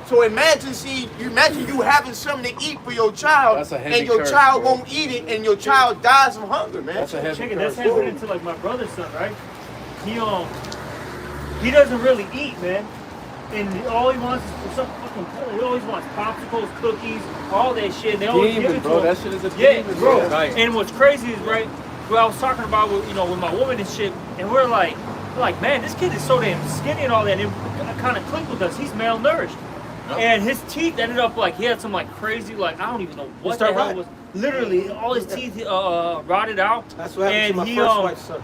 So imagine you having something to eat for your child, and your child won't eat it, and your child dies of hunger, man. That's happening to like my brother's son, right? He doesn't really eat, man, and all he wants is some fucking. He always wants popsicles, cookies, all that shit. And they always give it to him. That shit is a demon, bro. Nice. And what's crazy is right. What I was talking about with my woman and shit, and we're like, man, this kid is so damn skinny and all that. And it kind of clicked with us. He's malnourished. And his teeth ended up like he had some like crazy I don't even know what the hell it was. Literally, all his teeth rotted out. That's what happened to my first wife's son.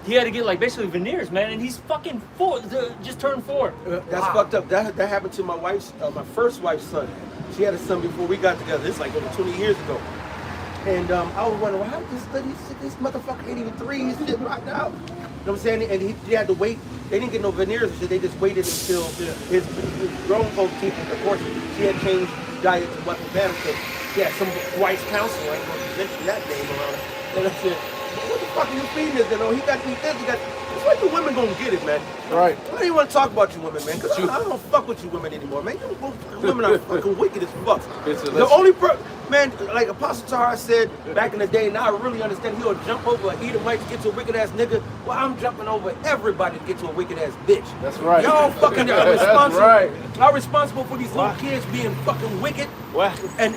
He had to get like basically veneers, man, and he's fucking 4, just turned 4. That's fucked up. That happened to my first wife's son. She had a son before we got together. It's like over 20 years ago. And I was wondering, how this motherfucker ain't even 3, he's sitting right now. You know what I'm saying? And he had to wait. They didn't get no veneers and shit. They just waited until his grown folk teeth. Of course, she had changed diet to what was better. So she had some wife's counselor. I ain't going to mention that name around. And I said, what the fuck are you feeding this? He got to eat this. It's like the women gonna get it, man. Right. I don't even want to talk about you women, man, because I don't fuck with you women anymore, man. You women are fucking wicked as fuck. The only man, like Apostle Tahar said back in the day, now I really understand he'll jump over an Edomite to get to a wicked ass nigga. Well, I'm jumping over everybody to get to a wicked ass bitch. That's right. Y'all fucking are responsible. Right. Are responsible for these little kids being fucking wicked. What? And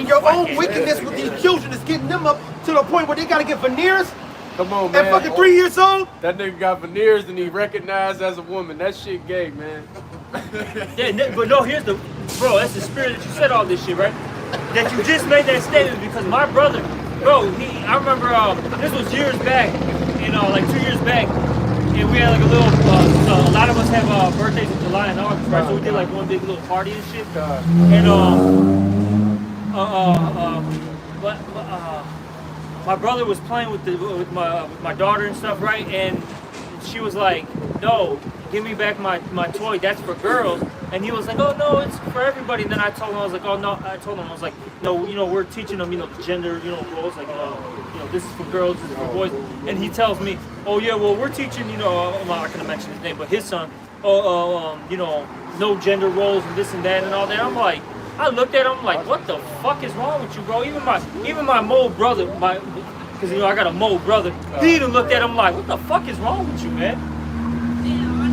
your own wickedness with these children is getting them up to the point where they gotta get veneers. Come on, man. At fucking 3 years old? That nigga got veneers and he recognized as a woman. That shit gay, man. Yeah, but no, that's the spirit that you said all this shit, right? That you just made that statement because my brother, I remember this was years back, like 2 years back, and we had like a little, a lot of us have birthdays in July and August, right? So we did like one big little party and shit. My brother was playing with my daughter and stuff, right? And she was like, "No, give me back my toy. That's for girls." And he was like, oh no, it's for everybody. And then I told him, I was like, oh no, I told him, I was like, no, we're teaching them, the gender, roles, like, this is for girls, this is for boys. And he tells me, oh yeah, well, we're teaching, I'm not gonna mention his name, but his son, no gender roles and this and that and all that. I'm like, I looked at him like, what the fuck is wrong with you, bro? Even my mole brother, because I got a mole brother, he even looked at him like, what the fuck is wrong with you, man?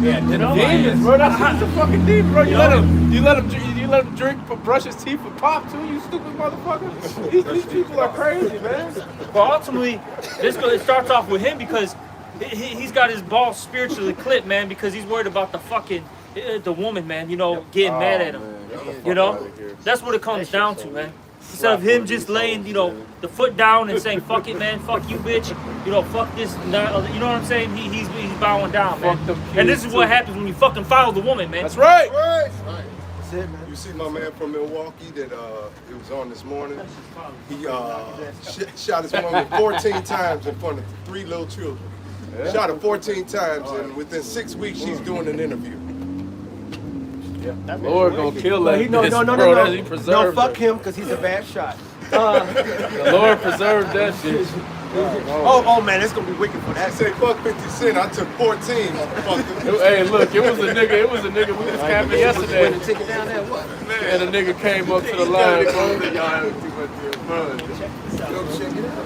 Yeah, demons, bro. That's a fucking demon, bro. You let him drink for brush his teeth for pop too. You stupid motherfucker. These people are crazy, man. But ultimately, it starts off with him because he's got his balls spiritually clipped, man. Because he's worried about the woman, man. Getting mad at him. That's what it comes down to, man. Instead of him just laying, the foot down and saying, fuck it, man, fuck you, bitch, fuck this, you know what I'm saying? He's bowing down, man. And this is what happens when you fucking follow the woman, man. That's right. That's it, man. You see my man from Milwaukee that it was on this morning? He shot his woman 14 times in front of 3 little children. Yeah. Shot her 14 times, and within 6 weeks, she's doing an interview. Lord gonna kill that bitch, no. He preserved fuck her. him, because he's a bad shot. The Lord preserved that bitch. Oh man, it's gonna be wicked for that. He said, fuck 50 Cent, I took 14. Hey, look, it was a nigga we was camping yesterday. Take it down there, what? And a nigga came up to the line, bro. Y'all having too much fun. Go check it out.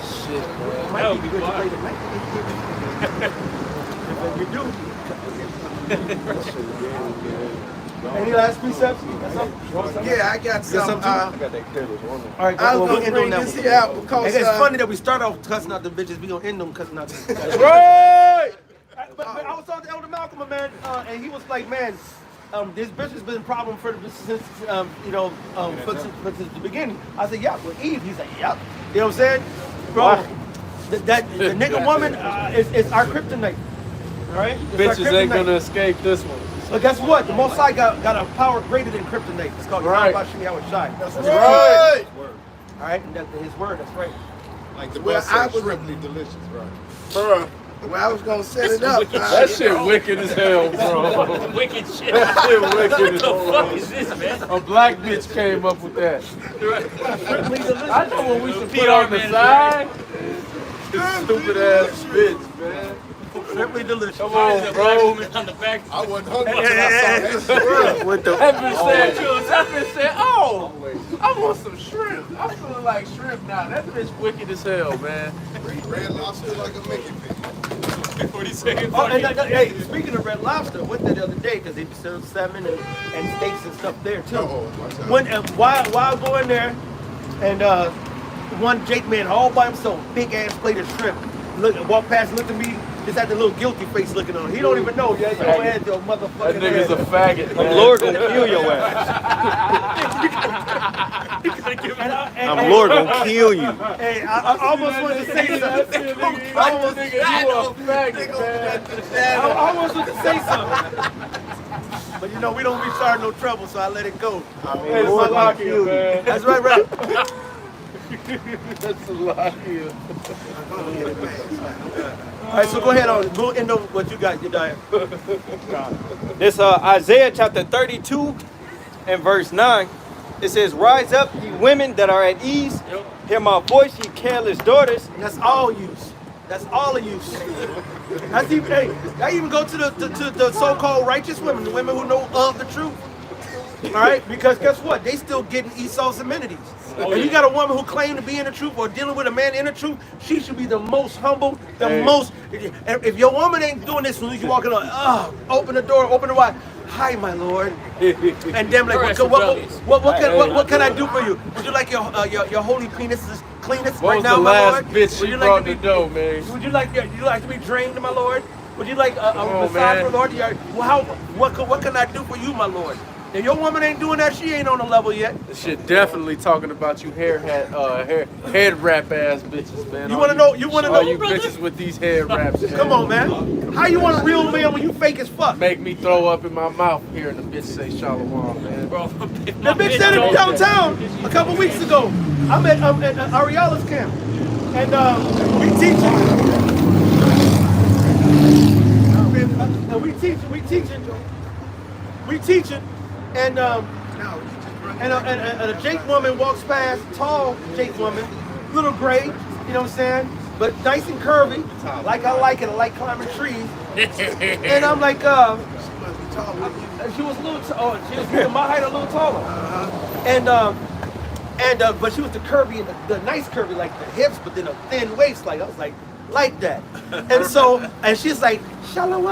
Shit, man. Might be good to play tonight. If we do. Any last precepts? Yeah, I got some. All right, I go was end gonna on bring that this one. here out because It's funny that we start off cussing out the bitches. We gonna end them cussing out the bitches. Right! But I was talking to Elder Malcolm, man, and he was like, man, this bitch has been a problem since the beginning. I said, yeah, with Eve. He's like, yeah. You know what I'm saying, bro? The nigga woman is our kryptonite. All right, Bitches ain't gonna escape this one. But guess what? The Most High got a power greater than kryptonite. It's called Right. Yahweh Shai. That's Right. All right, and that's his word. That's right. Like the Well, bus I said, was- shrimply delicious, right? Bruh, well, I was gonna set it up. That shit wicked as hell, bro. Wicked shit. That shit wicked What as the hell. fuck is this, man? A black bitch came up with that. I know what we should put PR on the manager. side. This stupid ass bitch, man. Simply delicious. Come on, bro. On the back. I wasn't hungry until I saw that. With the That bitch said, oh, I want some shrimp. I'm feeling like shrimp now. That bitch wicked as hell, man. Red lobster like a Mickey pig. What he saying? Oh, and hey, speaking of Red Lobster, I went there the other day because they serve salmon and steaks and stuff there too. While I was going there, and one Jake man all by himself, big ass plate of shrimp, walked past, looked at me, just had the little guilty face looking on. He don't even know. Yeah, your head, your motherfucking That nigga's a faggot, The man. Lord gonna kill your ass. I'm Lord gonna kill you. Hey, I almost wanted to say something. I almost wanted to say something. But we don't be starting no trouble, so I let it go. Hey, Salakia, man. That's right, right. That's Salakia. All right, so go ahead on. Go end on what you got, Yediah. This Isaiah chapter 32 and verse 9. It says, rise up, ye women that are at ease. Hear my voice, ye careless daughters. That's all use. That's all of use. That's even, hey, I even go to the so-called righteous women, the women who know of the truth. All right, because guess what? They still getting Esau's amenities. If you got a woman who claims to be in the truth or dealing with a man in the truth, she should be the most humble, the most. If your woman ain't doing this, when you walking on, open the door, open the wide. Hi, my lord. And them like, what can I do for you? Would you like your holy penis cleanest What right was now, the my last lord? bitch Would she you brought like the dough, man? Would you like to be drained, my lord? Would you like a massage, man. my lord? What can I do for you, my lord? If your woman ain't doing that, she ain't on the level yet. This shit definitely talking about you head wrap ass bitches, man. You wanna know? You wanna know? All you bitches with these head wraps, man. Come on, man. How you want a real man when you fake as fuck? Make me throw up in my mouth hearing the bitch say Shalom, man. Bro, The bitch said it downtown a couple weeks ago. I'm at Ariela's camp, and we teaching. And we teaching. we teaching, and a Jake woman walks past, tall Jake woman, little gray, you know what I'm saying? But nice and curvy, like I like it. I like climbing trees. And I'm like, she was a little, she was my height, a little taller. But she was the curvy, the nice curvy, like the hips, but then a thin waist. Like I was like that. And so, and she's like, Shalom.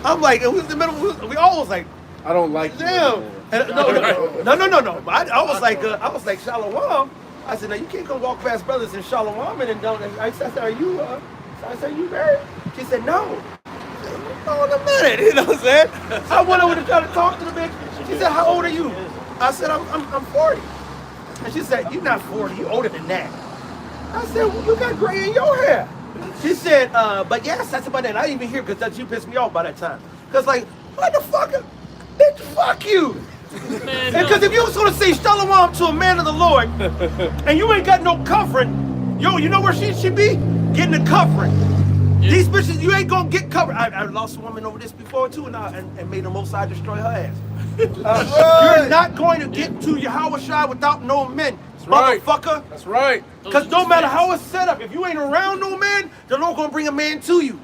I'm like, it was the middle. We all was like, I don't like you. damn. And, no. I was like Shalom. I said, now you can't go walk past brothers in Shalom and don't. I said, are you married? She said, no. Hold a minute, you know what I'm saying? I went over to try to talk to the bitch. She said, how old are you? I said, I'm 40. And she said, you're not 40, you're older than that. I said, well, you got gray in your hair. She said, but yes, that's about that. I didn't even hear because you pissed me off by that time. Because like, what the fuck? Bitch, fuck you. Because if you was going to say Shalom to a man of the Lord, and you ain't got no covering, yo, you know where she should be? Getting a covering. Yeah. These bitches, you ain't going to get covered. I lost a woman over this before too, and made the Most High destroy her ass. You're not going to get to Yahweh Shai without no men. That's motherfucker. Right. That's right. Because no matter how it's set up, if you ain't around no man, the Lord going to bring a man to you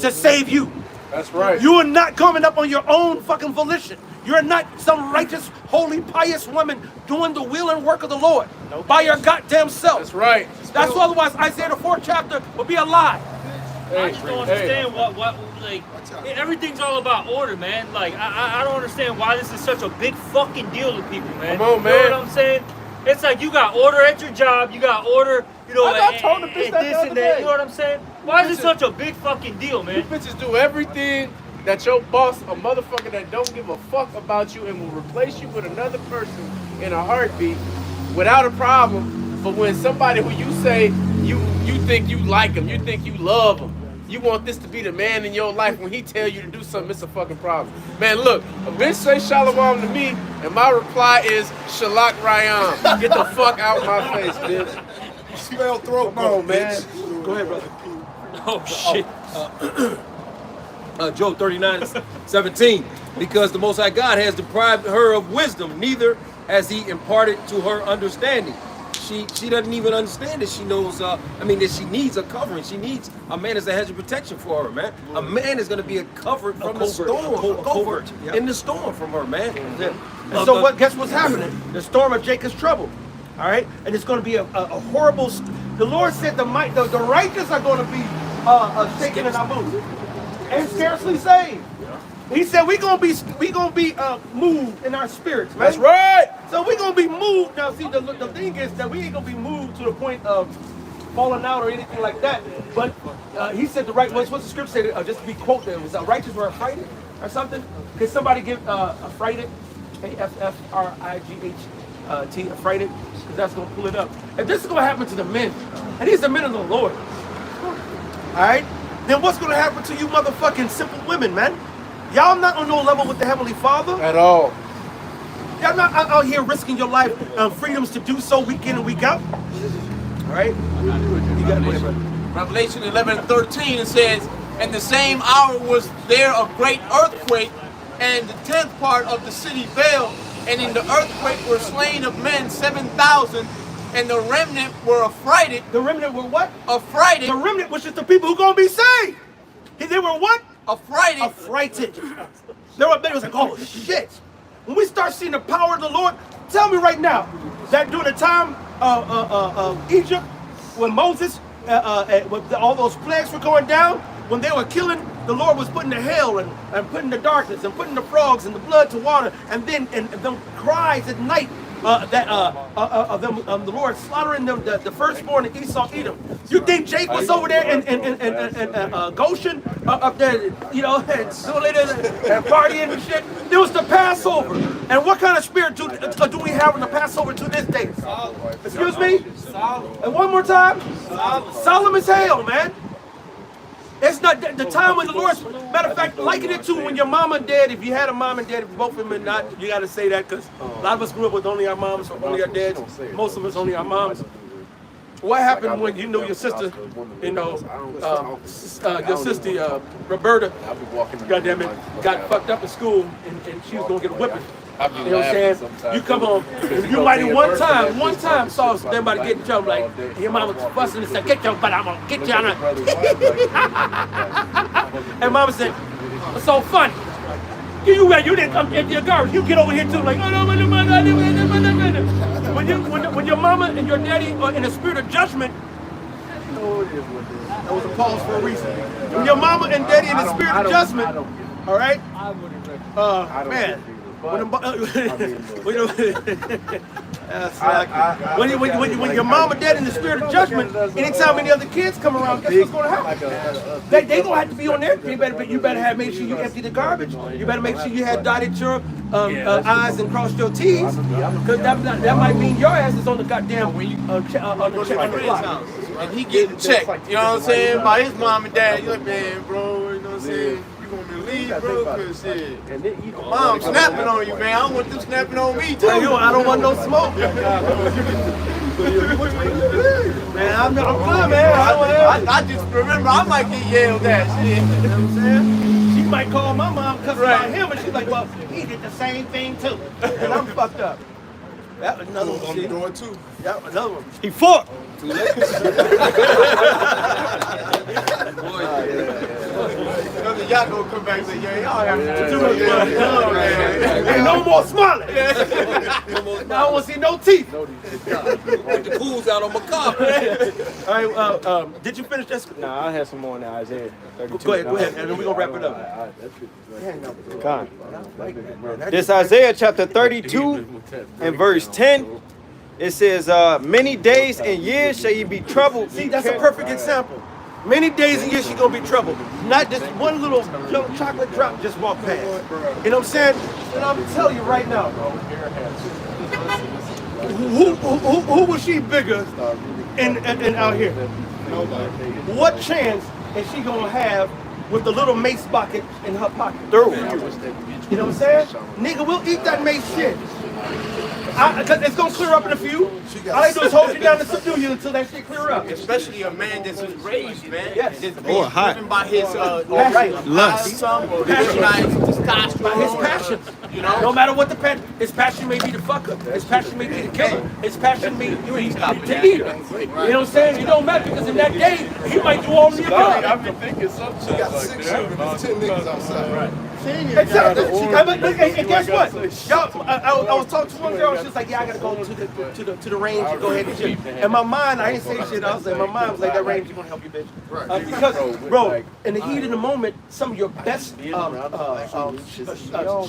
to save you. That's right. You are not coming up on your own fucking volition. You're not some righteous, holy, pious woman doing the will and work of the Lord by your goddamn self. That's right. That's why otherwise Isaiah the 4th chapter would be a lie. I just don't understand what like everything's all about order, man. Like I don't understand why this is such a big fucking deal to people, man. Come on, man. You know what I'm saying? It's like you got order at your job, you got order, you know, I told the bitch that this the and other that. day. You know what I'm saying? Why is it such a big fucking deal, man? You bitches do everything that your boss, a motherfucker that don't give a fuck about you and will replace you with another person in a heartbeat without a problem. But when somebody who you say you think you like him, you think you love him, you want this to be the man in your life, when he tell you to do something, it's a fucking problem. Man, look, a bitch say Shalom to me, and my reply is Shalak Rayam. Get the fuck out my face, bitch. Spell throat, Come on, man. Go ahead, brother. Oh shit. Job 39:17. Because the Most High God has deprived her of wisdom, neither has he imparted to her understanding. She doesn't even understand that she knows, that she needs a covering. She needs a man as a hedge of protection for her, man. A man is going to be a cover from the storm. A covert in the storm from her, man. And so guess what's happening? The storm of Jacob's trouble. All right? And it's going to be a horrible, the Lord said the righteous are going to be shaken in our boots and scarcely saved. He said we gonna be moved in our spirits, man. That's right. So we gonna be moved. Now, see, the thing is that we ain't gonna be moved to the point of falling out or anything like that. But he said what's the scripture say? Just to be quoted, it was righteous were affrighted or something. Can somebody give affrighted? AFFRIGHT, affrighted, because that's gonna pull it up. And this is gonna happen to the men, and these are men of the Lord. All right. Then what's gonna happen to you, motherfucking simple women, man? Y'all not on no level with the Heavenly Father. At all. Y'all not out here risking your life freedoms to do so week in and week out. All right? You got it, brother. Revelation 11:13, it says, "And the same hour was there a great earthquake, and the 10th part of the city fell, and in the earthquake were slain of men 7,000, and the remnant were affrighted." The remnant were what? Affrighted. The remnant was just the people who gonna be saved. They were what? Affrighted. Affrighted. They was like, oh shit. When we start seeing the power of the Lord, tell me right now that during the time of Egypt, when Moses, with all those plagues were going down, when they were killing, the Lord was putting the hail and putting the darkness and putting the frogs and the blood to water, and then and them cries at night the Lord slaughtering them, the firstborn of Esau, Edom. You think Jake was over there in Goshen, up there, you know, and partying and shit? It was the Passover. And what kind of spirit do we have in the Passover to this day? Excuse me? And one more time? Solemn as hell, man. It's not the time when the Lord's, matter of fact, liken it to when your mom and dad, if you had a mom and dad, if both of them are not, you got to say that because a lot of us grew up with only our moms, only our dads. Most of us only our moms. what happened when you know your sister, you know, your sister Roberta, goddamn it, got fucked up in school and she was gonna get a whipping. You know what I'm saying? You come home, you might have one time saw somebody get in trouble, like your mama was fussing and said, "Get your butt, I'm gonna get you on it." And mama said, "What's so funny? You didn't come into your garbage. You get over here too, like, oh no, when your mama and your daddy are in a spirit of judgment." That was a pause for a reason. When your mama and daddy in the spirit of judgment, all right? Man. When your mom and dad in the spirit of judgment, anytime any other kids come around, guess what's going to happen? They gonna have to be on there. You better have make sure you empty the garbage. You better make sure you had dotted your I's and crossed your T's, because that might mean your ass is on the goddamn on the block. And he getting checked, you know what I'm saying, by his mom and dad. You're like, man, bro, you know what I'm saying? Want me to leave, bro? Cause shit, mom snapping on you, man. I don't want them snapping on me too. I don't want no smoke. Man, I'm good, man. I just remember I might get yelled at. Shit. You know what I'm saying? She might call my mom cussing about him, and she's like, "Well, he did the same thing too," and I'm fucked up. That was another one. On the door too. That was another one. He fought. Y'all gonna come back and say, yeah, y'all have too much fun. Ain't no more smiling. I don't want to see no teeth. Get the cools out on my car. All right, did you finish that? Nah, I had some more in there, Isaiah 32. Go ahead, and then we're gonna wrap it up. This Isaiah chapter 32 and verse 10. It says, many days and years shall ye be troubled. See, that's a perfect example. Many days and years she gonna be troubled. Not just one little chocolate drop just walk past. You know what I'm saying? And I'm telling you right now, who was she bigger in out here? What chance is she gonna have with the little mace bucket in her pocket? Through. You know what I'm saying? Nigga, we'll eat that mace shit. Cause it's gonna clear up in a few. All I do is hold you down and subdue you until that shit clear up. Especially a man that's raised, man. Yes. That's driven by his lust. Testosterone, By his passion. You know? No matter what the passion, his passion may be to fuck her. His passion may be to kill her. His passion may be to eat her. You know what I'm saying? It don't matter, because in that day, he might do all the above. I've been thinking something. She got 6 children, there's 10 niggas outside. Right. Exactly. And guess what? Y'all, I was talking to one girl. She was like, "Yeah, I gotta go to the range and go ahead and shit." In my mind, I didn't say shit. I was like, my mind was like, "That range is gonna help you, bitch." Because, bro, in the heat of the moment, some of your best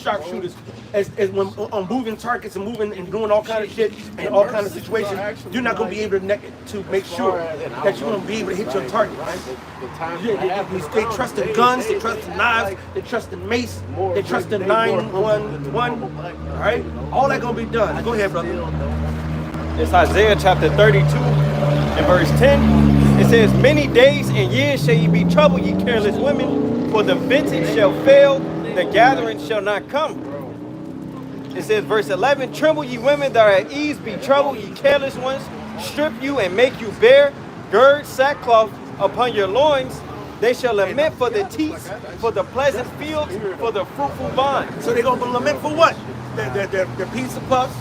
sharpshooters, is when on moving targets and moving and doing all kind of shit in all kind of situations, you're not gonna be able to make sure that you're gonna be able to hit your target. They trust in guns, they trust in knives, they trust in mace, they trust in 911. All right, all that gonna be done. Go ahead, brother. It's Isaiah chapter 32 and verse 10. It says, many days and years shall ye be troubled, ye careless women, for the vintage shall fail, the gathering shall not come. It says, verse 11, tremble ye women that are at ease, be troubled, ye careless ones, strip you and make you bare, gird sackcloth upon your loins. They shall lament for the teats, for the pleasant fields, for the fruitful vine. So they're gonna lament for what? Their pizza puffs.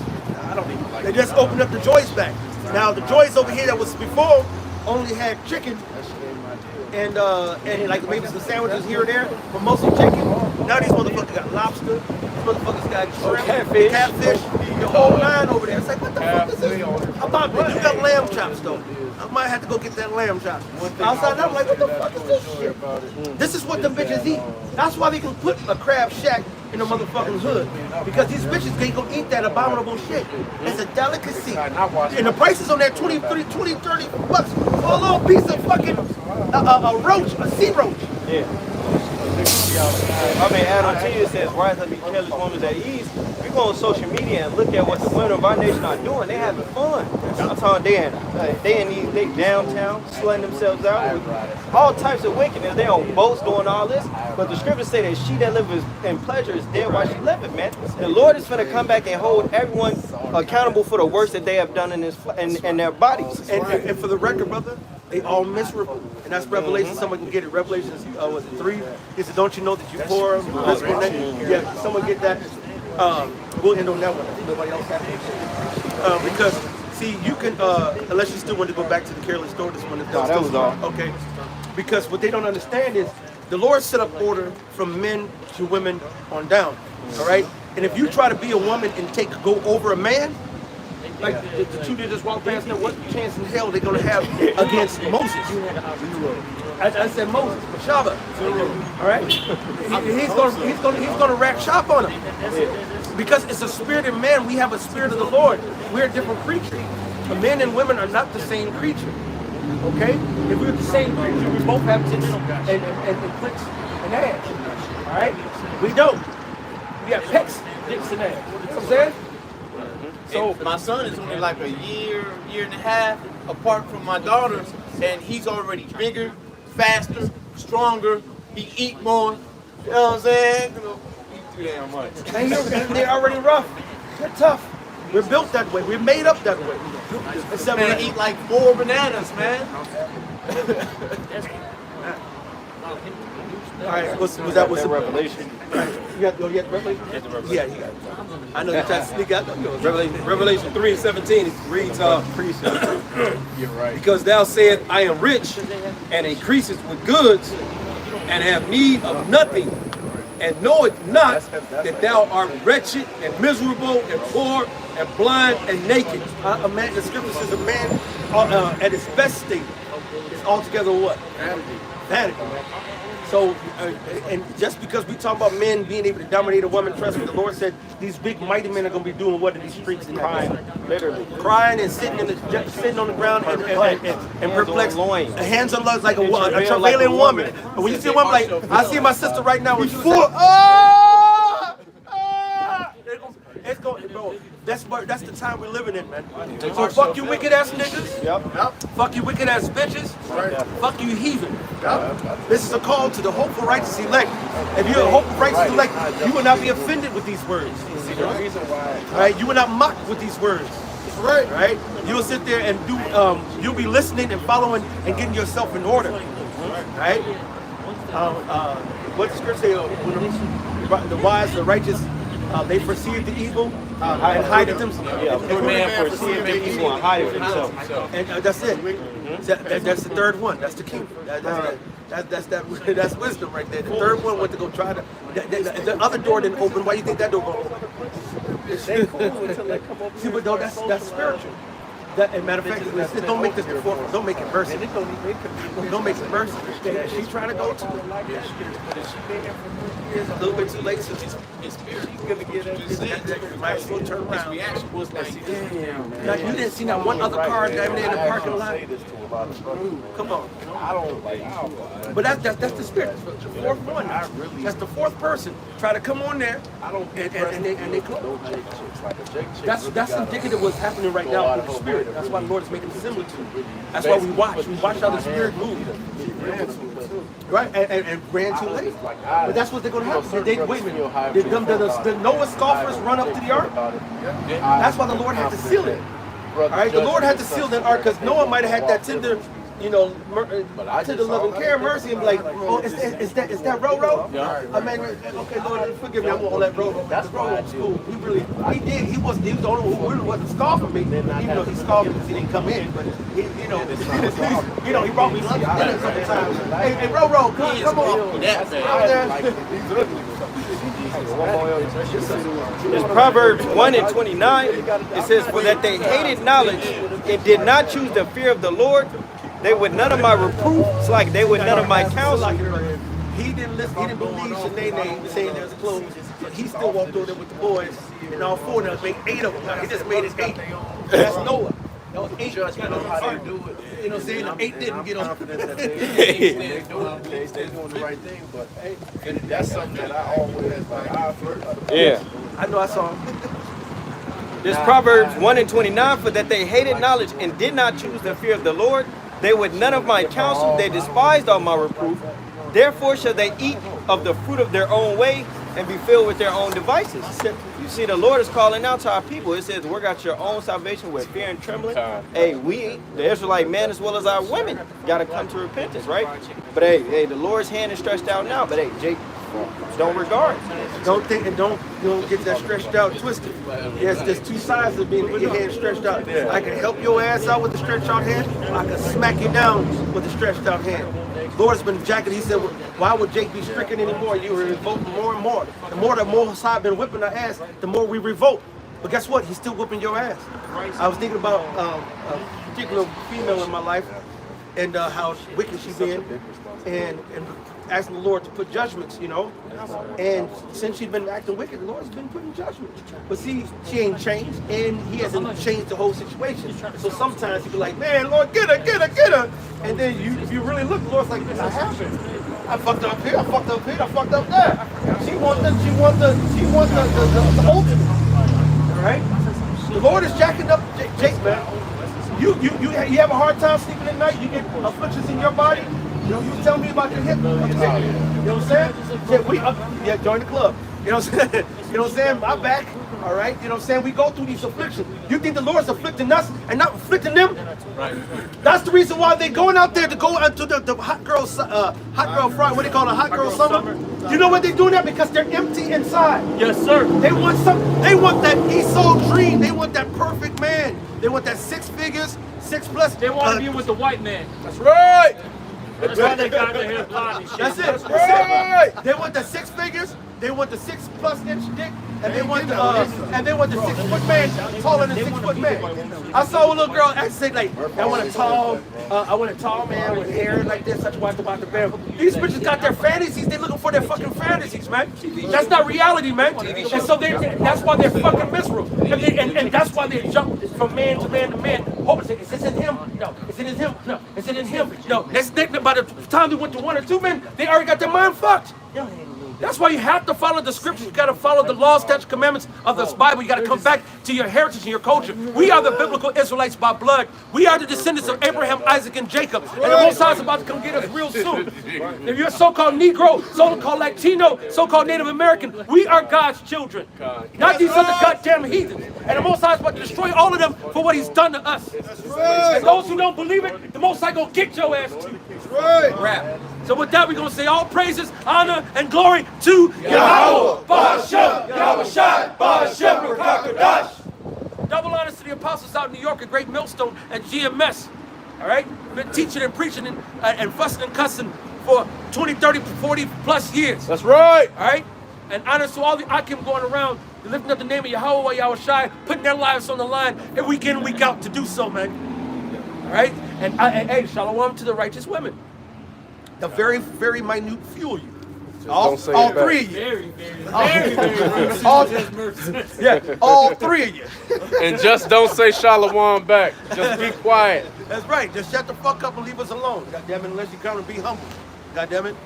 I don't even like. They just opened up the joys back. Now the joys over here that was before only had chicken and like maybe some sandwiches here and there, but mostly chicken. Now these motherfuckers got lobster. These motherfuckers got shrimp, catfish, the whole line over there. It's like, what the fuck is this? How about that? You got lamb chops though. I might have to go get that lamb chop. Outside, I'm like, what the fuck is this shit? This is what the bitches eat. That's why they can put a crab shack in the motherfucking hood. Because these bitches can't go eat that abominable shit. It's a delicacy. And the prices on that 20, 30 bucks for a little piece of fucking a roach, a sea roach. Yeah. I mean, Adam T says, rise up, be careless women at ease. We go on social media and look at what the women of our nation are doing. They having fun. I'm talking they downtown, slutting themselves out with all types of wickedness. They on boats doing all this. But the scriptures say that she that liveth in pleasure is dead while she liveth, man. The Lord is going to come back and hold everyone accountable for the works that they have done in their bodies. And for the record, brother, they all miserable. And that's Revelation. Someone can get it. Revelation, was it 3? He said, don't you know that you poor? Yeah, someone get that. We'll end on that one. Nobody else has it. Because, see, you can, unless you still want to go back to the careless store, this one is done. That was all. Okay. Because what they don't understand is the Lord set up order from men to women on down. All right? And if you try to be a woman and go over a man, like the two that just walked past there, what chance in hell they're gonna have against Moses? I said Moses, but Shaba. All right, he's gonna rack shop on him because it's a spirit in man. We have a spirit of the Lord. We're a different creature. But men and women are not the same creature. Okay, if we're the same creature, we both have tits and clicks and ass. All right, we don't. We have pecs, dicks, and ass. You know what I'm saying? So my son is only like a year and a half apart from my daughter, and he's already bigger, faster, stronger. He eat more. You know what I'm saying? Eat too damn much. They're already rough. They're tough. We're built that way. We're made up that way. Man, eat like 4 bananas, man. All right, was that Revelation? You got Revelation? Yeah, you got it. I know you tried to sneak out. Revelation 3:17 it reads, You're right. because thou said, I am rich and increaseth with goods and have need of nothing, and knoweth not that thou art wretched and miserable and poor and blind and naked. A man, the scripture says a man at his best state is altogether what? Vanity. So, and just because we talk about men being able to dominate a woman, trust me, the Lord said these big mighty men are going to be doing what in these streets and crying, literally crying and sitting on the ground and perplexed. Hands on loins like a travailing woman. And when you see a woman like I see my sister right now, when she's it's going, bro. That's the time we're living in, man. So fuck you wicked ass niggas. Yep. Fuck you wicked ass bitches. Right. Fuck you heathen. Yep. This is a call to the hopeful righteous elect. If you're a hopeful righteous elect, you will not be offended with these words. All right. You will not mock with these words. Right. Right. You will sit there and do. You'll be listening and following and getting yourself in order. Right. What the scripture say? The wise, the righteous. They perceive the evil and hide it themselves. Yeah, man perceive the evil and hide it himself. And that's it. That's the third one. That's the king. That's wisdom right there. The third one went to go try to. The other door didn't open. Why do you think that door will open? See, but no, that's spiritual. And matter of fact, don't make this before. Don't make it mercy. Don't make it mercy. She's trying to go to. It's a little bit too late, so she's gonna get it. Might as well turn around. Reaction was like, damn, Now, you didn't see not one other car driving in the parking lot. Come on. But that's the spirit. The fourth one. That's the fourth person. Try to come on there, and they close. That's indicative of what's happening right now with the spirit. That's why the Lord is making similar to. That's why we watch. We watch how the spirit moves. Right, and ran too late. But that's what they're going to happen. Wait a minute. Did Noah scoffers run up to the ark? That's why the Lord had to seal it. All right, the Lord had to seal that ark because Noah might have had that tender, tender loving care, mercy, and be like, oh, is that Roro? I mean, okay, Lord, forgive me, I won't let Roro. That's Roro was cool. He was the only one who really wasn't scoffing me, even though he scoffed because he didn't come in. But he brought me lunch dinner a couple times. Hey, Roro, come on. It's Proverbs 1:29. It says, for that they hated knowledge and did not choose the fear of the Lord, they would none of my reproofs, like they would none of my counsel. He didn't listen. He didn't believe Shanae saying there's clothes, but he still walked over there with the boys, and all four of them made 8 of them. He just made it 8. That's Noah. That was 8. Just know how to do it. You know what I'm saying? The 8 didn't get on. Confident that they doing the right thing, but hey, that's something that I always like. Yeah. I know I saw him. This Proverbs 1:29, for that they hated knowledge and did not choose the fear of the Lord. They would none of my counsel, they despised all my reproof. Therefore shall they eat of the fruit of their own way and be filled with their own devices. You see, the Lord is calling out to our people. It says, work out your own salvation with fear and trembling. Hey, we, the Israelite men as well as our women, got to come to repentance, right? But hey, the Lord's hand is stretched out now. But hey, Jake, don't regard. Don't think and don't get that stretched out twisted. Yes, there's two sides of being your hand stretched out. I can help your ass out with the stretched out hand. I can smack you down with the stretched out hand. Lord's been jacking. He said, why would Jake be stricken anymore? You were revolting more and more. The more the Most High been whipping our ass, the more we revolt. But guess what? He's still whipping your ass. I was thinking about a particular female in my life and how wicked she been, and asking the Lord to put judgments, you know. And since she's been acting wicked, the Lord's been putting judgments. But see, she ain't changed, and he hasn't changed the whole situation. So sometimes you be like, man, Lord, get her. And then if you really look, the Lord's like, I haven't. I fucked up here, I fucked up here, I fucked up there. She want the ultimate. All right? The Lord is jacking up Jake, man. You have a hard time sleeping at night, you get afflictions in your body. You know, you tell me about your hip. You know what I'm saying? Yeah, join the club. You know what I'm saying? You know what I'm saying? My back. All right. You know what I'm saying? We go through these afflictions. You think the Lord's afflicting us and not afflicting them? Right. That's the reason why they're going out there to go into the hot girl Friday. What do they call it? Hot girl summer. You know what they're doing that? Because they're empty inside. Yes, sir. They want They want that Esau dream. They want that perfect man. They want that 6 figures, 6+. They want to be with the white man. That's right. That's why they got their hair blonde and shit. That's it. That's it. They want the 6 figures. They want the 6+ inch dick, and they want the 6-foot man taller than 6-foot man. I saw a little girl say like, I want a tall man with hair like this. Such wife about the bear. These bitches got their fantasies. They looking for their fucking fantasies, man. That's not reality, man. And so that's why they're fucking miserable. And that's why they jump from man to man to man. Hoping, is this in him? No. Is it in him? No. Is it in him? No. By the time they went to 1 or 2 men, they already got their mind fucked. That's why you have to follow the scriptures. You got to follow the laws, statutes, commandments of this Bible. You got to come back to your heritage and your culture. We are the biblical Israelites by blood. We are the descendants of Abraham, Isaac, and Jacob. And the Most High is about to come get us real soon. If you're a so-called Negro, so-called Latino, so-called Native American, we are God's children. Not these other goddamn heathens. And the Most High is about to destroy all of them for what he's done to us. And those who don't believe it, the Most High gonna kick your ass too. Rap. So with that, we're going to say all praises, honor, and glory to Yahweh, Ba'ashem, Yahweh Shai, Ba'ashem, Rakakadash. Double honors to the apostles out in New York at Great Millstone and GMS. All right? Been teaching and preaching and fussing and cussing for 20, 30, 40 plus years. That's right. All right? And honors to all the Akim going around, lifting up the name of Yahweh, Yahweh Shai, putting their lives on the line every week in and week out to do so, man. All right? And hey, shalom to the righteous women. The very, very minute few of you. All 3 of you. All 3 of you. And just don't say shalom back. Just be quiet. That's right. Just shut the fuck up and leave us alone. God damn it, unless you come and be humble. God damn it.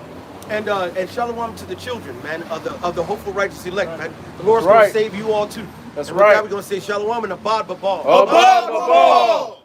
And shalom to the children, man, of the hopeful righteous elect, man. The Lord's gonna save you all too. That's and right. We're gonna say shalom and abad babal. Abad babal.